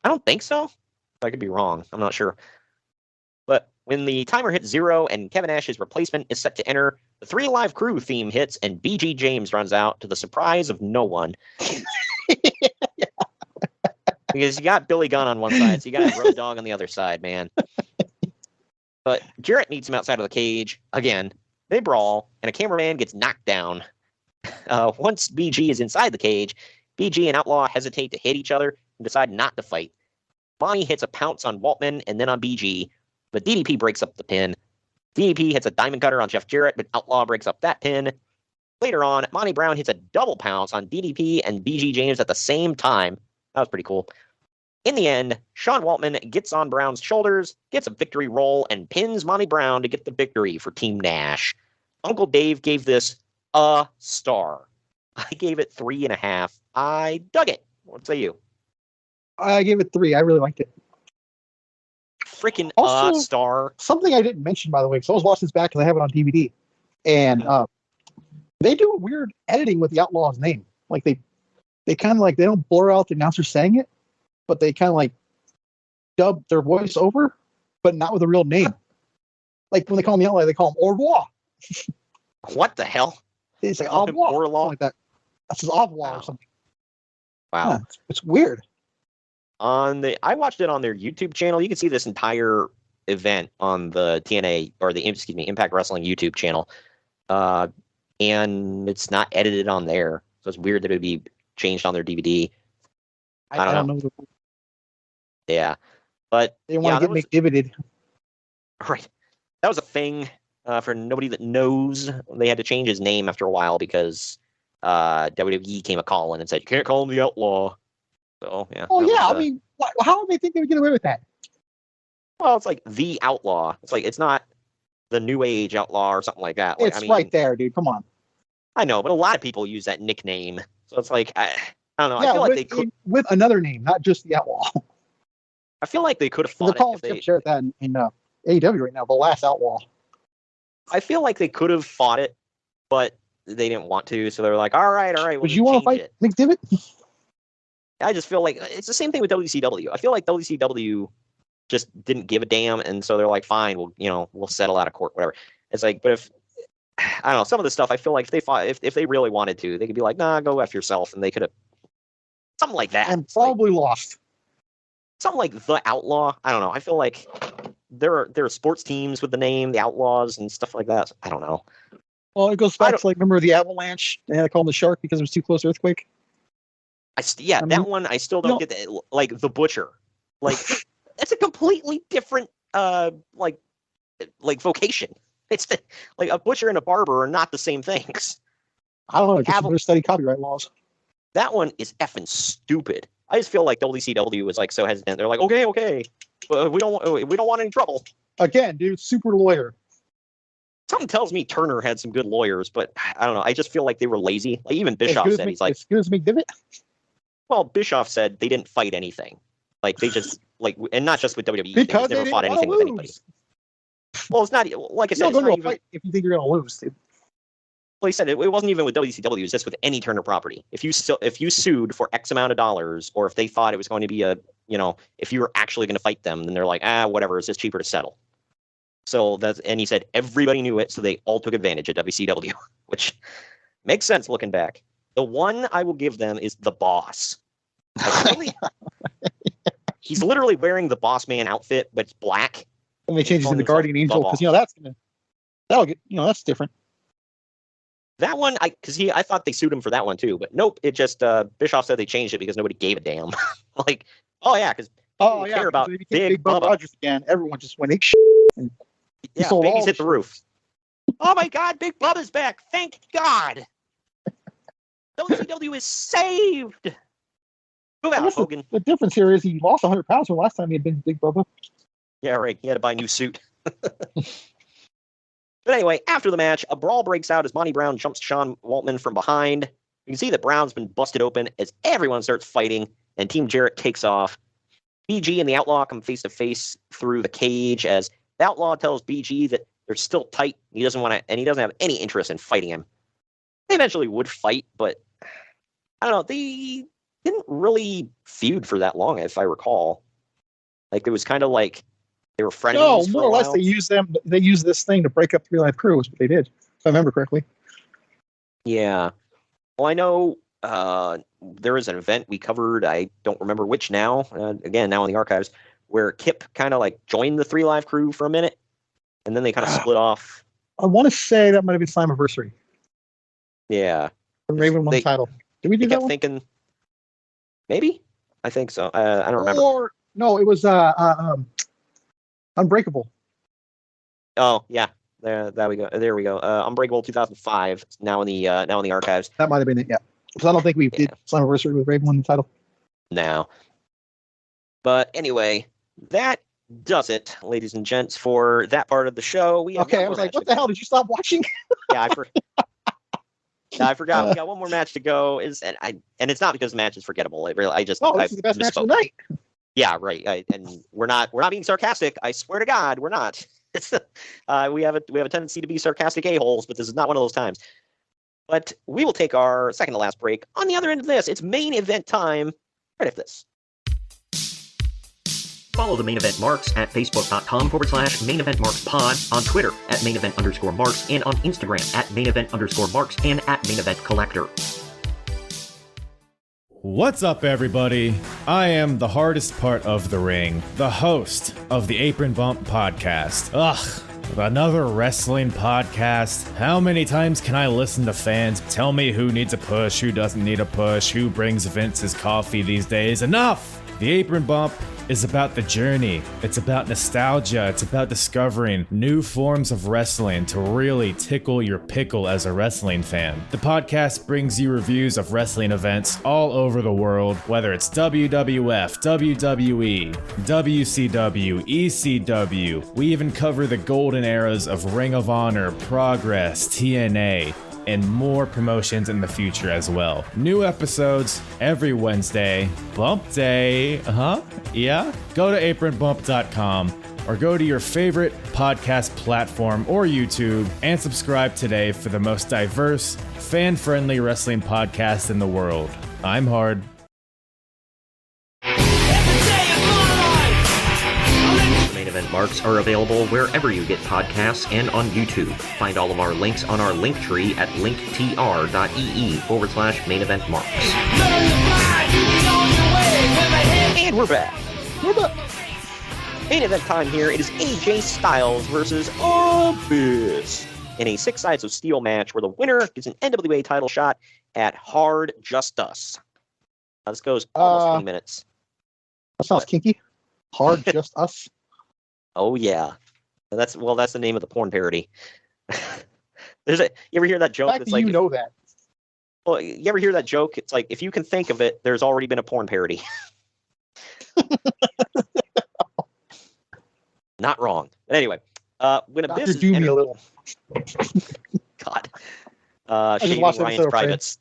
I don't think so. I could be wrong. I'm not sure. But when the timer hits 0 and Kevin Nash's replacement is set to enter, the 3 Alive Crew theme hits and BG James runs out to the surprise of no one. Because you got Billy Gunn on one side, so you got Road Dogg on the other side, man. But Jarrett meets him outside of the cage. Again, they brawl, and a cameraman gets knocked down. Once BG is inside the cage, BG and Outlaw hesitate to hit each other and decide not to fight. Monty hits a pounce on Waltman and then on BG, but DDP breaks up the pin. DDP hits a diamond cutter on Jeff Jarrett, but Outlaw breaks up that pin. Later on, Monty Brown hits a double pounce on DDP and BG James at the same time. That was pretty cool. In the end, Sean Waltman gets on Brown's shoulders, gets a victory roll, and pins Monty Brown to get the victory for Team Nash. Uncle Dave gave this a star. I gave it 3.5. I dug it. What say you? I gave it 3. I really liked it. Freaking Also, star. Something I didn't mention, by the way, because I was watching this back because I have it on DVD. And they do weird editing with the Outlaw's name. Like they kind of like, they don't blur out the announcer saying it, but they kind of like dub their voice over, but not with a real name. Like when they call him the Outlaw, they call him Au revoir. What the hell? It's like Au revoir. Orlaw? Something like that. That's his Au revoir or something. Wow. Yeah, it's weird. I watched it on their YouTube channel. You can see this entire event on the TNA or Impact Wrestling YouTube channel. And it's not edited on there. So it's weird that it would be changed on their DVD. I don't know. know. Yeah, but They want to get McDivited. Right. That was a thing for nobody that knows. They had to change his name after a while because WWE came a calling and said, you can't call him the Outlaw. So, yeah. Oh, yeah. I mean, how do they think they would get away with that? Well, it's like the Outlaw. It's like, it's not the New Age Outlaw or something like that. Like, It's right there, dude. Come on. I know, but a lot of people use that nickname. So it's like, I don't know. Yeah, I feel like they could. With another name, not just the Outlaw. I feel like they could have They're fought calling it. If Jeff Jarrett that in AEW right now, the last Outlaw. I feel like they could have fought it, but they didn't want to. So they're like, all right. Would you want to fight McDivitt? I just feel like it's the same thing with WCW. I feel like WCW just didn't give a damn, and so they're like, fine, we'll settle out of court, whatever. It's like, but if I don't know, some of the stuff I feel like if they fought, if they really wanted to, they could be like, nah, go F yourself, and they could have something like that. And probably lost. Something like the Outlaw. I don't know. I feel like there are sports teams with the name the Outlaws and stuff like that. I don't know. Well, it goes back to remember the Avalanche? They had to call them the Shark because it was too close to Earthquake. That one I still don't get. Like the Butcher, like it's a completely different like vocation. It's like a butcher and a barber are not the same things. I don't know. Because they're study copyright laws. That one is effing stupid. I just feel like WCW was like so hesitant. They're like, okay, we don't want any trouble. Again, dude, super lawyer. Something tells me Turner had some good lawyers, but I don't know. I just feel like they were lazy. Like even Bischoff said, he's like, as good as McDivitt. Well, Bischoff said they didn't fight anything. Like they just and not just with WWE. Because they never fought anything with anybody. Well, it's not like I said. Go to a fight if you think you're going to lose, dude. Well, he said it wasn't even with WCW. It was just with any Turner property. If you sued for X amount of dollars, or if they thought it was going to be if you were actually going to fight them, then they're like, whatever. It's just cheaper to settle. So and he said everybody knew it, so they all took advantage of WCW, which makes sense looking back. The one I will give them is the Boss. He's literally wearing the Boss Man outfit, but it's black. And they changed it to the Guardian Angel because that'll get that's different. That one, I thought they sued him for that one too, but nope. It just Bischoff said they changed it because nobody gave a damn. Like, because care about Big Bubba Rogers again. Everyone just went and babies hit the roof. Oh my God, Big Bubba's back! Thank God. WCW is saved. Move out, Hogan. The difference here is he lost 100 pounds from last time he had been Big Bubba. Yeah, right. He had to buy a new suit. But anyway, after the match, a brawl breaks out as Monty Brown jumps Sean Waltman from behind. You can see that Brown's been busted open as everyone starts fighting, and Team Jarrett takes off. BG and the Outlaw come face to face through the cage as the Outlaw tells BG that they're still tight. He doesn't have any interest in fighting him. They eventually would fight, but I don't know. They didn't really feud for that long, if I recall. Like it was kind of like they were frenemies. No, more or less they used this thing to break up Three Live Crew, is what they did, if I remember correctly. Yeah. Well, I know there is an event we covered. I don't remember which now. Again, now in the archives, where Kip kind of like joined the Three Live Crew for a minute, and then they kind of split off. I want to say that might have been Slammiversary. Yeah. When Raven won the title. Did we do that one? Thinking, maybe? I think so. I don't remember. Or no, it was Unbreakable. Oh yeah, there we go. There we go. Unbreakable 2005. Now in the archives. That might have been it. Yeah, because I don't think we did Slammiversary with Raven winning the title. No. But anyway, that does it, ladies and gents, for that part of the show. I was like, what the hell? Did you stop watching? Yeah, I forgot. We got one more match to go. And it's not because the match is forgettable. This is the best match of the night. Yeah, right. And we're not being sarcastic. I swear to God, we're not. It's we have a tendency to be sarcastic a-holes, but this is not one of those times. But we will take our second to last break. On the other end of this, it's main event time. Right after this. Follow the Main Event Marks at Facebook.com/Main Event Marks Pod, on Twitter at Main Event _Marks, and on Instagram at Main Event _Marks and at Main Event Collector. What's up, everybody? I am the hardest part of the ring, the host of the Apron Bump podcast. Ugh, Another wrestling podcast. How many times can I listen to fans tell me who needs a push, who doesn't need a push, who brings Vince's coffee these days? Enough! The Apron Bump is about the journey. It's about nostalgia. It's about discovering new forms of wrestling to really tickle your pickle as a wrestling fan. The podcast brings you reviews of wrestling events all over the world, whether it's WWF, WWE, WCW, ECW. We even cover the golden eras of Ring of Honor, Progress, TNA, and more promotions in the future as well. New episodes every Wednesday. Bump Day. Yeah? Go to apronbump.com or go to your favorite podcast platform or YouTube and subscribe today for the most diverse, fan-friendly wrestling podcast in the world. I'm Hard. Main event marks are available wherever you get podcasts and on YouTube. Find all of our links on our link tree at linktr.ee/main event marks. And we're back. Main event time here. It is AJ Styles versus Abyss in a 6 sides of steel match where the winner gets an NWA title shot at Hard Just Us. This goes almost 20 minutes. That sounds kinky. Hard Just Us. Oh yeah, that's the name of the porn parody. You ever hear that joke? It's like you know that. Well, you ever hear that joke? It's like if you can think of it, there's already been a porn parody. Not wrong. But anyway, when Abyss do me a little. God. I just Shady watched Ryan's episode, Privates.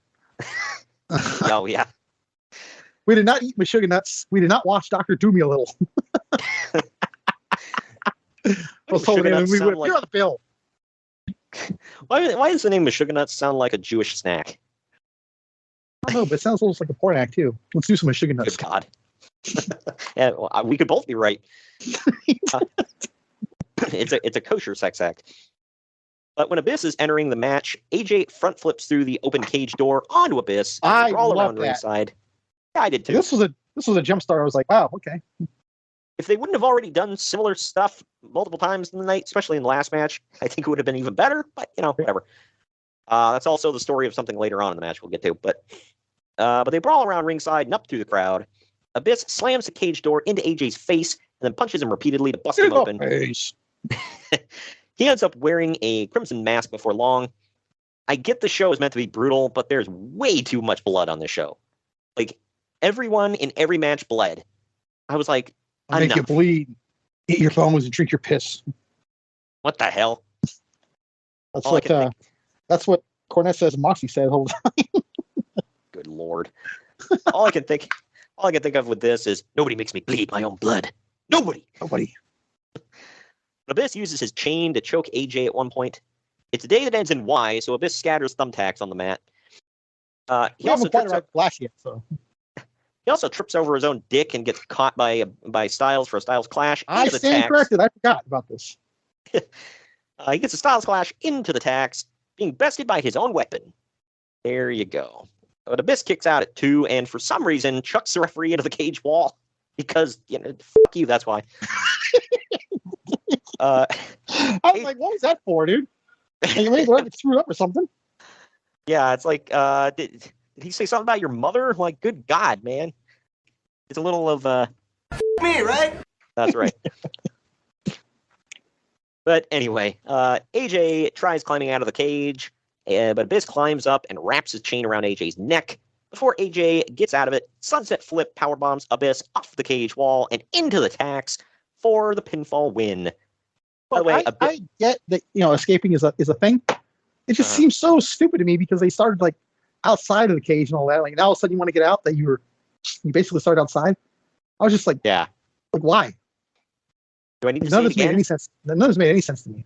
Oh yeah. We did not eat Meshuggah nuts. We did not watch Dr. Do Me a Little. I was told we would like... You're on the bill. Why does the name Meshuggah nuts sound like a Jewish snack? I don't know, but it sounds almost like a porn act too. Let's do some Meshuggah nuts. Good God. Yeah, well, we could both be right. It's a kosher sex act. But when Abyss is entering the match, AJ front flips through the open cage door onto Abyss. I all love around that. ringside. Yeah, I did too. This was a jump start. I was like, wow, okay. If they wouldn't have already done similar stuff multiple times in the night, especially in the last match, I think it would have been even better. But whatever. That's also the story of something later on in the match we'll get to. But they brawl around ringside and up through the crowd. Abyss slams the cage door into AJ's face and then punches him repeatedly to bust him open. He ends up wearing a crimson mask before long. I get the show is meant to be brutal, but there's way too much blood on this show. Like, everyone in every match bled. I was like, I'll make you bleed, eat your bones, and drink your piss. What the hell? That's what Cornette says and Moxie said the whole time. Good Lord. All I can think of with this is nobody makes me bleed my own blood. Nobody. Abyss uses his chain to choke AJ at one point. It's a day that ends in Y, so Abyss scatters thumbtacks on the mat. He also trips over his own dick and gets caught by Styles for a Styles clash. I stand corrected. I forgot about this. He gets a Styles clash into the tax, being bested by his own weapon. There you go. But Abyss kicks out at 2, and for some reason chucks the referee into the cage wall because fuck you. That's why. I was like, what was that for, dude? You made the screwed up or something? Yeah, it's like, did he say something about your mother? Like, good God, man. It's a little of me, right? That's right. But anyway, AJ tries climbing out of the cage, but Abyss climbs up and wraps his chain around AJ's neck. Before AJ gets out of it, sunset flip powerbombs Abyss off the cage wall and into the tax for the pinfall win. By the way, I get that escaping is a thing. It just seems so stupid to me because they started like outside of the cage and all that. Like now all of a sudden you want to get out, that you basically started outside. I was just like, yeah, like why? Do I need to none say of it this made any sense? None of this made any sense to me.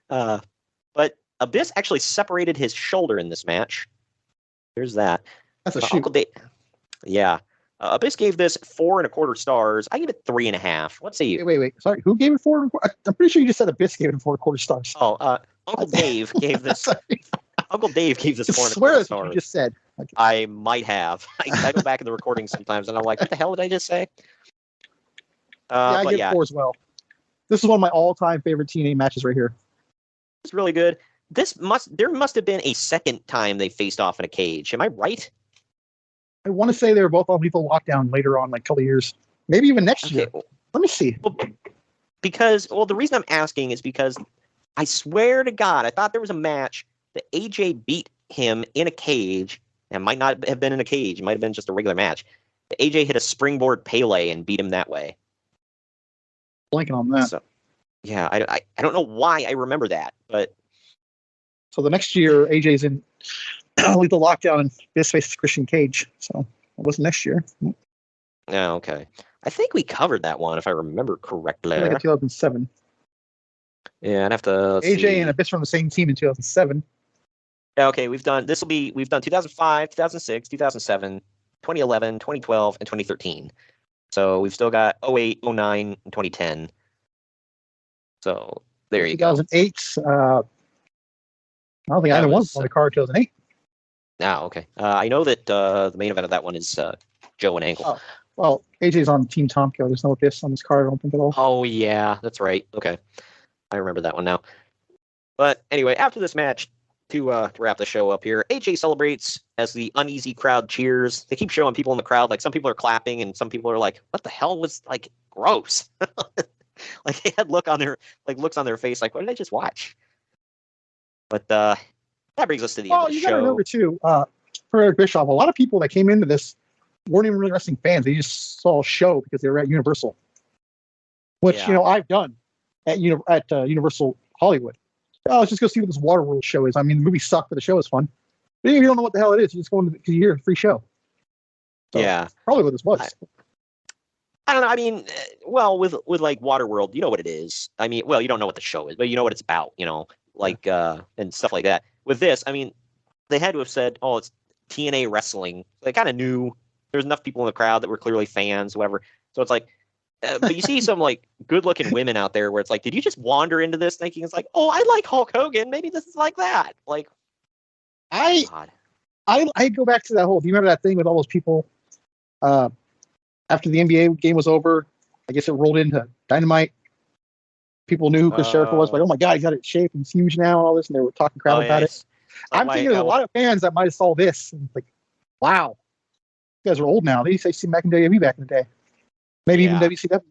But Abyss actually separated his shoulder in this match. There's that. That's a shoot. Uncle Dave. Yeah. Abyss gave this 4.25 stars. I give it 3.5. What say you? Wait. Sorry, who gave it 4? I'm pretty sure you just said Abyss gave it 4.25 stars. Oh, Uncle Dave gave this. Uncle Dave gave this 4.25 stars. Swear that's what you just said. Okay. I might have. I go back in the recording sometimes, and I'm like, what the hell did I just say? I give 4 as well. This is one of my all-time favorite TNA matches right here. It's really good. There must have been a second time they faced off in a cage. Am I right? I want to say they were both on Lethal Lockdown later on, like a couple of years. Maybe even next year. Let me see. Well, the reason I'm asking is because I swear to God, I thought there was a match that AJ beat him in a cage. It might not have been in a cage. It might have been just a regular match. AJ hit a springboard Pele and beat him that way. Blanking on that. So, yeah, I don't know why I remember that, but so the next year AJ's in Lethal Lockdown and this faces Christian Cage. So it was next year. Oh, okay. I think we covered that one if I remember correctly. I think in 2007. Yeah, I'd have to. AJ and Abyss from the same team in 2007. Yeah, okay, we've done 2005, 2006, 2007, 2011, 2012, and 2013. So we've still got 08, 09, and 2010. So there you go. 2008. I don't think either one's on the card 2008. Oh, okay. I know that the main event of that one is Joe and Angle. Oh, well, AJ's on Team Tomko. There's no Abyss on this card, I don't think at all. Oh, yeah, that's right. Okay. I remember that one now. But anyway, after this match, to wrap the show up here, AJ celebrates as the uneasy crowd cheers. They keep showing people in the crowd, like some people are clapping and some people are like, what the hell was, like, gross. Like they had looks on their face like, what did I just watch? But that brings us to the end of the you show. gotta remember too, for Eric Bischoff, a lot of people that came into this weren't even really wrestling fans. They just saw a show because they were at Universal, which I've done at Universal Hollywood. Oh, let's just go see what this Waterworld show is. I mean, the movie sucked, but the show is fun. But if you don't know what the hell it is, you just go because you hear a free show. So, yeah, probably what this was. I don't know. I mean, well, with like Waterworld, you know what it is. I mean, well, you don't know what the show is, but you know what it's about. Like and stuff like that. With this, I mean, they had to have said, "Oh, it's TNA wrestling." They kind of knew there was enough people in the crowd that were clearly fans, whatever. So it's like, but you see some like good-looking women out there where it's like, did you just wander into this thinking it's like, oh, I like Hulk Hogan, maybe this is like that? Like, I go back to that whole. Do you remember that thing with all those people? After the NBA game was over, I guess it rolled into Dynamite. People knew who Chris Jericho was, like, oh my God, he got it shaped, he's huge now, and all this, and they were talking crowd about it. I'm thinking there's a lot of fans that might have saw this and like, wow, you guys are old now. They used to see back in WWE back in the day. Maybe even WCW.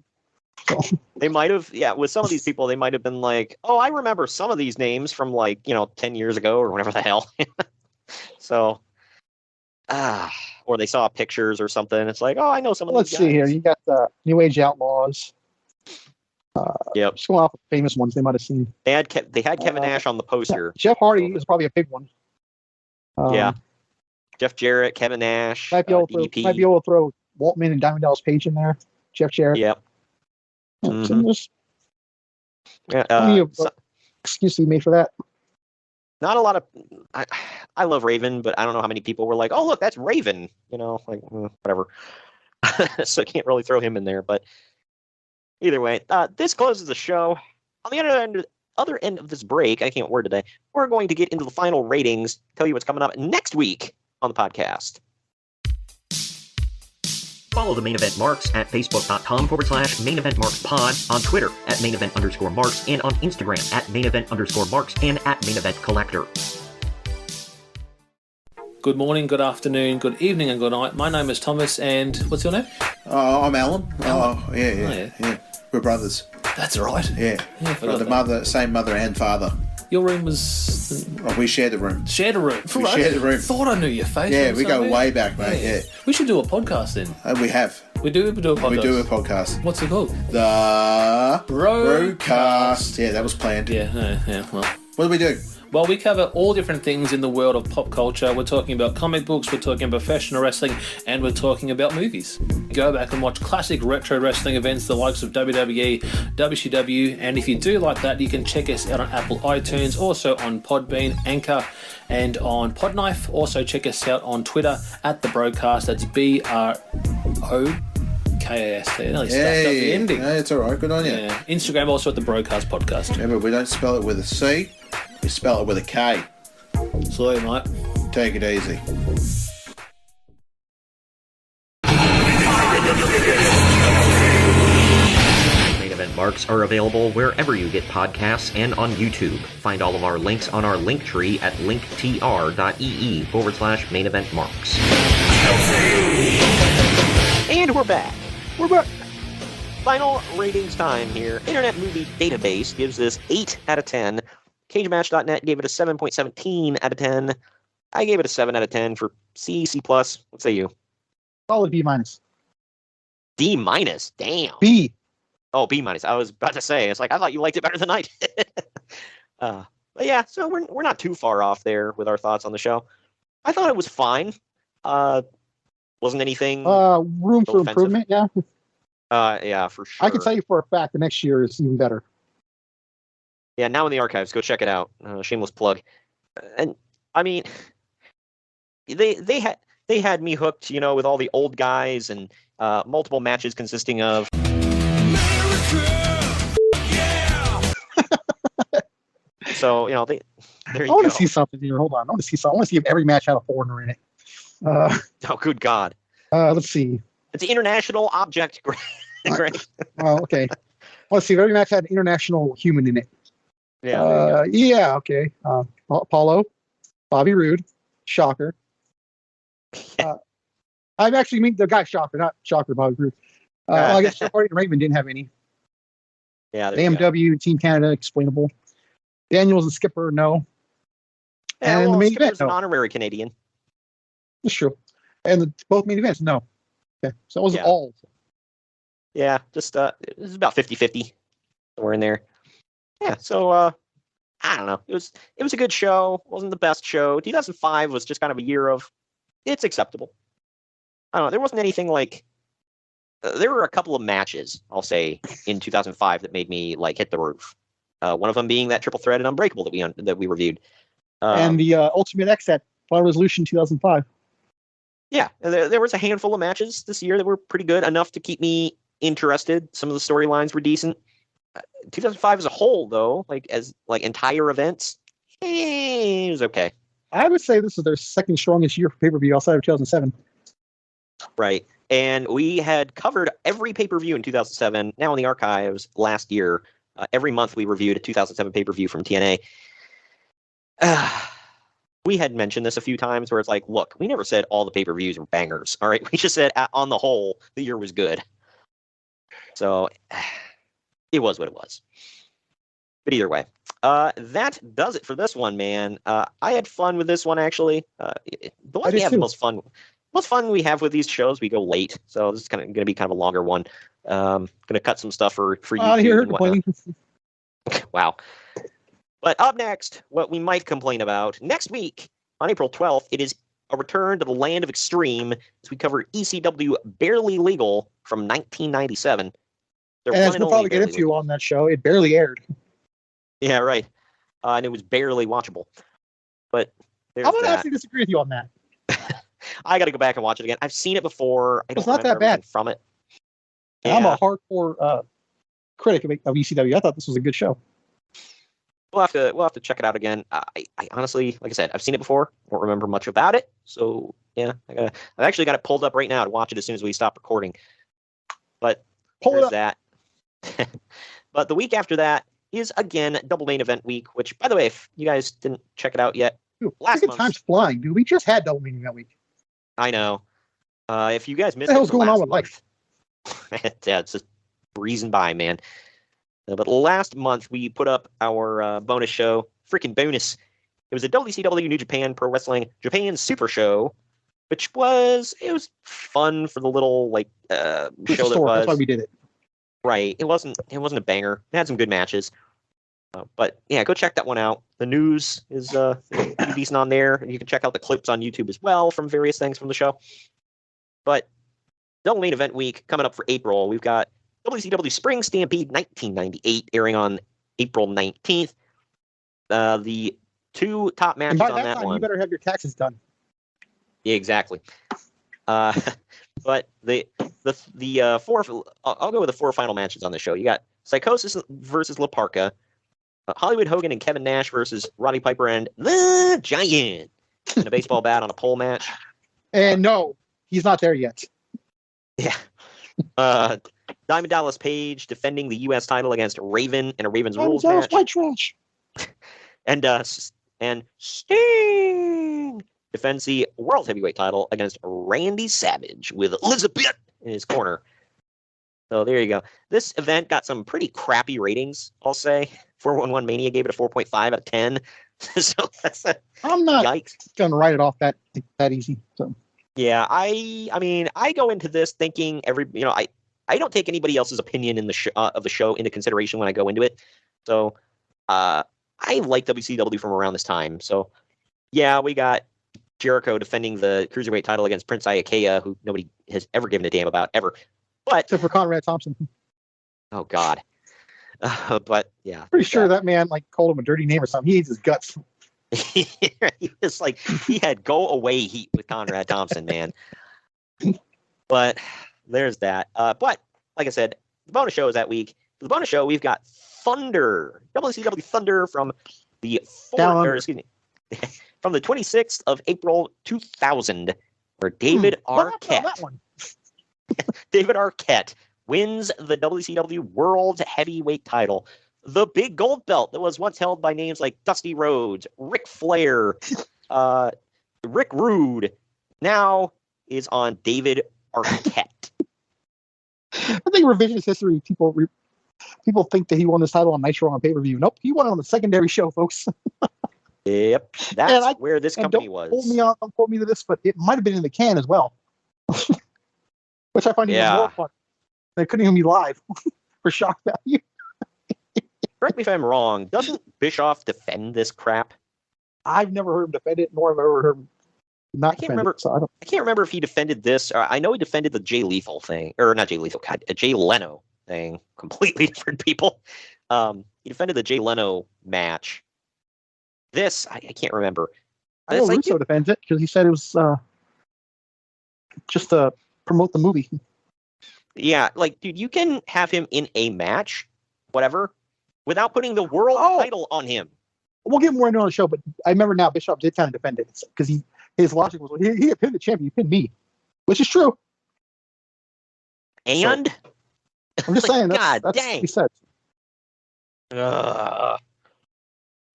So. They might have, with some of these people, they might have been like, oh, I remember some of these names from like, 10 years ago or whatever the hell. So, or they saw pictures or something. It's like, oh, I know some of these guys. Let's see here. You got the New Age Outlaws. Yep. Just going off of famous ones they might have seen. They had Kevin Nash on the poster. Jeff Hardy is probably a big one. Yeah. Jeff Jarrett, Kevin Nash, might be able to throw Waltman and Diamond Dallas Page in there. Jeff Jarrett. Yep. Excuse me for that. Not a lot of. I love Raven, but I don't know how many people were like, "Oh, look, that's Raven." Like whatever. So I can't really throw him in there. But either way, this closes the show. On the other end of this break, I can't word today. We're going to get into the final ratings. Tell you what's coming up next week on the podcast. Follow the Main Event Marks at facebook.com/Main Event Marks Pod, on Twitter at Main Event _Marks, and on Instagram at Main Event _Marks and at Main Event Collector. Good morning, good afternoon, good evening, and good night. My name is Thomas, and what's your name? I'm Alan. Oh, yeah. We're brothers. That's right. Yeah. Same mother and father. Your room was... we shared the room. Shared a room? We shared the room. Thought I knew your face. Yeah, we go way back, mate. Yeah. We should do a podcast then. We have. We do a podcast? We do a podcast. What's it called? The Broadcast. Yeah, that was planned. Yeah, well. What do we do? Well, we cover all different things in the world of pop culture. We're talking about comic books, we're talking about professional wrestling, and we're talking about movies. Go back and watch classic retro wrestling events, the likes of WWE, WCW, and if you do like that, you can check us out on Apple iTunes, also on Podbean, Anchor, and on Podknife. Also check us out on Twitter at The Broadcast. That's BROKAST. I nearly stuffed up the ending. No, it's all right. Good on you. Yeah. Instagram also at The Broadcast Podcast. Yeah, but we don't spell it with a C. We spell it with a K. Salute, mate. Take it easy. Main Event Marks Marks are available wherever you get podcasts and on YouTube. Find all of our links on our link tree at linktr.ee/main event marks. And we're back. We're back. Final ratings time here. Internet Movie Database gives this 8 out of 10. CageMatch.net gave it a 7.17 out of 10. I gave it a 7 out of 10 for C+. What say you? Solid B-. D-? Damn. B. Oh, B-. I was about to say, it's like, I thought you liked it better than I did. But yeah, so we're not too far off there with our thoughts on the show. I thought it was fine. Wasn't anything room for offensive. improvement, yeah. Yeah, for sure. I can tell you for a fact the next year is even better. Yeah, now in the archives, go check it out. Shameless plug. And I mean, they had me hooked, with all the old guys and multiple matches consisting of. So there you go. I want to see something here. Hold on, I want to see something. I want to see if every match had a foreigner in it. Oh, good God. Let's see. It's international object. Great. Well, okay. Let's see if every match had an international human in it. Yeah. Yeah. Okay. Apollo, Bobby Roode, Shocker. I actually mean the guy Shocker, not Shocker, Bobby Roode. I guess Hardy and Raven didn't have any. Yeah. The AMW, Team Canada, explainable. Daniels and Skipper, no. Yeah, And the main Skipper's event, no. an honorary Canadian. That's true. And both main events, no. Okay. So it wasn't all. Yeah, just it was about 50-50. Somewhere in there. Yeah, so I don't know. It was a good show. Wasn't the best show. 2005 was just kind of a year of it's acceptable. I don't know. There wasn't anything like there were a couple of matches, I'll say, in 2005 that made me like hit the roof. One of them being that triple threat and Unbreakable that we reviewed. And the Ultimate X at Final Resolution 2005. Yeah, there was a handful of matches this year that were pretty good, enough to keep me interested. Some of the storylines were decent. 2005 as a whole, though, as entire events, it was okay. I would say this is their second strongest year for pay-per-view outside of 2007. Right. And we had covered every pay-per-view in 2007. Now in the archives, last year, every month we reviewed a 2007 pay-per-view from TNA. We had mentioned this a few times where it's like, look, we never said all the pay-per-views were bangers. All right. We just said on the whole, the year was good. So it was what it was. But either way, that does it for this one, man. I had fun with this one, actually. The one we have the most fun we have with these shows, we go late. So this is going to be kind of a longer one. Going to cut some stuff for YouTube and whatnot. Wow. But up next, what we might complain about next week on April 12th, it is a return to the land of extreme as we cover ECW Barely Legal from 1997. And as we'll probably get into on that show, it barely aired. Yeah, right. And it was barely watchable. But I'm going to actually disagree with you on that. I got to go back and watch it again. I've seen it before. I don't it's not remember that bad from it. Yeah. I'm a hardcore critic of ECW. I thought this was a good show. We'll have to check it out again. I honestly, like I said, I've seen it before. Won't remember much about it. So yeah, I've actually got it pulled up right now to watch it as soon as we stop recording. But there's that. But the week after that is again double main event week. Which, by the way, if you guys didn't check it out yet, last month time's flying, dude. We just had double main event week. I know. If you guys missed what the hell's going on with life? Yeah, it's just breezing by, man. But last month we put up our bonus show, freaking bonus. It was a WCW New Japan Pro Wrestling Japan Super Show, which was fun for the little show that was. That's why we did it. Right. It wasn't a banger. It had some good matches. But yeah, go check that one out. The news is pretty decent on there. You can check out the clips on YouTube as well from various things from the show. But double main event week coming up for April. We've got WCW Spring Stampede 1998 airing on April 19th. The two top matches on that one. You better have your taxes done. Yeah, exactly. But the four, I'll go with the four final matches on the show. You got Psychosis versus La Parka, Hollywood Hogan and Kevin Nash versus Roddy Piper and the Giant in a baseball bat on a pole match. And no, he's not there yet. Yeah. Diamond Dallas Page defending the U.S. title against Raven in a Raven's Diamond Rules Dallas match. white trash. And Sting defends the World Heavyweight title against Randy Savage with Elizabeth in his corner. So there you go. This event got some pretty crappy ratings, I'll say. 411 Mania gave it a 4.5 out of 10. So that's I'm not yikes. gonna write it off that easy. So Yeah, I mean, I go into this thinking I don't take anybody else's opinion in the of the show into consideration when I go into it. So I like WCW from around this time. So yeah, we got Jericho defending the Cruiserweight title against Prince Iaukea, who nobody has ever given a damn about ever. But except for Conrad Thompson. Oh God. But yeah, pretty sure that man like called him a dirty name or something. He hates his guts. He was like, he had go away heat with Conrad Thompson, man. But there's that. But like I said, the bonus show is that week. For the bonus show, we've got Thunder, WCW Thunder from the from the 26th of April 2000, where David Arquette wins the WCW World Heavyweight title. The big gold belt that was once held by names like Dusty Rhodes, Ric Flair, Rick Rude, now is on David Arquette. I think revisionist history, people think that he won this title on Nitro on pay-per-view. Nope, he won it on the secondary show, folks. Yep, that's where this company don't was. Don't quote me to this, but it might have been in the can as well. Which I find even more fun. They couldn't even be live for shock value. Correct me if I'm wrong. Doesn't Bischoff defend this crap? I've never heard him defend it, nor have I ever heard him not defend it. So I can't remember if he defended this. I know he defended the Jay Lethal thing, or not Jay Lethal, God, a Jay Leno thing. Completely different people. He defended the Jay Leno match. This I can't remember. I know Russo defends it because he said it was just to promote the movie. Yeah, like, dude, you can have him in a match, whatever, without putting the world title on him. We'll get more into it on the show, but I remember now Bischoff did kind of defend it because his logic was, he had pinned the champion, he pinned me, which is true. And? So, I'm just saying, that's dang. what he said.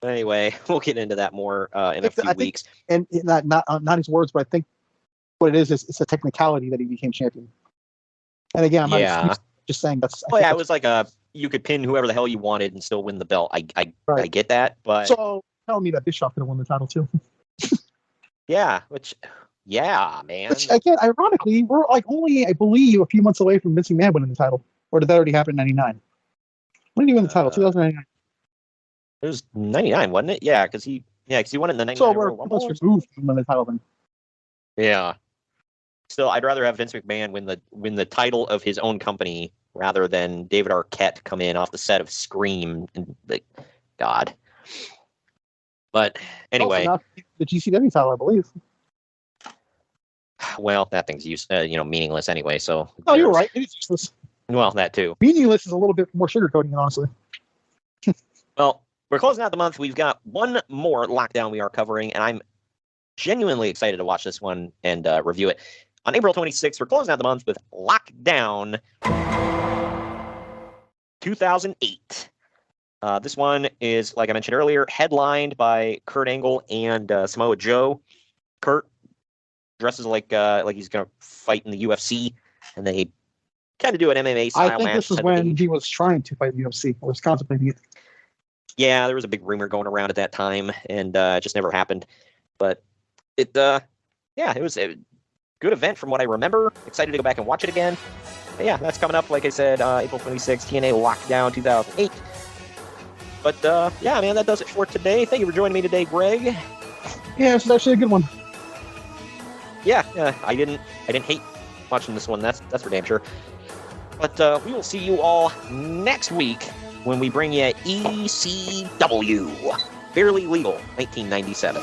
Anyway, we'll get into that more in a few weeks. And not his words, but I think what it is it's a technicality that he became champion. And again, I'm not just saying that's. Oh yeah, it was like you could pin whoever the hell you wanted and still win the belt. I get that, but so tell me that Bischoff could have won the title too. Yeah, man. Which again, ironically, we're like only, I believe, a few months away from Vince McMahon winning the title, or did that already happen in '99? When did he win the title? 2099. It was 99, wasn't it? Yeah, because he won it in the 99. So we're almost removed from the title then. Yeah. Still, I'd rather have Vince McMahon win the title of his own company rather than David Arquette come in off the set of Scream and God. But anyway, also not the GCW title, I believe. Well, that thing's meaningless anyway. So. Oh, you're right. It is useless. Well, that too. Meaningless is a little bit more sugarcoating, honestly. Well, we're closing out the month. We've got one more lockdown we are covering, and I'm genuinely excited to watch this one and review it. On April 26th, we're closing out the month with Lockdown 2008. This one is, like I mentioned earlier, headlined by Kurt Angle and Samoa Joe. Kurt dresses like he's going to fight in the UFC, and they kind of do an MMA style match. I think this is when he was trying to fight the UFC, or was contemplating it. Yeah, there was a big rumor going around at that time, and it just never happened. But it was a good event from what I remember. Excited to go back and watch it again. But yeah, that's coming up, like I said, April 26th, TNA Lockdown 2008. But yeah, man, that does it for today. Thank you for joining me today, Greg. Yeah, this is actually a good one. Yeah, I didn't hate watching this one. That's for damn sure. But we will see you all next week when we bring you ECW, Fairly Legal, 1997.